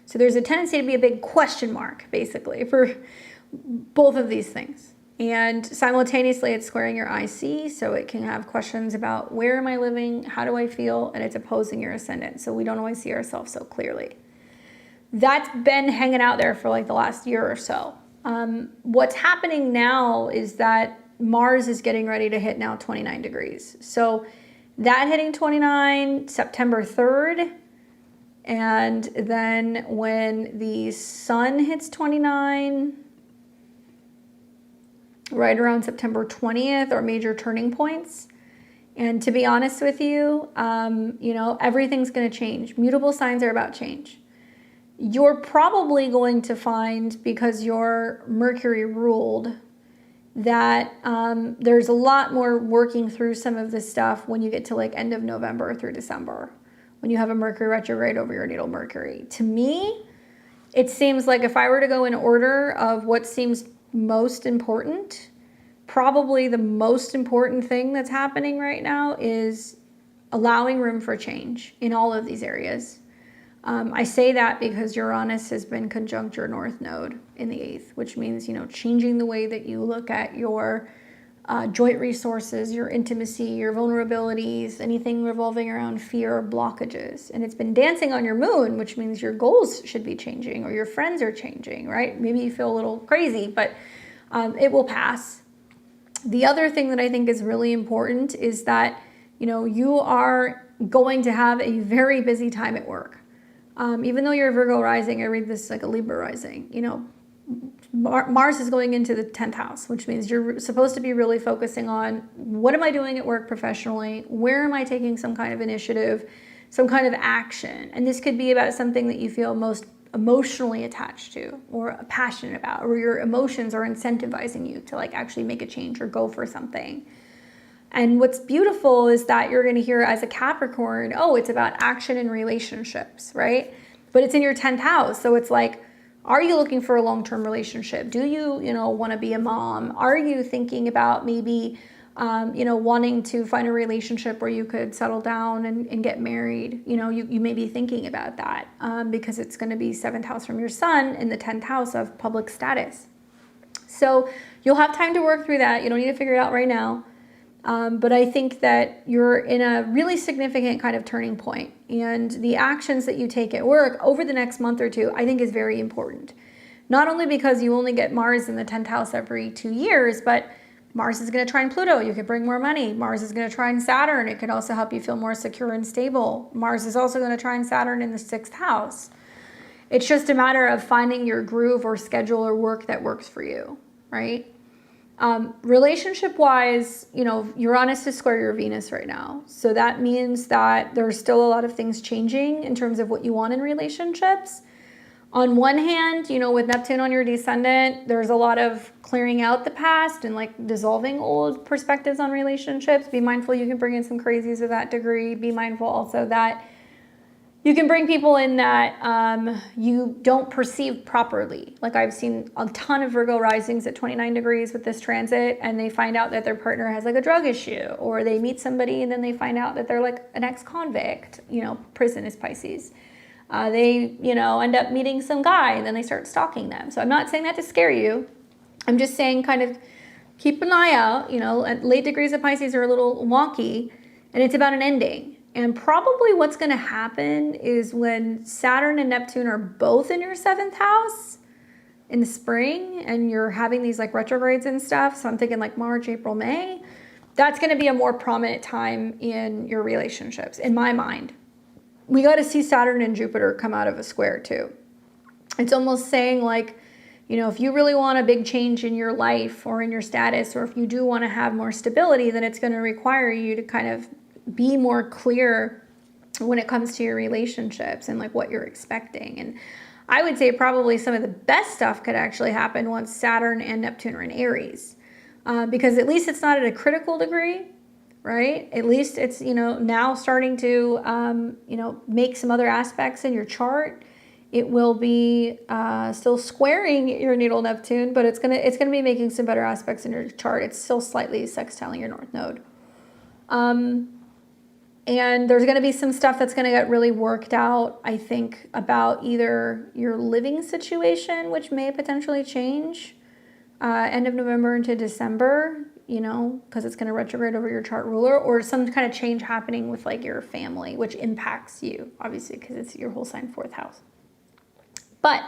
So there's a tendency to be a big question mark, basically, for both of these things. And simultaneously, it's squaring your IC, so it can have questions about where am I living, how do I feel, and it's opposing your ascendant, so we don't always see ourselves so clearly. That's been hanging out there for like the last year or so. What's happening now is that Mars is getting ready to hit now 29 degrees. So that hitting 29 September 3rd, and then when the sun hits 29, right around September 20th, are major turning points. And to be honest with you, everything's going to change. Mutable signs are about change. You're probably going to find, because you're Mercury ruled, that there's a lot more working through some of this stuff when you get to like end of November through December, when you have a Mercury retrograde over your natal Mercury. To me, it seems like if I were to go in order of what seems most important, probably the most important thing that's happening right now is allowing room for change in all of these areas. I say that because Uranus has been conjunct your North Node in the 8th, which means, changing the way that you look at your joint resources, your intimacy, your vulnerabilities, anything revolving around fear or blockages. And it's been dancing on your moon, which means your goals should be changing, or your friends are changing, right? Maybe you feel a little crazy, but it will pass. The other thing that I think is really important is that, you know, you are going to have a very busy time at work. Even though you're a Virgo rising, I read this like a Libra rising, you know, Mars is going into the 10th house, which means you're supposed to be really focusing on what am I doing at work professionally? Where am I taking some kind of initiative, some kind of action? And this could be about something that you feel most emotionally attached to or passionate about, or your emotions are incentivizing you to like actually make a change or go for something. And what's beautiful is that you're going to hear as a Capricorn, oh, it's about action in relationships, right? But it's in your 10th house. So it's like, are you looking for a long-term relationship? Do you, you know, want to be a mom? Are you thinking about maybe, you know, wanting to find a relationship where you could settle down and get married? You know, you may be thinking about that because it's going to be 7th house from your sun in the 10th house of public status. So you'll have time to work through that. You don't need to figure it out right now. But I think that you're in a really significant kind of turning point, and the actions that you take at work over the next month or two, I think is very important. Not only because you only get Mars in the 10th house every 2 years, but Mars is going to trine Pluto. You could bring more money. Mars is going to trine Saturn. It could also help you feel more secure and stable. Mars is also going to trine Saturn in the 6th house. It's just a matter of finding your groove or schedule or work that works for you, right? Relationship-wise, you know, Uranus is square your Venus right now. So that means that there's still a lot of things changing in terms of what you want in relationships. On one hand, you know, with Neptune on your descendant, there's a lot of clearing out the past and like dissolving old perspectives on relationships. Be mindful you can bring in some crazies of that degree. Be mindful also that you can bring people in that you don't perceive properly. Like I've seen a ton of Virgo risings at 29 degrees with this transit, and they find out that their partner has like a drug issue, or they meet somebody and then they find out that they're like an ex-convict. You know, prison is Pisces. They, you know, end up meeting some guy and then they start stalking them. So I'm not saying that to scare you. I'm just saying kind of keep an eye out. You know, late degrees of Pisces are a little wonky, and it's about an ending. And probably what's going to happen is when Saturn and Neptune are both in your 7th house in the spring and you're having these like retrogrades and stuff. So I'm thinking like March, April, May. That's going to be a more prominent time in your relationships, in my mind. We got to see Saturn and Jupiter come out of a square too. It's almost saying like, you know, if you really want a big change in your life or in your status, or if you do want to have more stability, then it's going to require you to kind of be more clear when it comes to your relationships and like what you're expecting. And I would say probably some of the best stuff could actually happen once Saturn and Neptune are in Aries, because at least it's not at a critical degree, right? At least it's, you know, now starting to, you know, make some other aspects in your chart. It will be still squaring your natal Neptune, but it's gonna be making some better aspects in your chart. It's still slightly sextiling your North Node. And there's going to be some stuff that's going to get really worked out, I think, about either your living situation, which may potentially change end of November into December, you know, because it's going to retrograde over your chart ruler, or some kind of change happening with like your family, which impacts you, obviously, because it's your whole sign 4th house. But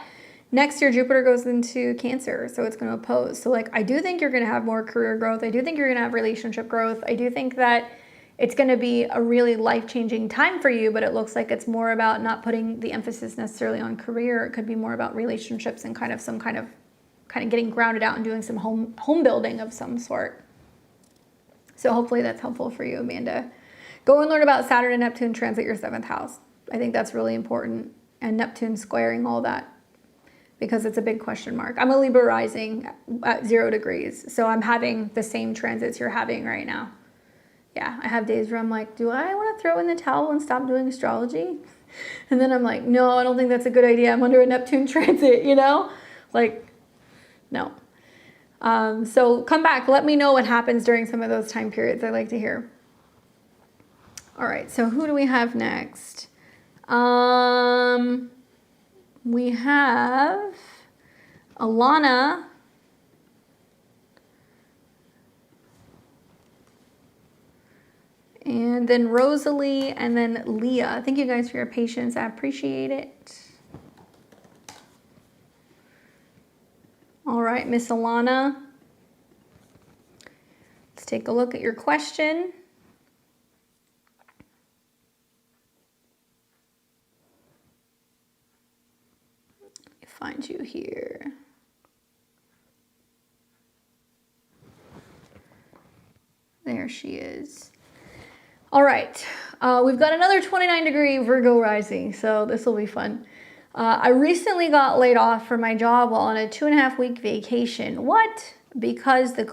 next year, Jupiter goes into Cancer, so it's going to oppose. So like, I do think you're going to have more career growth. I do think you're going to have relationship growth. I do think that it's going to be a really life-changing time for you, but it looks like it's more about not putting the emphasis necessarily on career. It could be more about relationships and kind of getting grounded out and doing some home building of some sort. So hopefully that's helpful for you, Amanda. Go and learn about Saturn and Neptune transit your 7th house. I think that's really important. And Neptune squaring all that, because it's a big question mark. I'm a Libra rising at 0 degrees, so I'm having the same transits you're having right now. Yeah, I have days where I'm like, do I want to throw in the towel and stop doing astrology? And then I'm like, no, I don't think that's a good idea. I'm under a Neptune transit, you know? Like, no. So come back. Let me know what happens during some of those time periods. I like to hear. All right, so who do we have next? We have Alana. And then Rosalie, and then Leah. Thank you guys for your patience. I appreciate it. All right, Miss Alana. take a look at your question. Let me find you here. There she is. All right, we've got another 29-degree Virgo rising, so this will be fun. I recently got laid off from my job while on a 2.5-week vacation. What? Because the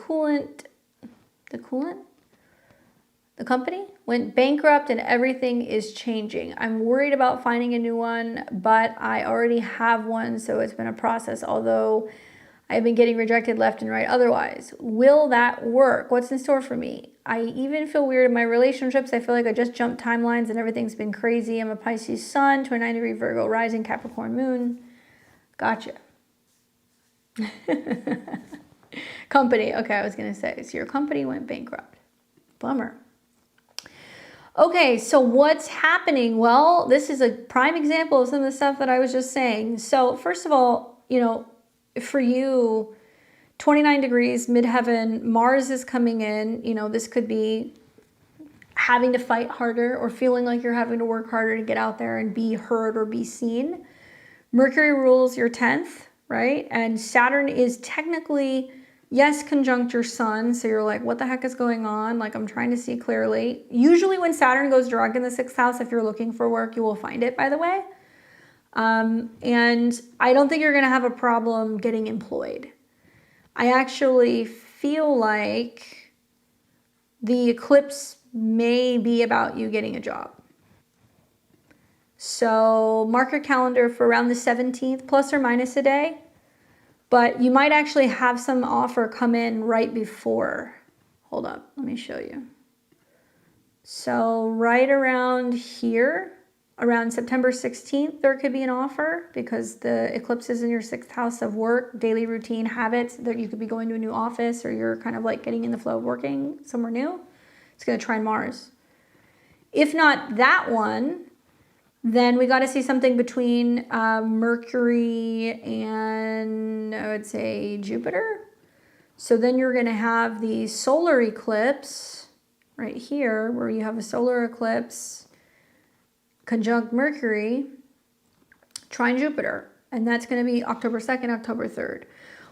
company went bankrupt and everything is changing. I'm worried about finding a new one, but I already have one, so it's been a process, although I've been getting rejected left and right otherwise. Will that work? What's in store for me? I even feel weird in my relationships. I feel like I just jumped timelines and everything's been crazy. I'm a Pisces sun, 29-degree Virgo rising, Capricorn moon. Gotcha. Company. Okay, I was going to say, so your company went bankrupt. Bummer. Okay, so what's happening? Well, this is a prime example of some of the stuff that I was just saying. So first of all, you know, for you, 29 degrees, midheaven, Mars is coming in. You know, this could be having to fight harder or feeling like you're having to work harder to get out there and be heard or be seen. Mercury rules your 10th, right? And Saturn is technically, yes, conjunct your sun. So you're like, what the heck is going on? Like, I'm trying to see clearly. Usually when Saturn goes direct in the 6th house, if you're looking for work, you will find it, by the way. And I don't think you're going to have a problem getting employed. I actually feel like the eclipse may be about you getting a job. So mark your calendar for around the 17th, plus or minus a day. But you might actually have some offer come in right before. Hold up, let me show you. So right around here, around September 16th, there could be an offer because the eclipse is in your 6th house of work, daily routine, habits, that you could be going to a new office or you're kind of like getting in the flow of working somewhere new. It's going to trine Mars. If not that one, then we got to see something between Mercury and I would say Jupiter. So then you're going to have the solar eclipse right here where you have a solar eclipse conjunct Mercury, trine Jupiter, and that's going to be October 2nd, October 3rd.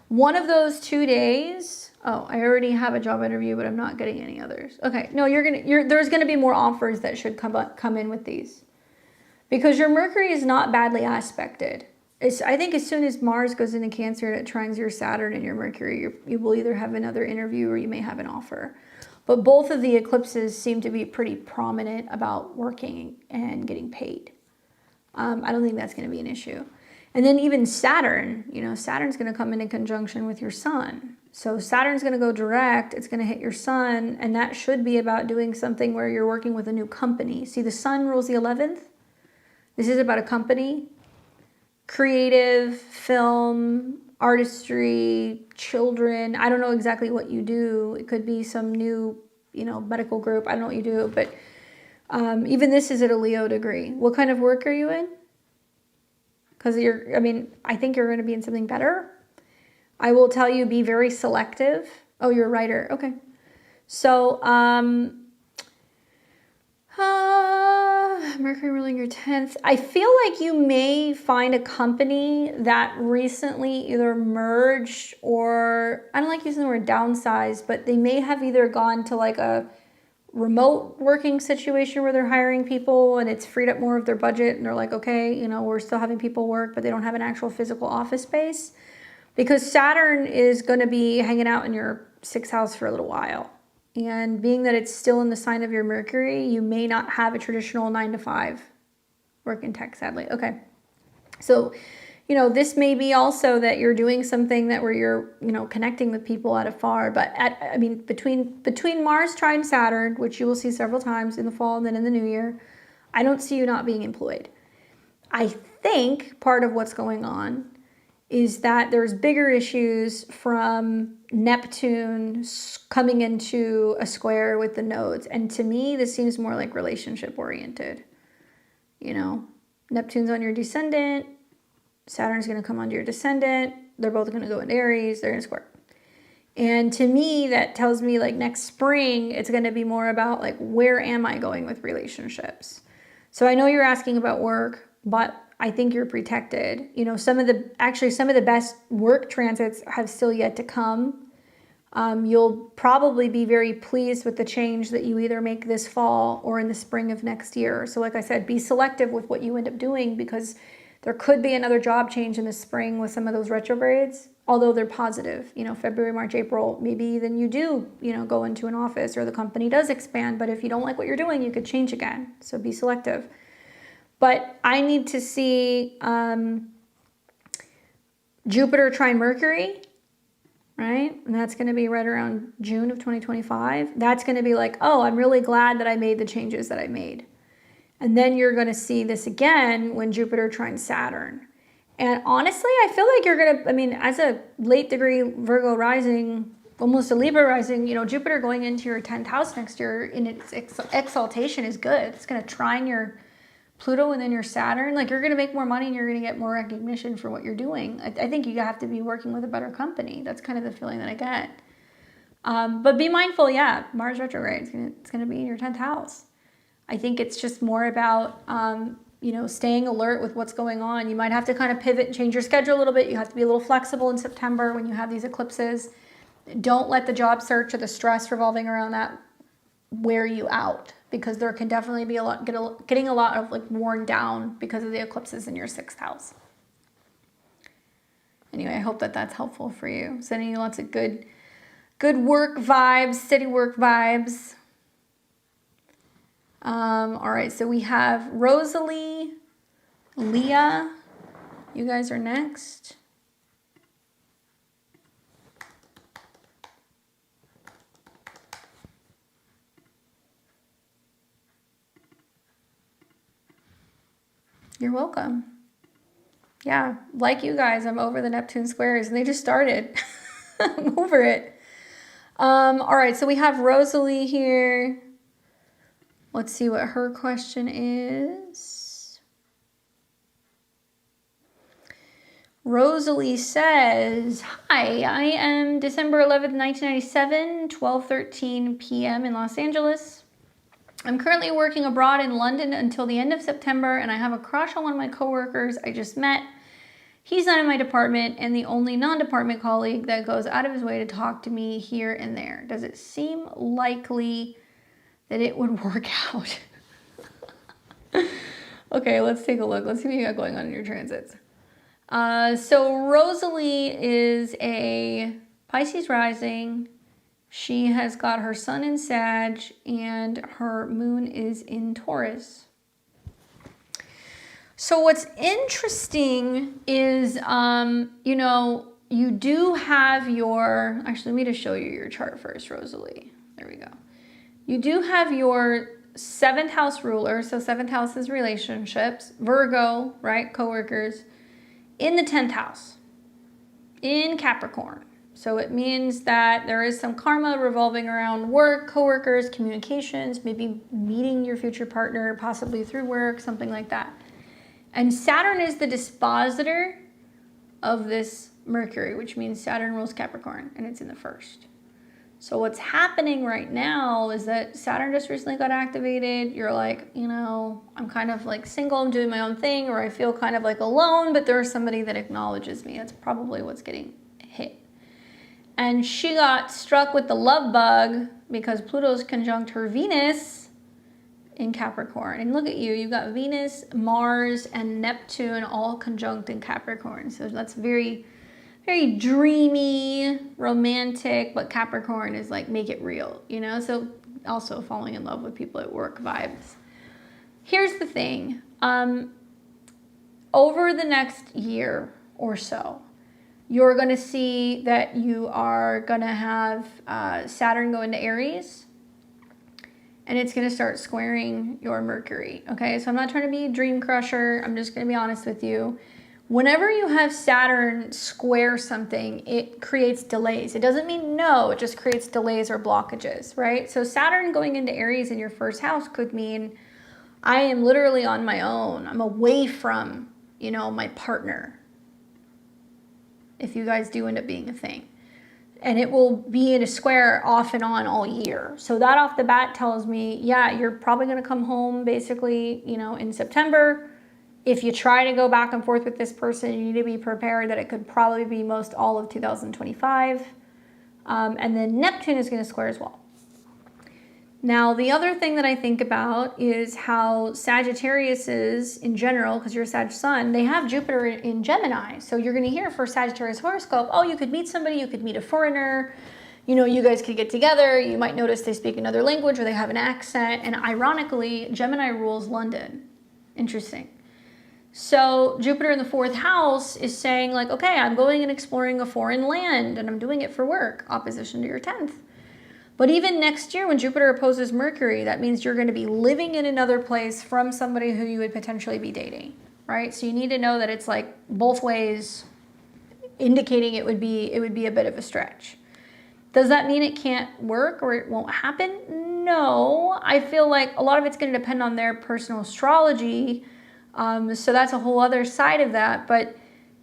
One of those 2 days, oh, I already have a job interview, but I'm not getting any others. Okay, no, there's going to be more offers that should come in with these because your Mercury is not badly aspected. I think as soon as Mars goes into Cancer and it trines your Saturn and your Mercury, you will either have another interview or you may have an offer. But both of the eclipses seem to be pretty prominent about working and getting paid. I don't think that's going to be an issue. And then even Saturn, you know, Saturn's going to come into conjunction with your sun. So Saturn's going to go direct, it's going to hit your sun, and that should be about doing something where you're working with a new company. See, the sun rules the 11th. This is about a company, creative, film, artistry, children. I don't know exactly what you do. It could be some new, you know, medical group. I don't know what you do, but even this is at a Leo degree. What kind of work are you in? Because I think you're going to be in something better. I will tell you, be very selective. Oh, you're a writer. Okay. So, Mercury ruling your 10th. I feel like you may find a company that recently either merged or, I don't like using the word downsized, but they may have either gone to like a remote working situation where they're hiring people and it's freed up more of their budget and they're like, okay, you know, we're still having people work, but they don't have an actual physical office space because Saturn is going to be hanging out in your 6th house for a little while. And being that it's still in the sign of your Mercury, you may not have a traditional 9-to-5 work in tech, sadly. Okay. So, you know, this may be also that you're doing something that where you're, you know, connecting with people out afar. But between Mars trine Saturn, which you will see several times in the fall and then in the new year, I don't see you not being employed. I think part of what's going on is that there's bigger issues from Neptune coming into a square with the nodes. And to me, this seems more like relationship oriented. You know, Neptune's on your descendant, Saturn's going to come onto your descendant. They're both going to go into Aries. They're going to square. And to me, that tells me like next spring, it's going to be more about like, where am I going with relationships? So I know you're asking about work, but I think you're protected. You know, some of the best work transits have still yet to come. You'll probably be very pleased with the change that you either make this fall or in the spring of next year. So like I said, be selective with what you end up doing, because there could be another job change in the spring with some of those retrogrades, although they're positive. You know, February, March, April, maybe then you do, you know, go into an office or the company does expand. But if you don't like what you're doing, you could change again. So be selective. But I need to see Jupiter trine Mercury, right? And that's going to be right around June of 2025. That's going to be like, oh, I'm really glad that I made the changes that I made. And then you're going to see this again when Jupiter trines Saturn. And honestly, I feel like you're going to, I mean, as a late degree Virgo rising, almost a Libra rising, you know, Jupiter going into your 10th house next year in its exaltation is good. It's going to trine your Pluto and then your Saturn. Like, you're going to make more money and you're going to get more recognition for what you're doing. I think you have to be working with a better company. That's kind of the feeling that I get. But be mindful, yeah, Mars retrograde, it's going to be in your 10th house. I think it's just more about, you know, staying alert with what's going on. You might have to kind of pivot and change your schedule a little bit. You have to be a little flexible in September when you have these eclipses. Don't let the job search or the stress revolving around that wear you out, because there can definitely be getting a lot of like worn down because of the eclipses in your 6th house. Anyway, I hope that that's helpful for you. Sending you lots of good work vibes, steady work vibes. All right, so we have Rosalie, Leah. You guys are next. You're welcome. Yeah, like you guys, I'm over the Neptune squares, and they just started. I'm over it. All right, so we have Rosalie here. Let's see what her question is. Rosalie says, hi, I am December 11th, 1997, 12:13 p.m. in Los Angeles. I'm currently working abroad in London until the end of September, and I have a crush on one of my coworkers I just met. He's not in my department and the only non-department colleague that goes out of his way to talk to me here and there. Does it seem likely that it would work out? Okay, let's take a look. Let's see what you got going on in your transits. So Rosalie is a Pisces rising. She has got her sun in Sag and her moon is in Taurus. So what's interesting is, you know, you do have your, actually, let me just show you your chart first, Rosalie. There we go. You do have your 7th house ruler. So 7th house is relationships, Virgo, right? Coworkers in the 10th house in Capricorn. So it means that there is some karma revolving around work, coworkers, communications, maybe meeting your future partner, possibly through work, something like that. And Saturn is the dispositor of this Mercury, which means Saturn rules Capricorn, and it's in the 1st. So what's happening right now is that Saturn just recently got activated. You're like, you know, I'm kind of like single, I'm doing my own thing, or I feel kind of like alone, but there's somebody that acknowledges me. That's probably what's getting hit. And she got struck with the love bug because Pluto's conjunct her Venus in Capricorn. And look at you, you've got Venus, Mars, and Neptune all conjunct in Capricorn. So that's very, very dreamy, romantic, but Capricorn is like, make it real, you know? So also falling in love with people at work vibes. Here's the thing. Over the next year or so, you're going to see that you are going to have Saturn go into Aries, and it's going to start squaring your Mercury. Okay, so I'm not trying to be a dream crusher. I'm just going to be honest with you. Whenever you have Saturn square something, it creates delays. It doesn't mean no, it just creates delays or blockages, right? So Saturn going into Aries in your 1st house could mean I am literally on my own. I'm away from, you know, my partner, if you guys do end up being a thing. and it will be in a square off and on all year. So that off the bat tells me, yeah, you're probably going to come home basically, you know, in September. If you try to go back and forth with this person, you need to be prepared that it could probably be most all of 2025. And then Neptune is going to square as well. Now, the other thing that I think about is how Sagittariuses in general, because you're a Sag sun, they have Jupiter in Gemini. So you're going to hear for Sagittarius horoscope, oh, you could meet somebody, you could meet a foreigner, you know, you guys could get together. You might notice they speak another language or they have an accent. And ironically, Gemini rules London. Interesting. So Jupiter in the 4th house is saying like, okay, I'm going and exploring a foreign land and I'm doing it for work, opposition to your 10th. But even next year when Jupiter opposes Mercury, that means you're going to be living in another place from somebody who you would potentially be dating, right? So you need to know that it's like both ways, indicating it would be a bit of a stretch. Does that mean it can't work or it won't happen? No, I feel like a lot of it's going to depend on their personal astrology. So that's a whole other side of that. But,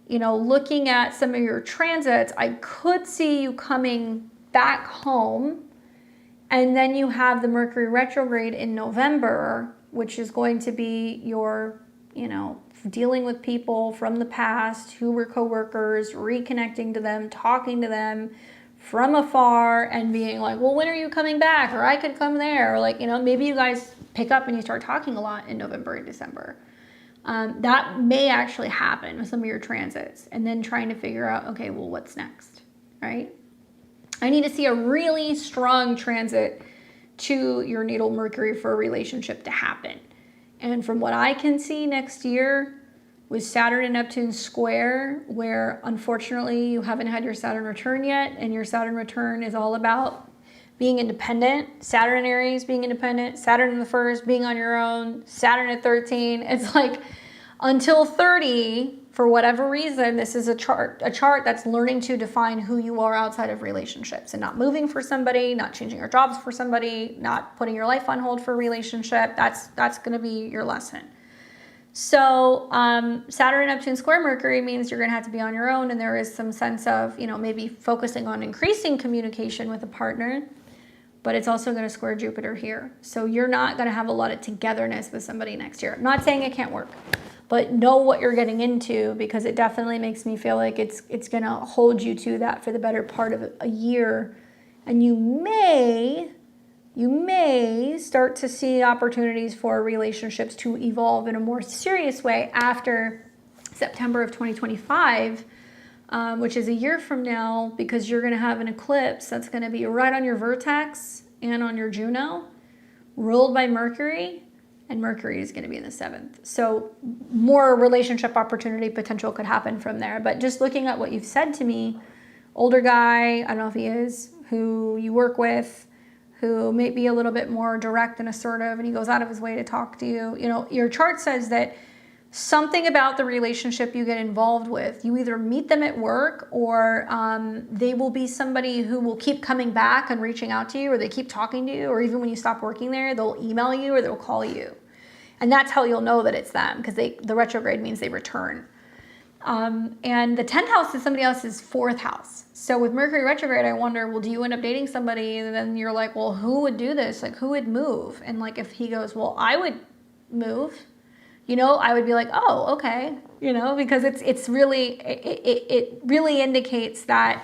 you know, looking at some of your transits, I could see you coming back home. And then you have the Mercury retrograde in November, which is going to be your, you know, dealing with people from the past who were coworkers, reconnecting to them, talking to them from afar and being like, well, when are you coming back? Or I could come there. Or like, you know, maybe you guys pick up and you start talking a lot in November and December. That may actually happen with some of your transits. And then trying to figure out, okay, well, what's next, right? I need to see a really strong transit to your natal Mercury for a relationship to happen. And from what I can see next year with Saturn and Neptune square, where unfortunately you haven't had your Saturn return yet, and your Saturn return is all about being independent, Saturn in Aries being independent, Saturn in the 1st being on your own, Saturn at 13. It's like until 30, for whatever reason, this is a chart that's learning to define who you are outside of relationships and not moving for somebody, not changing your jobs for somebody, not putting your life on hold for a relationship. That's going to be your lesson. So Saturn and Neptune square Mercury means you're going to have to be on your own, and there is some sense of, you know, maybe focusing on increasing communication with a partner, but it's also going to square Jupiter here. So you're not going to have a lot of togetherness with somebody next year. I'm not saying it can't work, but know what you're getting into, because it definitely makes me feel like it's going to hold you to that for the better part of a year. And you may start to see opportunities for relationships to evolve in a more serious way after September of 2025, which is a year from now, because you're going to have an eclipse that's going to be right on your vertex and on your Juno, ruled by Mercury. And Mercury is going to be in the 7th. So more relationship opportunity potential could happen from there. But just looking at what you've said to me, older guy, I don't know if he is, who you work with, who may be a little bit more direct and assertive, and he goes out of his way to talk to you. You know, your chart says that something about the relationship you get involved with, you either meet them at work, or they will be somebody who will keep coming back and reaching out to you, or they keep talking to you, or even when you stop working there, they'll email you or they'll call you. And that's how you'll know that it's them, because the retrograde means they return. And the 10th house is somebody else's 4th house. So with Mercury retrograde, I wonder, well, do you end up dating somebody? And then you're like, well, who would do this? Like, who would move? And like, if he goes, well, I would move, you know, I would be like, oh, okay. You know, because it really indicates that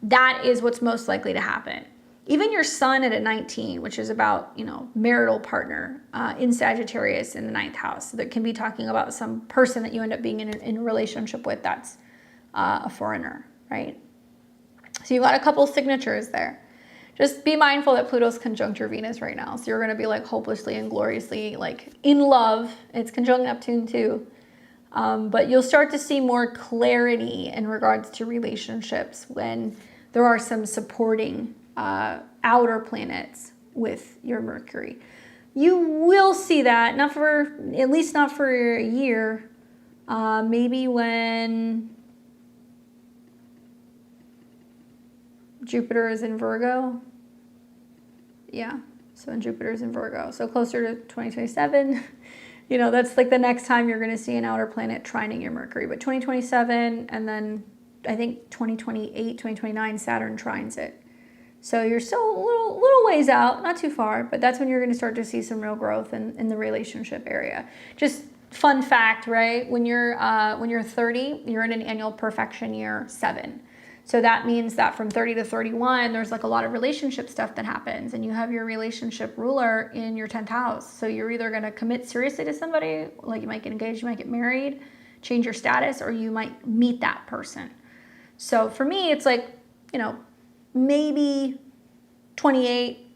that is what's most likely to happen. Even your sun at a 19, which is about, you know, marital partner in Sagittarius in the 9th house, that can be talking about some person that you end up being in a relationship with that's a foreigner, right? So you've got a couple signatures there. Just be mindful that Pluto's conjunct your Venus right now. So you're going to be like hopelessly and gloriously like in love. It's conjunct Neptune too. But you'll start to see more clarity in regards to relationships when there are some supporting outer planets with your Mercury. You will see that, at least not for a year. Maybe when Jupiter is in Virgo. Yeah, so when Jupiter is in Virgo. So closer to 2027, you know, that's like the next time you're going to see an outer planet trining your Mercury. But 2027 and then I think 2028, 2029, Saturn trines it. So you're still a little ways out, not too far, but that's when you're going to start to see some real growth in the relationship area. Just fun fact, right? When you're 30, you're in an annual perfection year 7. So that means that from 30 to 31, there's like a lot of relationship stuff that happens, and you have your relationship ruler in your 10th house. So you're either going to commit seriously to somebody, like you might get engaged, you might get married, change your status, or you might meet that person. So for me, it's like, maybe 28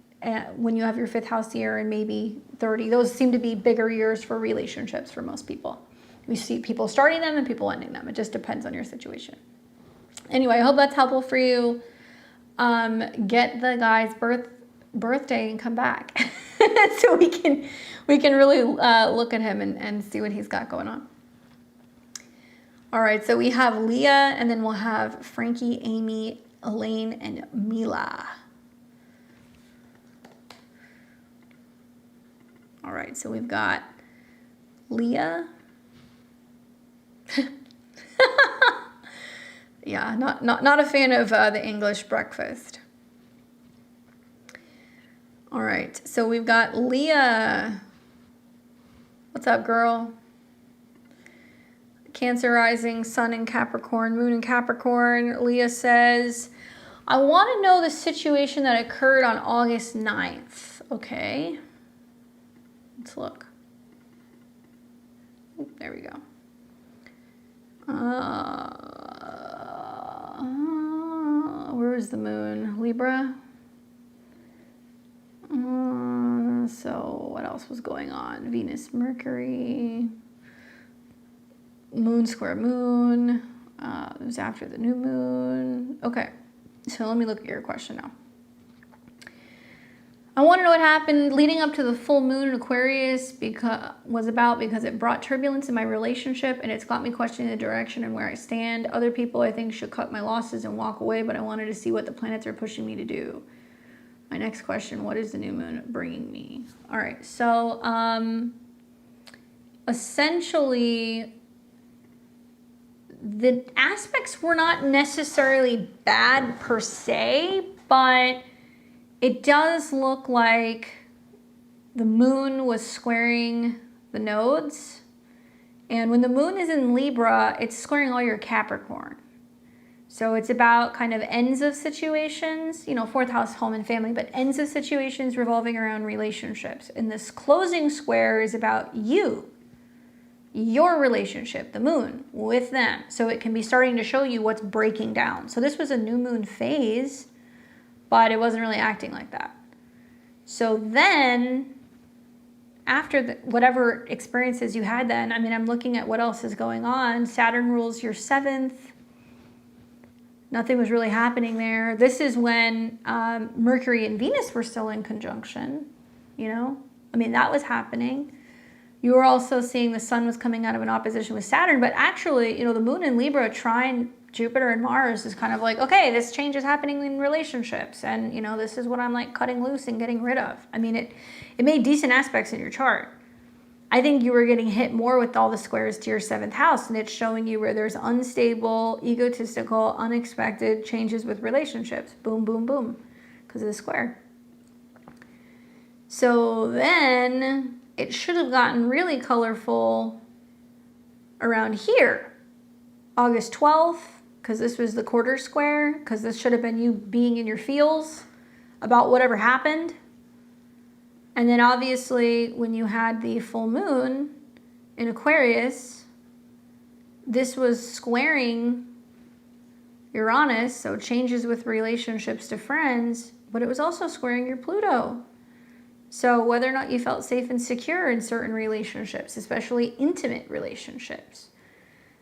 when you have your 5th house year, and maybe 30. Those seem to be bigger years for relationships for most people. We see people starting them and people ending them. It just depends on your situation. Anyway, I hope that's helpful for you. Get the guy's birthday and come back so we can really look at him and see what he's got going on. All right, so we have Leah, and then we'll have Frankie, Amy, Elaine, and Mila. All right, so we've got Leah. Yeah, not a fan of the English breakfast. All right, so we've got Leah. What's up, girl? Cancer rising, sun in Capricorn, moon in Capricorn. Leah says, I want to know the situation that occurred on August 9th. Okay. Let's look. There we go. Where is the moon? Libra? So what else was going on? Venus, Mercury, moon square moon. It was after the new moon. Okay, so let me look at your question now. I want to know what happened leading up to the full moon in Aquarius because it brought turbulence in my relationship, and it's got me questioning the direction and where I stand. Other people I think should cut my losses and walk away, but I wanted to see what the planets are pushing me to do. My next question, what is the new moon bringing me? All right, so essentially the aspects were not necessarily bad per se, but it does look like the moon was squaring the nodes. And when the moon is in Libra, it's squaring all your Capricorn. So it's about kind of ends of situations, 4th house, home and family, but ends of situations revolving around relationships. And this closing square is about you, your relationship, the moon, with them. So it can be starting to show you what's breaking down. So this was a new moon phase, but it wasn't really acting like that. So then, after whatever experiences you had then, I'm looking at what else is going on. Saturn rules your 7th. Nothing was really happening there. This is when Mercury and Venus were still in conjunction, that was happening. You were also seeing the sun was coming out of an opposition with Saturn, but actually, the moon in Libra trine Jupiter and Mars is kind of like, okay, this change is happening in relationships, and this is what I'm like cutting loose and getting rid of. It made decent aspects in your chart. I think you were getting hit more with all the squares to your 7th house, and it's showing you where there's unstable, egotistical, unexpected changes with relationships. Boom, boom, boom, because of the square. So then it should have gotten really colorful around here, August 12th, because this was the quarter square, because this should have been you being in your feels about whatever happened. And then obviously when you had the full moon in Aquarius, this was squaring Uranus, so changes with relationships to friends, but it was also squaring your Pluto. So whether or not you felt safe and secure in certain relationships, especially intimate relationships.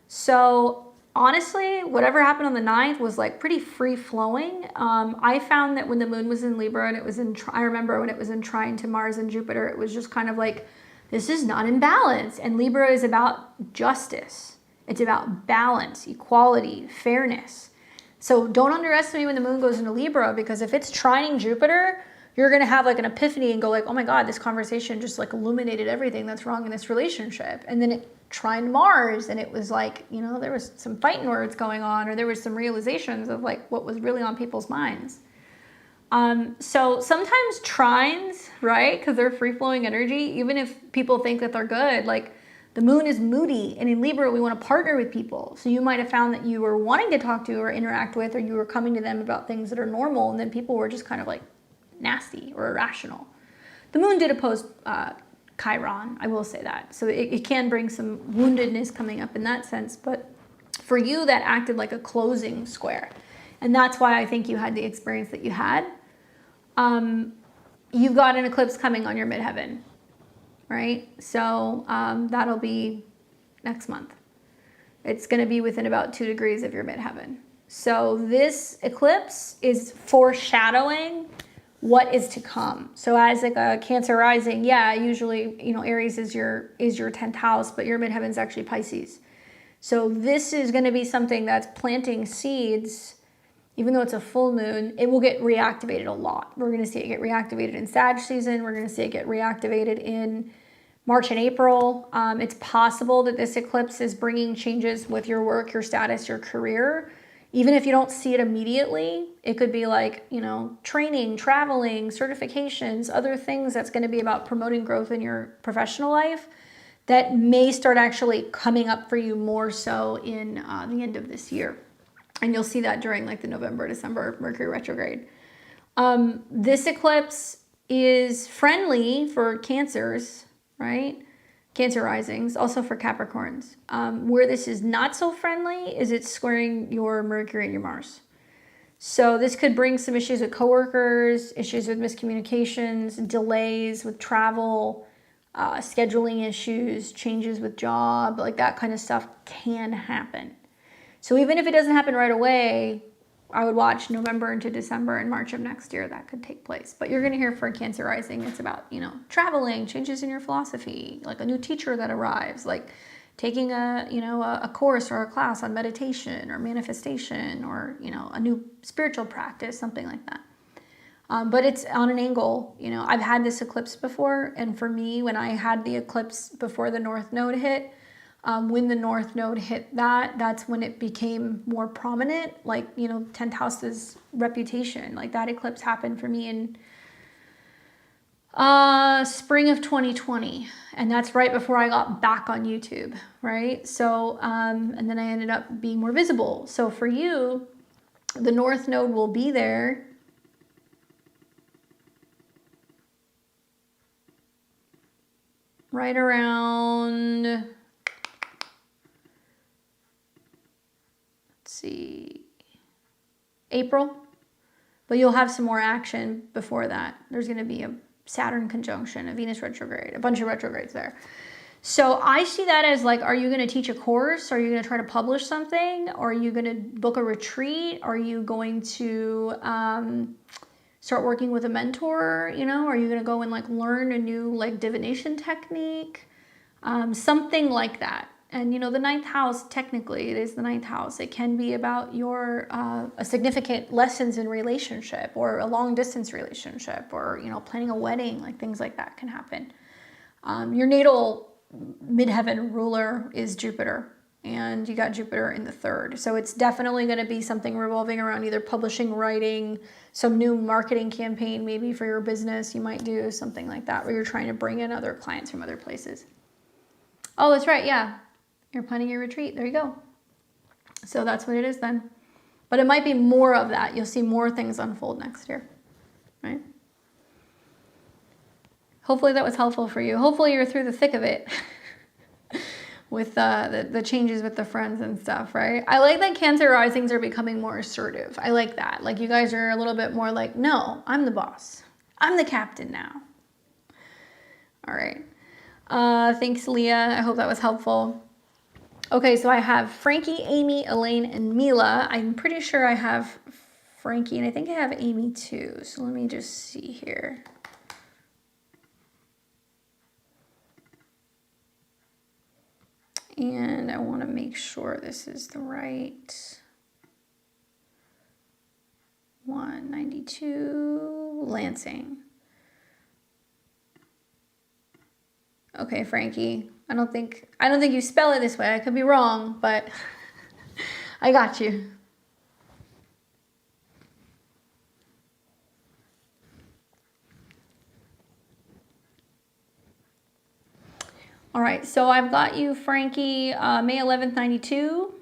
So honestly, whatever happened on the 9th was like pretty free flowing. I found that when the moon was in Libra and it was I remember when it was in trine to Mars and Jupiter, it was just kind of like, this is not in balance. And Libra is about justice. It's about balance, equality, fairness. So don't underestimate when the moon goes into Libra, because if it's trining Jupiter, you're going to have like an epiphany and go like, oh my God, this conversation just like illuminated everything that's wrong in this relationship. And then it trined Mars, and it was like, you know, there was some fighting words going on, or there was some realizations of like what was really on people's minds. So sometimes trines, right, because they're free-flowing energy, even if people think that they're good, like the moon is moody, and in Libra, we want to partner with people. So you might have found that you were wanting to talk to or interact with, or you were coming to them about things that are normal, and then people were just kind of like nasty or irrational. The moon did oppose Chiron, I will say that. So it can bring some woundedness coming up in that sense, but for you, that acted like a closing square. And that's why I think you had the experience that you had. You've got an eclipse coming on your midheaven, right? So that'll be next month. It's going to be within about 2 degrees of your midheaven. So this eclipse is foreshadowing what is to come. So as like a Cancer rising, yeah, usually, you know, Aries is your 10th house, but your midheaven is actually Pisces. So this is going to be something that's planting seeds. Even though it's a full moon, it will get reactivated a lot. We're going to see it get reactivated in Sag season. We're going to see it get reactivated in March and April. It's possible that this eclipse is bringing changes with your work, your status, your career. Even if you don't see it immediately, it could be like, you know, training, traveling, certifications, other things that's going to be about promoting growth in your professional life that may start actually coming up for you more so in the end of this year. And you'll see that during like the November, December Mercury retrograde. This eclipse is friendly for Cancers, right? Cancer risings, also for Capricorns. Where this is not so friendly is it's squaring your Mercury and your Mars. So this could bring some issues with coworkers, issues with miscommunications, delays with travel, scheduling issues, changes with job, like that kind of stuff can happen. So even if it doesn't happen right away, I would watch November into December and March of next year that could take place. But you're going to hear for Cancer rising, it's about, you know, traveling, changes in your philosophy, like a new teacher that arrives, like taking a course or a class on meditation or manifestation, or, you know, a new spiritual practice, something like that. But it's on an angle. You know, I've had this eclipse before, and for me, when I had the eclipse before the North Node hit, when the North Node hit that's when it became more prominent, like, you know, 10th house's reputation. Like that eclipse happened for me in spring of 2020. And that's right before I got back on YouTube, right? So, and then I ended up being more visible. So for you, the North Node will be there right around, April, but you'll have some more action before that. There's going to be a Saturn conjunction, a Venus retrograde, a bunch of retrogrades there. So I see that as like, are you going to teach a course? Are you going to try to publish something? Or are you going to book a retreat? Are you going to start working with a mentor? You know, are you going to go and like learn a new like divination technique? Something like that. And, you know, the 9th house, technically, it is the 9th house. It can be about your a significant lessons in relationship, or a long distance relationship, or, you know, planning a wedding, like things like that can happen. Your natal midheaven ruler is Jupiter, and you got Jupiter in the 3rd. So it's definitely going to be something revolving around either publishing, writing, some new marketing campaign, maybe for your business. You might do something like that, where you're trying to bring in other clients from other places. Oh, that's right. Yeah. You're planning your retreat. There you go. So that's what it is then. But it might be more of that. You'll see more things unfold next year, right? Hopefully that was helpful for you. Hopefully you're through the thick of it with the changes with the friends and stuff, right? I like that Cancer risings are becoming more assertive. I like that. Like you guys are a little bit more like, no, I'm the boss. I'm the captain now. All right. Thanks, Leah. I hope that was helpful. Okay, so I have Frankie, Amy, Elaine, and Mila. I'm pretty sure I have Frankie, and I think I have Amy too. So let me just see here. And I want to make sure this is the right 192. Lansing. Okay, Frankie. I don't think you spell it this way. I could be wrong, but I got you. All right, so I've got you, Frankie, May 11th, 92.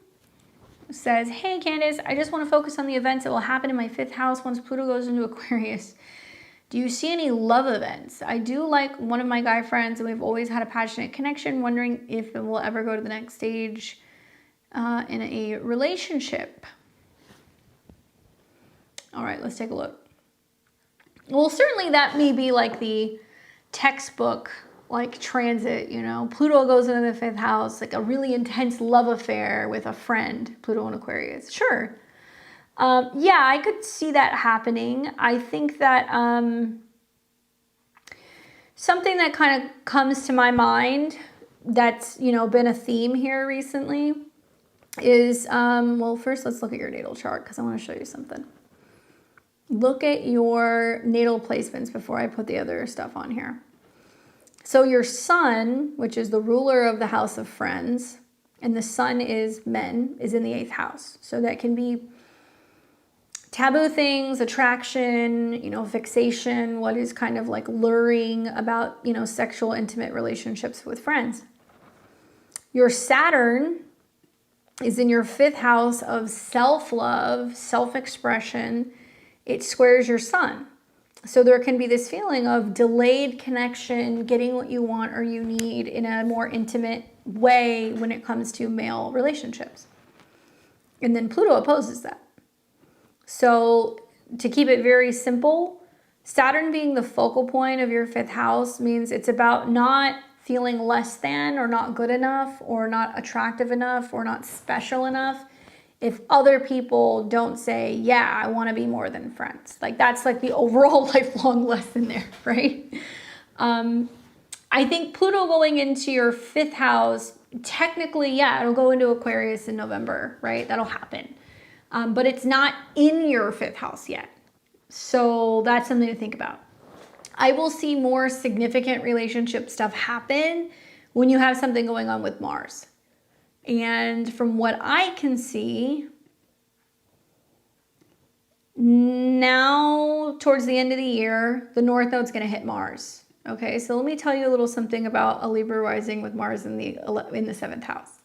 Says, hey, Candace, I just want to focus on the events that will happen in my 5th house once Pluto goes into Aquarius. Do you see any love events? I do like one of my guy friends, and we've always had a passionate connection, wondering if it will ever go to the next stage in a relationship. All right, let's take a look. Well, certainly that may be like the textbook like transit, you know, Pluto goes into the 5th house, like a really intense love affair with a friend, Pluto in Aquarius. Sure. Yeah, I could see that happening. I think that something that kind of comes to my mind that's, you know, been a theme here recently is, well, first let's look at your natal chart because I want to show you something. Look at your natal placements before I put the other stuff on here. So your sun, which is the ruler of the house of friends, and the sun is men, is in the 8th house. So that can be taboo things, attraction, you know, fixation, what is kind of like luring about, you know, sexual, intimate relationships with friends. Your Saturn is in your 5th house of self-love, self-expression. It squares your sun. So there can be this feeling of delayed connection, getting what you want or you need in a more intimate way when it comes to male relationships. And then Pluto opposes that. So to keep it very simple, Saturn being the focal point of your 5th house means it's about not feeling less than or not good enough or not attractive enough or not special enough if other people don't say, yeah, I want to be more than friends. Like that's like the overall lifelong lesson there, right? I think Pluto going into your 5th house, technically, yeah, it'll go into Aquarius in November, right? That'll happen. But it's not in your 5th house yet. So that's something to think about. I will see more significant relationship stuff happen when you have something going on with Mars. And from what I can see, now towards the end of the year, the North Node's going to hit Mars. Okay, so let me tell you a little something about a Libra rising with Mars in the 7th house.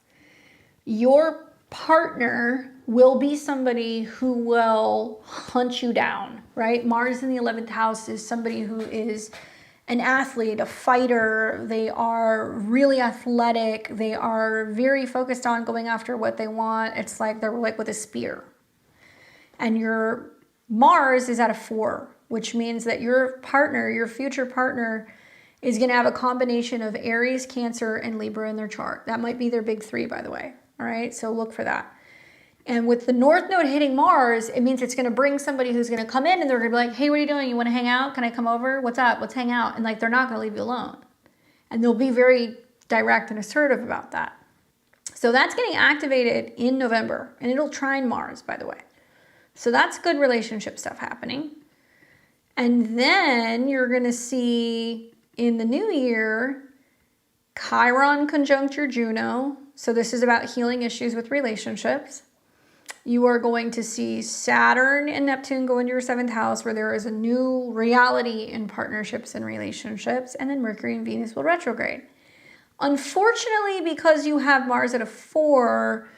Your partner will be somebody who will hunt you down, right? Mars in the 11th house is somebody who is an athlete, a fighter. They are really athletic. They are very focused on going after what they want. It's like they're like with a spear. And your Mars is at a 4, which means that your partner, your future partner, is going to have a combination of Aries, Cancer, and Libra in their chart. That might be their big 3, by the way. All right, so look for that. And with the North Node hitting Mars, it means it's going to bring somebody who's going to come in and they're going to be like, hey, what are you doing? You want to hang out? Can I come over? What's up? Let's hang out. And like, they're not going to leave you alone. And they'll be very direct and assertive about that. So that's getting activated in November, and it'll trine Mars, by the way. So that's good relationship stuff happening. And then you're going to see in the new year, Chiron conjunct your Juno. So this is about healing issues with relationships. You are going to see Saturn and Neptune go into your 7th house where there is a new reality in partnerships and relationships. And then Mercury and Venus will retrograde. Unfortunately, because you have Mars at a 4,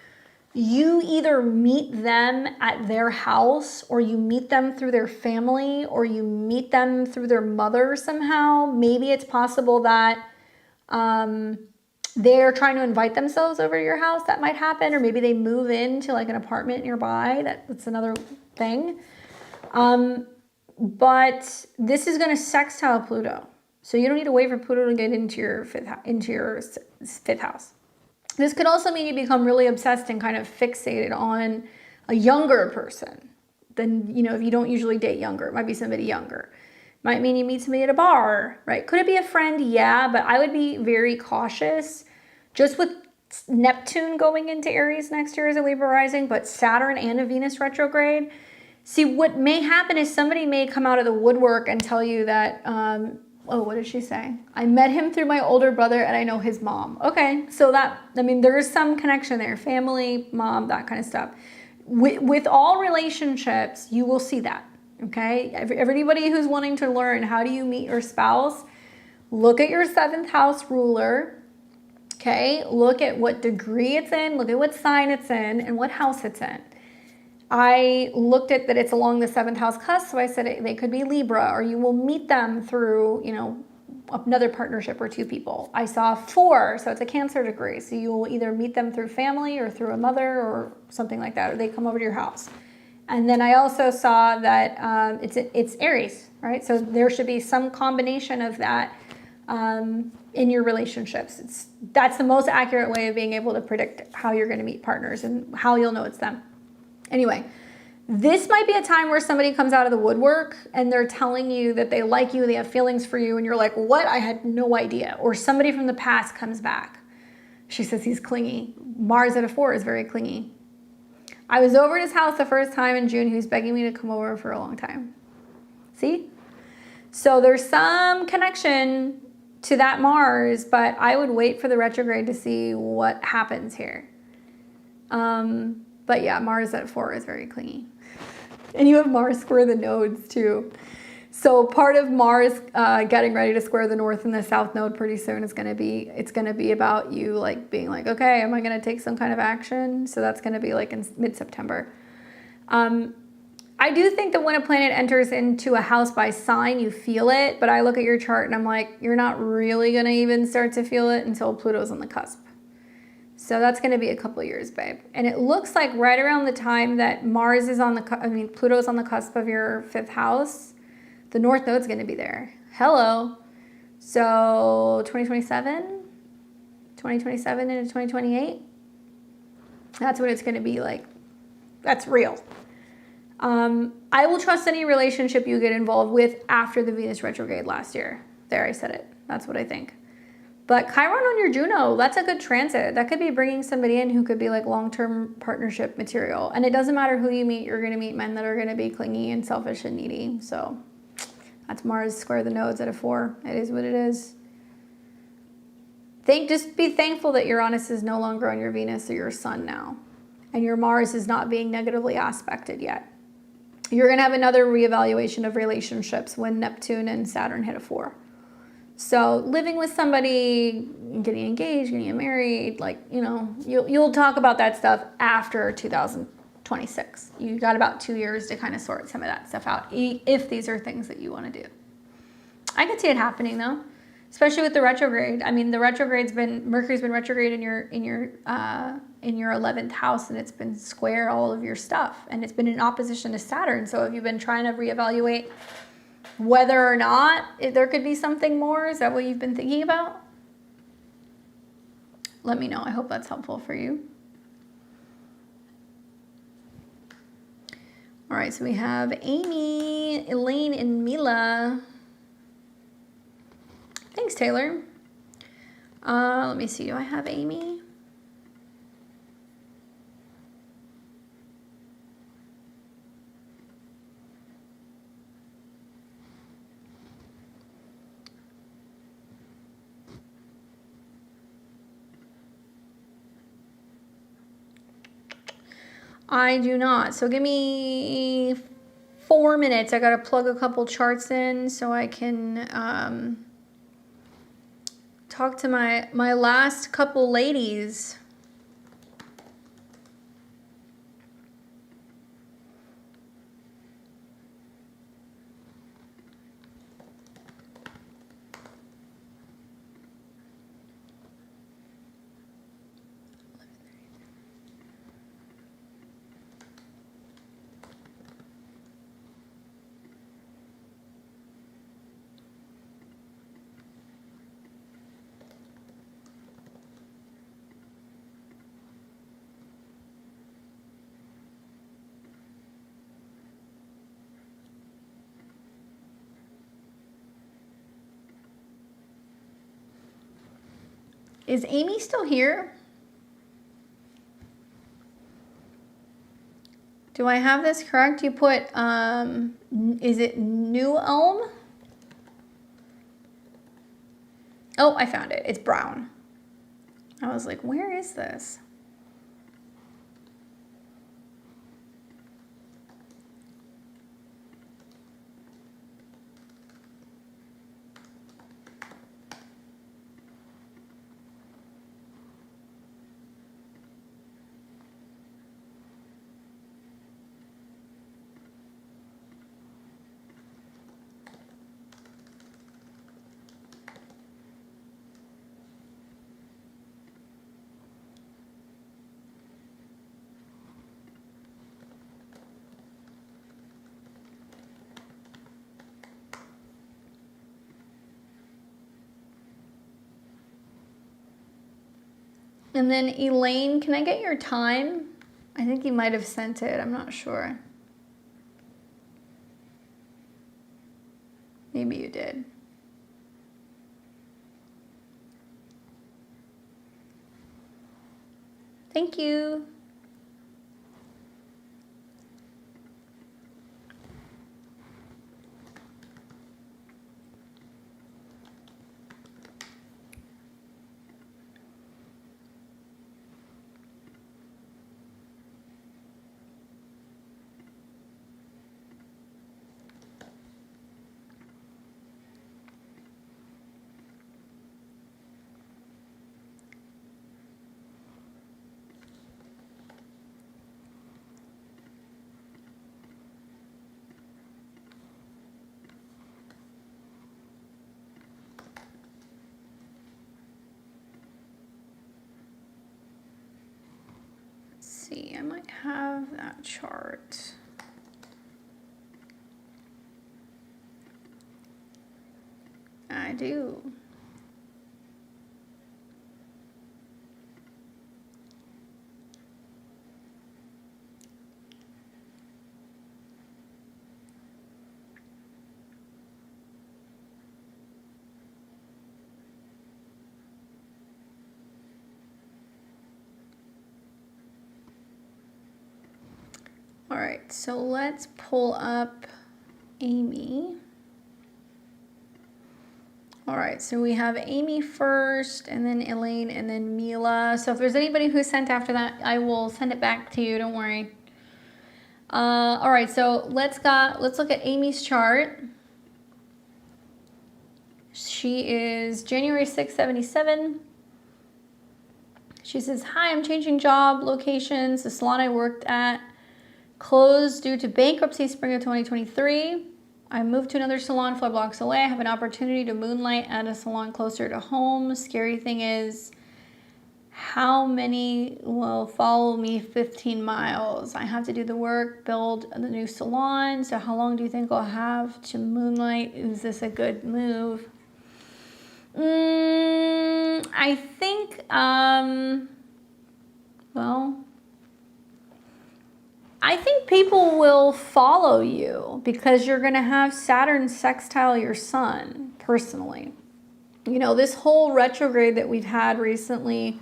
you either meet them at their house or you meet them through their family or you meet them through their mother somehow. Maybe it's possible that they're trying to invite themselves over to your house. That might happen. Or maybe they move into like an apartment nearby. That's another thing. But this is going to sextile Pluto. So you don't need to wait for Pluto to get into your 5th house. This could also mean you become really obsessed and kind of fixated on a younger person than, you know, if you don't usually date younger. It might be somebody younger. Might mean you meet somebody at a bar, right? Could it be a friend? Yeah, but I would be very cautious. Just with Neptune going into Aries next year as a Libra rising, but Saturn and a Venus retrograde, See, what may happen is somebody may come out of the woodwork and tell you that, oh, what did she say? I met him through my older brother and I know his mom. Okay, so that, I mean, there's some connection there. Family, mom, that kind of stuff. With all relationships, you will see that, okay? Everybody who's wanting to learn how do you meet your spouse, look at your 7th house ruler, okay? Look at what degree it's in, look at what sign it's in, and what house it's in. I looked at that it's along the 7th house cusp, so I said they could be Libra, or you will meet them through, you know, another partnership or 2 people. I saw 4, so it's a Cancer degree, so you will either meet them through family or through a mother or something like that, or they come over to your house. And then I also saw that it's Aries, right? So there should be some combination of that in your relationships. That's the most accurate way of being able to predict how you're going to meet partners and how you'll know it's them. Anyway, this might be a time where somebody comes out of the woodwork and they're telling you that they like you, they have feelings for you, and you're like, what? I had no idea. Or somebody from the past comes back. She says he's clingy. Mars at a 4 is very clingy. I was over at his house the first time in June. He was begging me to come over for a long time. See? So there's some connection to that Mars, but I would wait for the retrograde to see what happens here. But yeah, Mars at 4 is very clingy. And you have Mars square the nodes too. So part of Mars getting ready to square the north and the south node pretty soon is going to be, it's going to be about you like being like, okay, am I going to take some kind of action? So that's going to be like in mid-September. I do think that when a planet enters into a house by sign, you feel it. But I look at your chart and I'm like, you're not really going to even start to feel it until Pluto's on the cusp. So that's going to be a couple years, babe. And it looks like right around the time that Mars is on the, Pluto's on the cusp of your 5th house, the North Node's going to be there. Hello. So 2027 into 2028, that's what it's going to be like. That's real. I will trust any relationship you get involved with after the Venus retrograde last year. There, I said it. That's what I think. But Chiron on your Juno, that's a good transit. That could be bringing somebody in who could be like long-term partnership material. And it doesn't matter who you meet, you're going to meet men that are going to be clingy and selfish and needy. So that's Mars square the nodes at a 4. It is what it is. Just be thankful that Uranus is no longer on your Venus or your Sun now. And your Mars is not being negatively aspected yet. You're going to have another reevaluation of relationships when Neptune and Saturn hit a 4. So living with somebody, getting engaged, getting married, like, you know, you'll talk about that stuff after 2026. You got about 2 years to kind of sort some of that stuff out, if these are things that you want to do. I could see it happening though, especially with the retrograde. I mean, Mercury's been retrograde in your 11th house, and it's been square all of your stuff, and it's been in opposition to Saturn. So have you been trying to reevaluate whether or not there could be something more? Is that what you've been thinking about? Let me know. I hope that's helpful for you. All right, so we have Amy, Elaine, and Mila. Thanks, Taylor. Let me see. Do I have Amy? I do not. So give me 4 minutes. I got to plug a couple charts in so I can talk to my last couple ladies. Is Amy still here? Do I have this correct? You put, is it New Elm? Oh, I found it. It's brown. I was like, where is this? And then Elaine, can I get your time? I think you might have sent it. I'm not sure. Maybe you did. Thank you. See, I might have that chart. I do. All right, so let's pull up Amy. All right, so we have Amy first, and then Elaine, and then Mila. So if there's anybody who sent after that, I will send it back to you, don't worry. All right, so let's look at Amy's chart. She is January 6, 77. She says, hi, I'm changing job locations. The salon I worked at closed due to bankruptcy spring of 2023. I moved to another salon 4 blocks away. I have an opportunity to moonlight at a salon closer to home. Scary thing is, how many will follow me 15 miles? I have to do the work, build the new salon. So how long do you think I'll have to moonlight? Is this a good move? I think, well, I think people will follow you because you're going to have Saturn sextile your sun, personally. You know, this whole retrograde that we've had recently,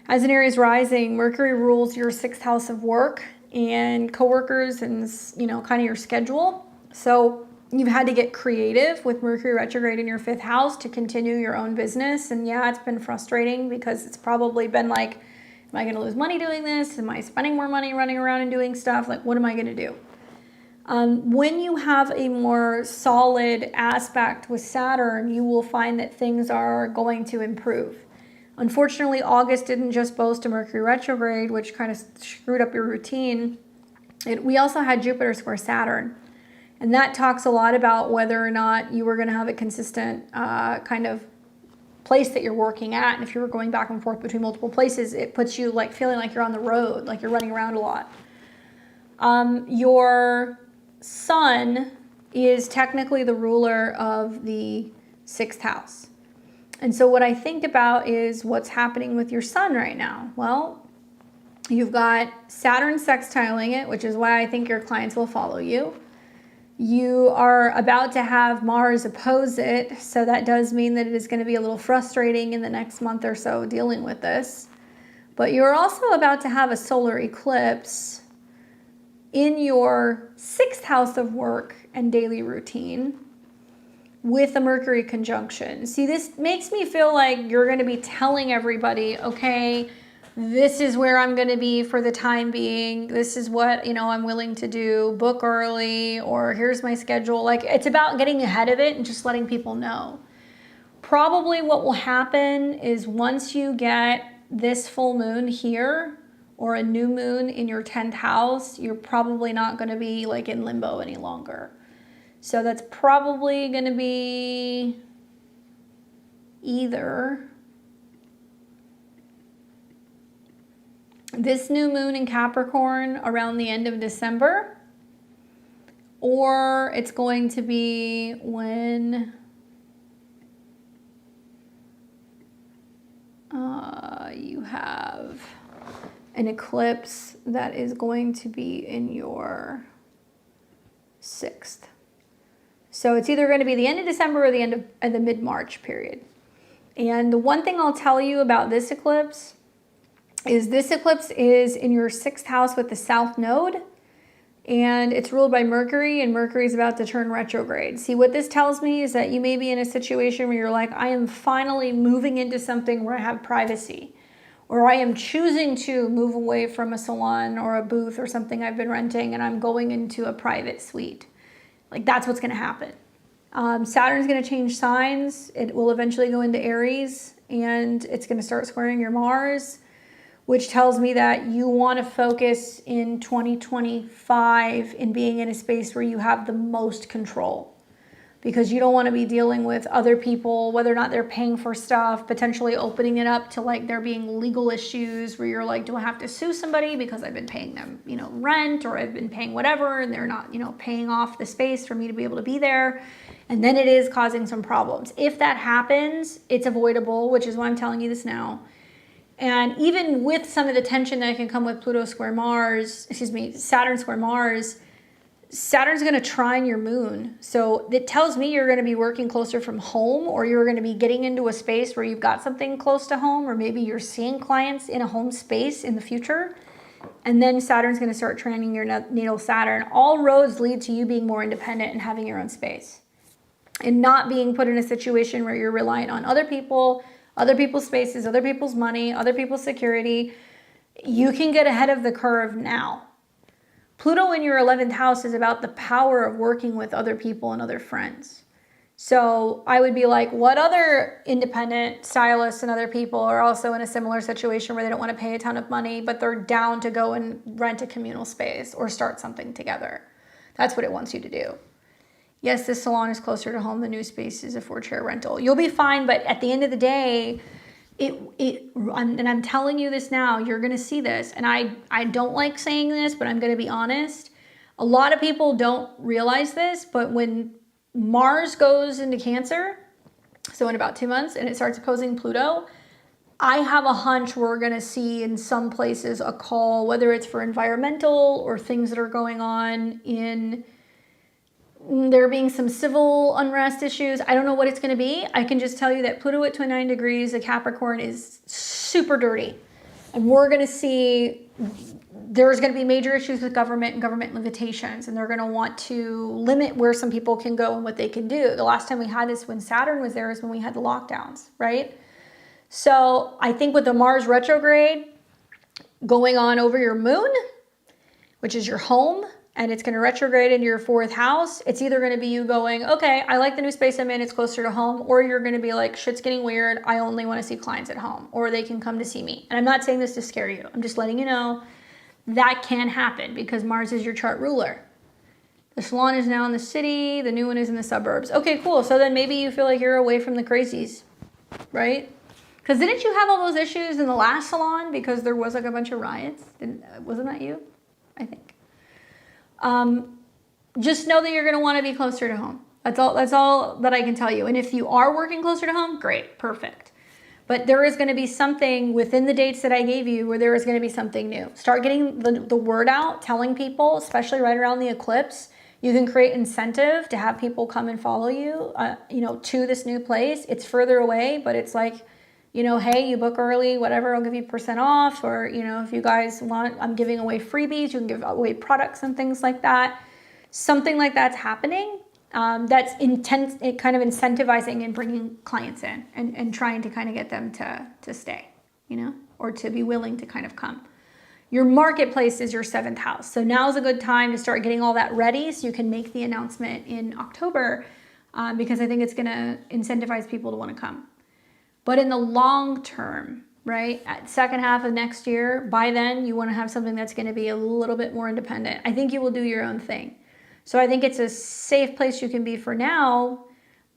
as an Aries rising, Mercury rules your 6th house of work and coworkers and, you know, kind of your schedule. So you've had to get creative with Mercury retrograde in your 5th house to continue your own business. And yeah, it's been frustrating because it's probably been like, am I going to lose money doing this? Am I spending more money running around and doing stuff? Like, what am I going to do? When you have a more solid aspect with Saturn, you will find that things are going to improve. Unfortunately, August didn't just boast a Mercury retrograde, which kind of screwed up your routine. We also had Jupiter square Saturn. And that talks a lot about whether or not you were going to have a consistent kind of place that you're working at. And if you were going back and forth between multiple places, it puts you like feeling like you're on the road, like you're running around a lot. Your sun is technically the ruler of the 6th house. And so what I think about is what's happening with your sun right now. Well, you've got Saturn sextiling it, which is why I think your clients will follow you. You are about to have Mars oppose it, so that does mean that it is going to be a little frustrating in the next month or so dealing with this. But you're also about to have a solar eclipse in your 6th house of work and daily routine with a Mercury conjunction. See, this makes me feel like you're going to be telling everybody, okay, this is where I'm going to be for the time being. This is what, I'm willing to do. Book early, or here's my schedule. Like, it's about getting ahead of it and just letting people know. Probably what will happen is once you get this full moon here or a new moon in your 10th house, you're probably not going to be like in limbo any longer. So that's probably going to be either this new moon in Capricorn around the end of December, or it's going to be when you have an eclipse that is going to be in your 6th. So it's either going to be the end of December or the end of the mid-March period. And the one thing I'll tell you about this eclipse is in your 6th house with the South Node, and it's ruled by Mercury, and Mercury is about to turn retrograde. See, what this tells me is that you may be in a situation where you're like, I am finally moving into something where I have privacy, or I am choosing to move away from a salon or a booth or something I've been renting, and I'm going into a private suite. Like, that's what's going to happen. Saturn's going to change signs. It will eventually go into Aries, and it's going to start squaring your Mars, which tells me that you want to focus in 2025 in being in a space where you have the most control, because you don't want to be dealing with other people, whether or not they're paying for stuff, potentially opening it up to like there being legal issues where you're like, do I have to sue somebody because I've been paying them, rent, or I've been paying whatever, and they're not, paying off the space for me to be able to be there. And then it is causing some problems. If that happens, it's avoidable, which is why I'm telling you this now. And even with some of the tension that can come with Saturn square Mars, Saturn's going to trine your moon. So it tells me you're going to be working closer from home, or you're going to be getting into a space where you've got something close to home, or maybe you're seeing clients in a home space in the future. And then Saturn's going to start trining your natal Saturn. All roads lead to you being more independent and having your own space, and not being put in a situation where you're reliant on other people, other people's spaces, other people's money, other people's security. You can get ahead of the curve now. Pluto in your 11th house is about the power of working with other people and other friends. So I would be like, what other independent stylists and other people are also in a similar situation where they don't want to pay a ton of money, but they're down to go and rent a communal space or start something together? That's what it wants you to do. Yes, this salon is closer to home. The new space is a 4-chair rental. You'll be fine, but at the end of the day, and I'm telling you this now, you're going to see this. And I don't like saying this, but I'm going to be honest. A lot of people don't realize this, but when Mars goes into Cancer, so in about 2 months, and it starts opposing Pluto, I have a hunch we're going to see in some places a call, whether it's for environmental or things that are going on in there being some civil unrest issues. I don't know what it's going to be. I can just tell you that Pluto at 29 degrees, a Capricorn, is super dirty. And we're going to see there's going to be major issues with government and government limitations. And they're going to want to limit where some people can go and what they can do. The last time we had this when Saturn was there is when we had the lockdowns, right? So I think with the Mars retrograde going on over your moon, which is your home, and it's going to retrograde into your 4th house, it's either going to be you going, okay, I like the new space I'm in, it's closer to home, or you're going to be like, shit's getting weird, I only want to see clients at home, or they can come to see me. And I'm not saying this to scare you. I'm just letting you know that can happen because Mars is your chart ruler. The salon is now in the city, the new one is in the suburbs. Okay, cool. So then maybe you feel like you're away from the crazies, right? Because didn't you have all those issues in the last salon because there was like a bunch of riots? Wasn't that you? I think. Just know that you're going to want to be closer to home. That's all that I can tell you. And if you are working closer to home, great, perfect. But there is going to be something within the dates that I gave you where there is going to be something new. Start getting the word out, telling people, especially right around the eclipse. You can create incentive to have people come and follow you, to this new place. It's further away, but it's like you know, hey, you book early, whatever, I'll give you % off. Or, you know, if you guys want, I'm giving away freebies, you can give away products and things like that. Something like that's happening. That's intense, it kind of incentivizing and bringing clients in and trying to kind of get them to stay, you know, or to be willing to kind of come. Your marketplace is your 7th house. So now's a good time to start getting all that ready so you can make the announcement in October, because I think it's going to incentivize people to want to come. But in the long term, right, at second half of next year, by then you want to have something that's going to be a little bit more independent. I think you will do your own thing. So I think it's a safe place you can be for now,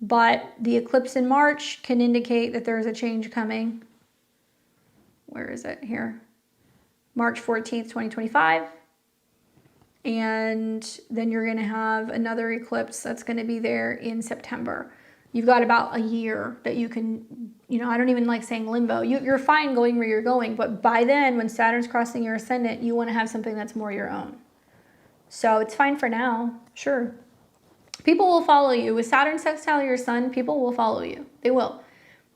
but the eclipse in March can indicate that there's a change coming. Where is it? Here. March 14th, 2025. And then you're going to have another eclipse that's going to be there in September. You've got about a year that you can, you know, I don't even like saying limbo. You're fine going where you're going, but by then, when Saturn's crossing your ascendant, you want to have something that's more your own. So it's fine for now, sure. People will follow you. With Saturn sextile your sun, people will follow you. They will.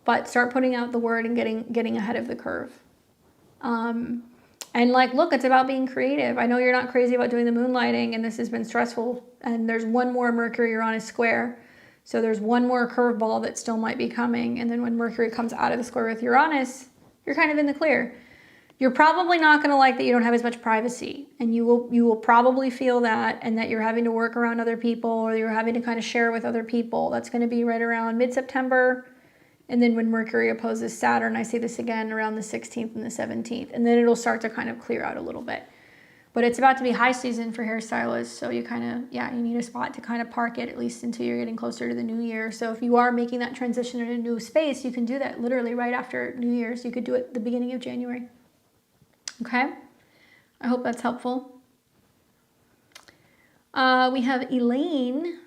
But start putting out the word and getting ahead of the curve. And like, look, it's about being creative. I know you're not crazy about doing the moonlighting, and this has been stressful. And there's one more Mercury-Uranus square. So there's one more curveball that still might be coming. And then when Mercury comes out of the square with Uranus, you're kind of in the clear. You're probably not going to like that you don't have as much privacy. And you will probably feel that, and that you're having to work around other people, or you're having to kind of share with other people. That's going to be right around mid-September. And then when Mercury opposes Saturn, I say this again around the 16th and the 17th. And then it'll start to kind of clear out a little bit. But it's about to be high season for hairstylists. So you kind of, you need a spot to kind of park it, at least until you're getting closer to the new year. So if you are making that transition in a new space, you can do that literally right after New Year's. You could do it at the beginning of January. Okay? I hope that's helpful. We have Elaine.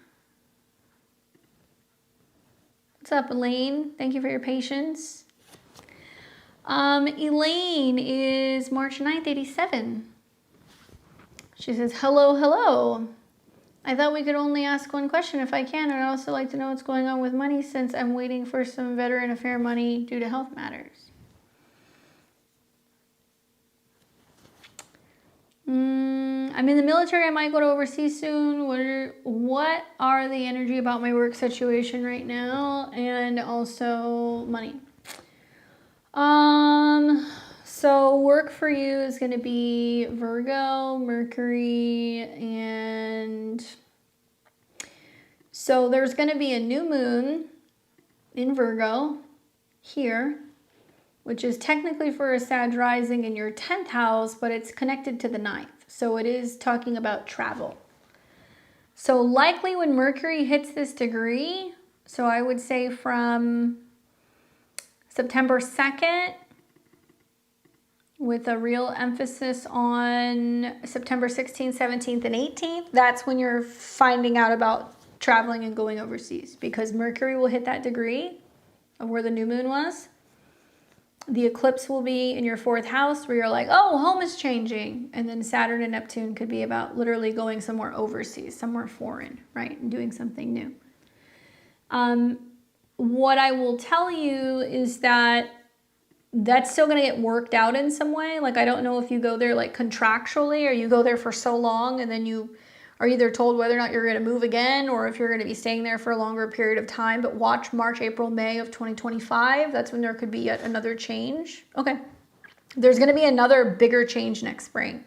What's up, Elaine? Thank you for your patience. Elaine is March 9th, 87. She says, hello, hello. I thought we could only ask one question if I can, and I'd also like to know what's going on with money since I'm waiting for some veteran affair money due to health matters. I'm in the military. I might go to overseas soon. What are the energy about my work situation right now, and also money? So work for you is going to be Virgo, Mercury, and so there's going to be a new moon in Virgo here, which is technically for a Sag rising in your 10th house, but it's connected to the 9th. So it is talking about travel. So likely when Mercury hits this degree, so I would say from September 2nd, with a real emphasis on September 16th, 17th, and 18th, that's when you're finding out about traveling and going overseas, because Mercury will hit that degree of where the new moon was. The eclipse will be in your 4th house where you're like, oh, home is changing. And then Saturn and Neptune could be about literally going somewhere overseas, somewhere foreign, right? And doing something new. What I will tell you is that that's still going to get worked out in some way. Like, I don't know if you go there like contractually, or you go there for so long and then you are either told whether or not you're going to move again, or if you're going to be staying there for a longer period of time. But watch March, April, May of 2025. That's when there could be yet another change. Okay. There's going to be another bigger change next spring.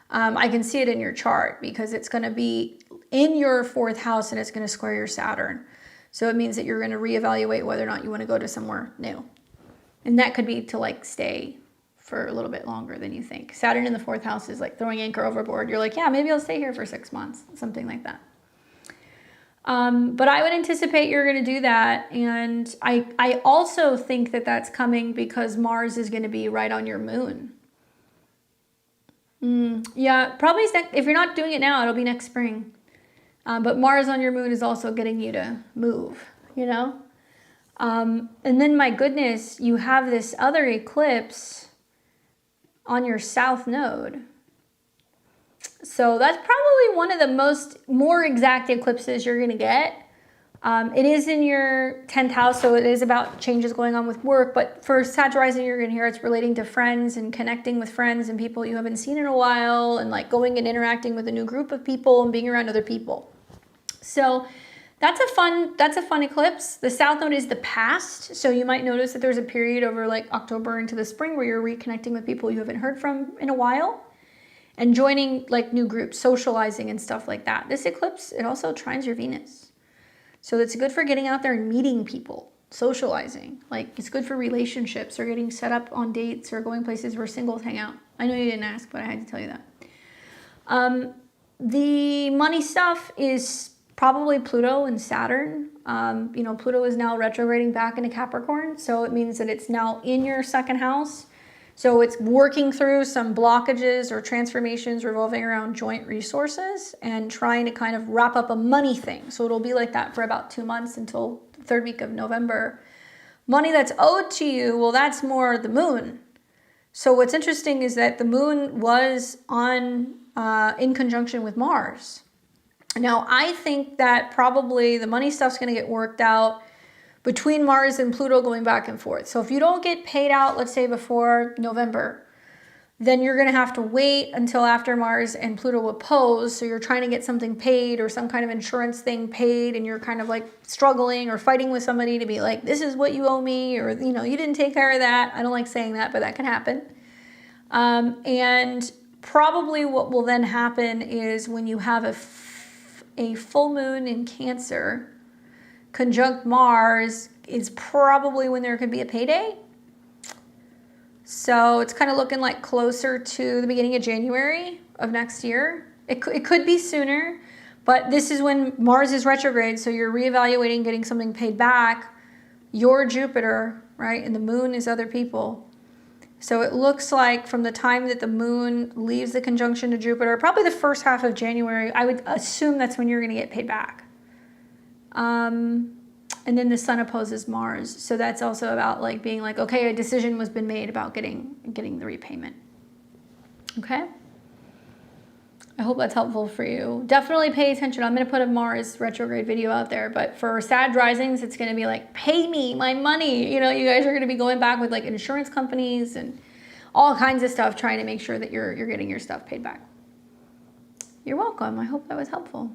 I can see it in your chart because it's going to be in your 4th house and it's going to square your Saturn. So it means that you're going to reevaluate whether or not you want to go to somewhere new. And that could be to like stay for a little bit longer than you think. Saturn in the 4th house is like throwing anchor overboard. You're like, yeah, maybe I'll stay here for 6 months, something like that. But I would anticipate you're going to do that. And I also think that that's coming because Mars is going to be right on your moon. Yeah, probably if you're not doing it now, it'll be next spring. But Mars on your moon is also getting you to move, you know? And then, my goodness, you have this other eclipse on your south node. So that's probably one of the more exact eclipses you're going to get. It is in your 10th house, so it is about changes going on with work. But for Sag rising, you're going to hear it's relating to friends and connecting with friends and people you haven't seen in a while, and like going and interacting with a new group of people and being around other people. So that's a fun eclipse. The south node is the past, so you might notice that there's a period over like October into the spring where you're reconnecting with people you haven't heard from in a while and joining like new groups, socializing and stuff like that. This eclipse, it also trines your Venus. So it's good for getting out there and meeting people, socializing. Like it's good for relationships or getting set up on dates or going places where singles hang out. I know you didn't ask, but I had to tell you that. The money stuff is probably Pluto and Saturn. Pluto is now retrograding back into Capricorn. So it means that it's now in your second house. So it's working through some blockages or transformations revolving around joint resources and trying to kind of wrap up a money thing. So it'll be like that for about 2 months until the third week of November. Money that's owed to you, well, that's more the moon. So what's interesting is that the moon was in conjunction with Mars. Now, I think that probably the money stuff's going to get worked out between Mars and Pluto going back and forth. So if you don't get paid out, let's say before November, then you're going to have to wait until after Mars and Pluto oppose. So you're trying to get something paid or some kind of insurance thing paid, and you're kind of like struggling or fighting with somebody to be like, this is what you owe me, or, you didn't take care of that. I don't like saying that, but that can happen. And probably what will then happen is when you have a full moon in Cancer, conjunct Mars is probably when there could be a payday. So it's kind of looking like closer to the beginning of January of next year. It could be sooner, but this is when Mars is retrograde, so you're reevaluating getting something paid back. Your Jupiter, right, and the moon is other people. So it looks like from the time that the moon leaves the conjunction to Jupiter, probably the first half of January, I would assume that's when you're going to get paid back. And then the sun opposes Mars. So that's also about like being like, okay, a decision was been made about getting the repayment. Okay. I hope that's helpful for you. Definitely pay attention. I'm going to put a Mars retrograde video out there, but for Sag risings, it's going to be like, pay me my money. You guys are going to be going back with like insurance companies and all kinds of stuff, trying to make sure that you're getting your stuff paid back. You're welcome. I hope that was helpful.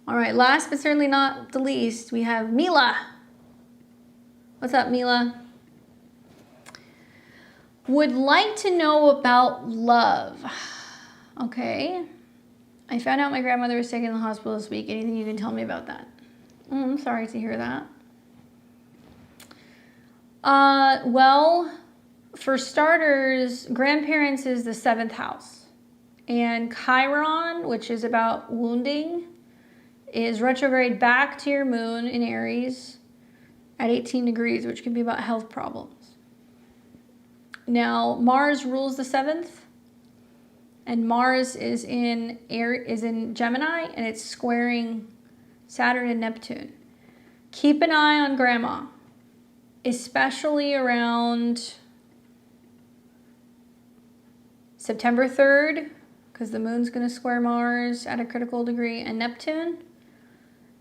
All right, last but certainly not the least, we have Mila. What's up, Mila? Would like to know about love. Okay. I found out my grandmother was taken to the hospital this week. Anything you can tell me about that? I'm sorry to hear that. Well, for starters, grandparents is the 7th house. And Chiron, which is about wounding, is retrograde back to your moon in Aries at 18 degrees, which can be about health problems. Now, Mars rules the 7th, and Mars is in Gemini, and it's squaring Saturn and Neptune. Keep an eye on grandma, especially around September 3rd, because the moon's going to square Mars at a critical degree and Neptune.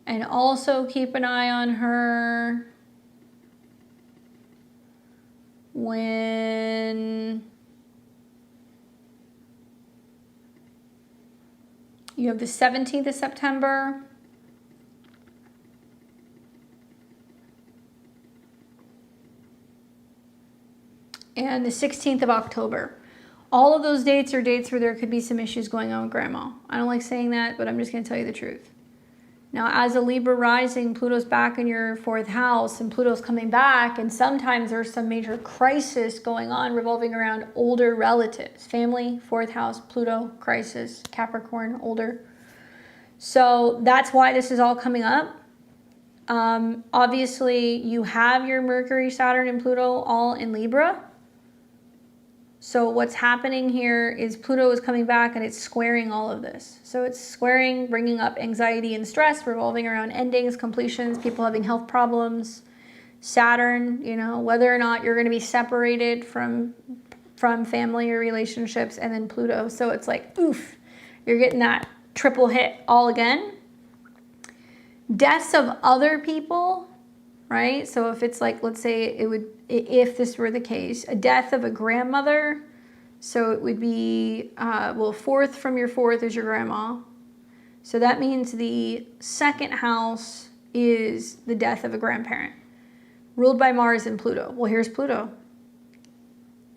And also keep an eye on her when you have the 17th of September. And the 16th of October. All of those dates are dates where there could be some issues going on with grandma. I don't like saying that, but I'm just going to tell you the truth. Now, as a Libra rising, Pluto's back in your 4th house, and Pluto's coming back, and sometimes there's some major crisis going on revolving around older relatives. Family, 4th house, Pluto, crisis, Capricorn, older. So that's why this is all coming up. Obviously, you have your Mercury, Saturn, and Pluto all in Libra. So what's happening here is Pluto is coming back and it's squaring all of this. So it's squaring, bringing up anxiety and stress revolving around endings, completions, people having health problems. Saturn, whether or not you're going to be separated from family or relationships, and then Pluto. So it's like, oof, you're getting that triple hit all again. Deaths of other people, right? So if it's like, let's say it would, if this were the case, a death of a grandmother. So it would be, well, fourth from your fourth is your grandma. So that means the second house is the death of a grandparent, ruled by Mars and Pluto. Well, here's Pluto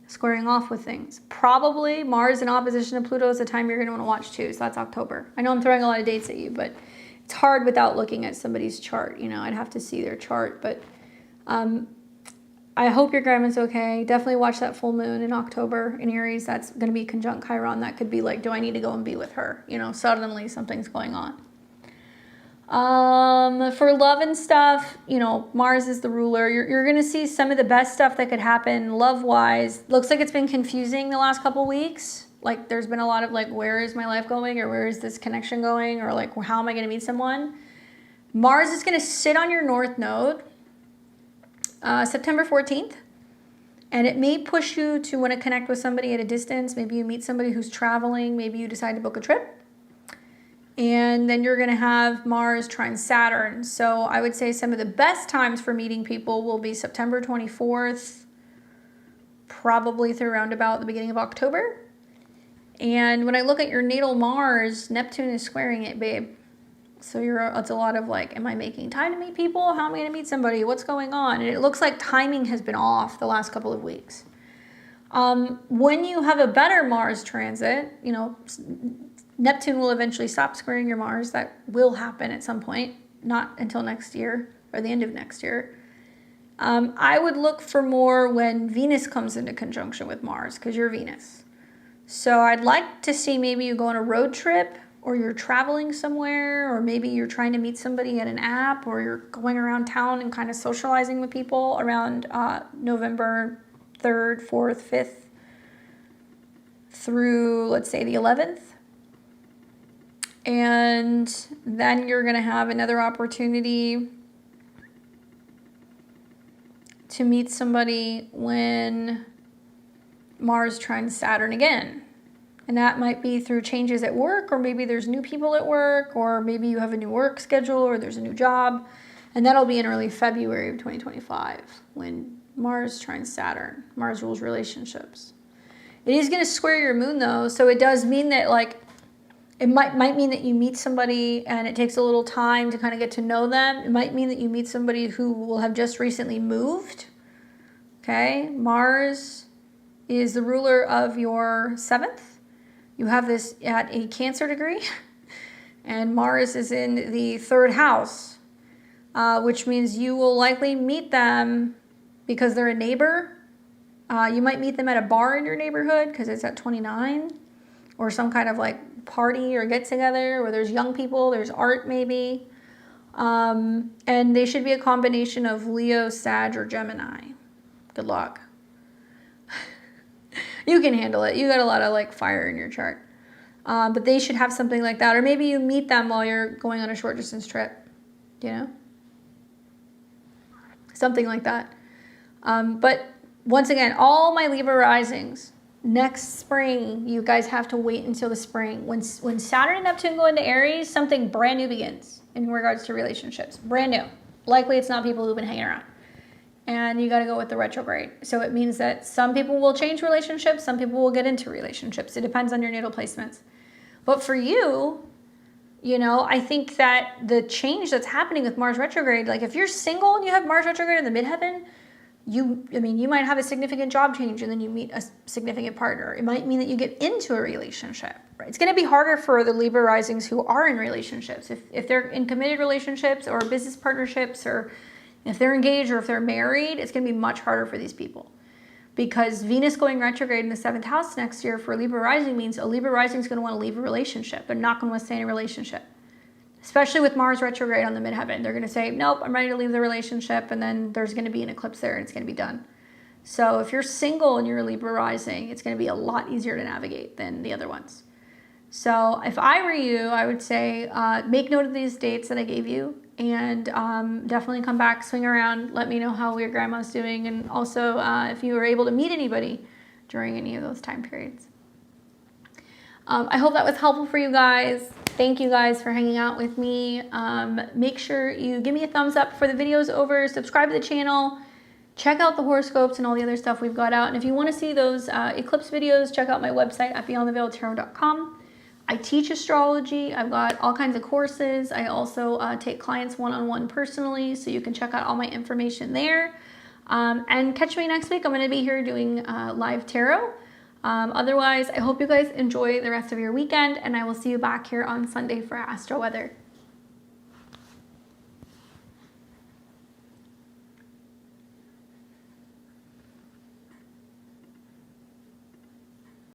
squaring off with things. Probably Mars in opposition to Pluto is the time you're going to want to watch too. So that's October. I know I'm throwing a lot of dates at you, but it's hard without looking at somebody's chart. You know, I'd have to see their chart, but I hope your grandma's okay. Definitely watch that full moon in October in Aries. That's going to be conjunct Chiron. That could be like, do I need to go and be with her? You know, suddenly something's going on. For love and stuff, you know, Mars is the ruler. You're going to see some of the best stuff that could happen love-wise. Looks like it's been confusing the last couple weeks. Like there's been a lot of like, where is my life going? Or where is this connection going? Or like, how am I going to meet someone? Mars is going to sit on your North Node September 14th. And it may push you to want to connect with somebody at a distance. Maybe you meet somebody who's traveling. Maybe you decide to book a trip. And then you're going to have Mars trine Saturn. So I would say some of the best times for meeting people will be September 24th, probably through around about the beginning of October. And when I look at your natal Mars, Neptune is squaring it, babe. So it's a lot of like, am I making time to meet people? How am I going to meet somebody? What's going on? And it looks like timing has been off the last couple of weeks. When you have a better Mars transit, you know, Neptune will eventually stop squaring your Mars. That will happen at some point, not until next year or the end of next year. I would look for more when Venus comes into conjunction with Mars because you're Venus. So I'd like to see maybe you go on a road trip or you're traveling somewhere or maybe you're trying to meet somebody at an app or you're going around town and kind of socializing with people around November 3rd, 4th, 5th through, let's say, the 11th. And then you're going to have another opportunity to meet somebody when Mars trines Saturn again. And that might be through changes at work, or maybe there's new people at work, or maybe you have a new work schedule, or there's a new job. And that'll be in early February of 2025 when Mars trines Saturn. Mars rules relationships. It is going to square your moon though, so it does mean that like, it might mean that you meet somebody and it takes a little time to kind of get to know them. It might mean that you meet somebody who will have just recently moved. Okay, Mars is the ruler of your 7th. You have this at a Cancer degree. And Mars is in the 3rd house, which means you will likely meet them because they're a neighbor. You might meet them at a bar in your neighborhood because it's at 29, or some kind of like party or get together where there's young people, there's art maybe. And they should be a combination of Leo, Sag, or Gemini. Good luck. You can handle it. You got a lot of like fire in your chart. But they should have something like that. Or maybe you meet them while you're going on a short distance trip, you know? Something like that. But once again, all my Libra risings, next spring, you guys have to wait until the spring. When Saturn and Neptune go into Aries, something brand new begins in regards to relationships. Brand new. Likely it's not people who've been hanging around. And you got to go with the retrograde. So it means that some people will change relationships, some people will get into relationships. It depends on your natal placements. But for you, you know, I think that the change that's happening with Mars retrograde, like if you're single and you have Mars retrograde in the midheaven, you might have a significant job change and then you meet a significant partner. It might mean that you get into a relationship, right? It's going to be harder for the Libra risings who are in relationships. If they're in committed relationships or business partnerships, or if they're engaged or if they're married, it's going to be much harder for these people. Because Venus going retrograde in the 7th house next year for Libra rising means a Libra rising is going to want to leave a relationship. They're not going to want to stay in a relationship. Especially with Mars retrograde on the midheaven. They're going to say, nope, I'm ready to leave the relationship, and then there's going to be an eclipse there and it's going to be done. So if you're single and you're a Libra rising, it's going to be a lot easier to navigate than the other ones. So if I were you, I would say make note of these dates that I gave you, and definitely come back, swing around, let me know how your grandma's doing, and also if you were able to meet anybody during any of those time periods. I hope that was helpful for you guys. Thank you guys for hanging out with me. Make sure you give me a thumbs up for the videos over, subscribe to the channel, check out the horoscopes and all the other stuff we've got out. And if you want to see those eclipse videos, check out my website at beyondtheveiledtarot.com. I teach astrology. I've got all kinds of courses. I also take clients one-on-one personally, so you can check out all my information there. And catch me next week. I'm going to be here doing live tarot. Otherwise, I hope you guys enjoy the rest of your weekend, and I will see you back here on Sunday for Astro Weather.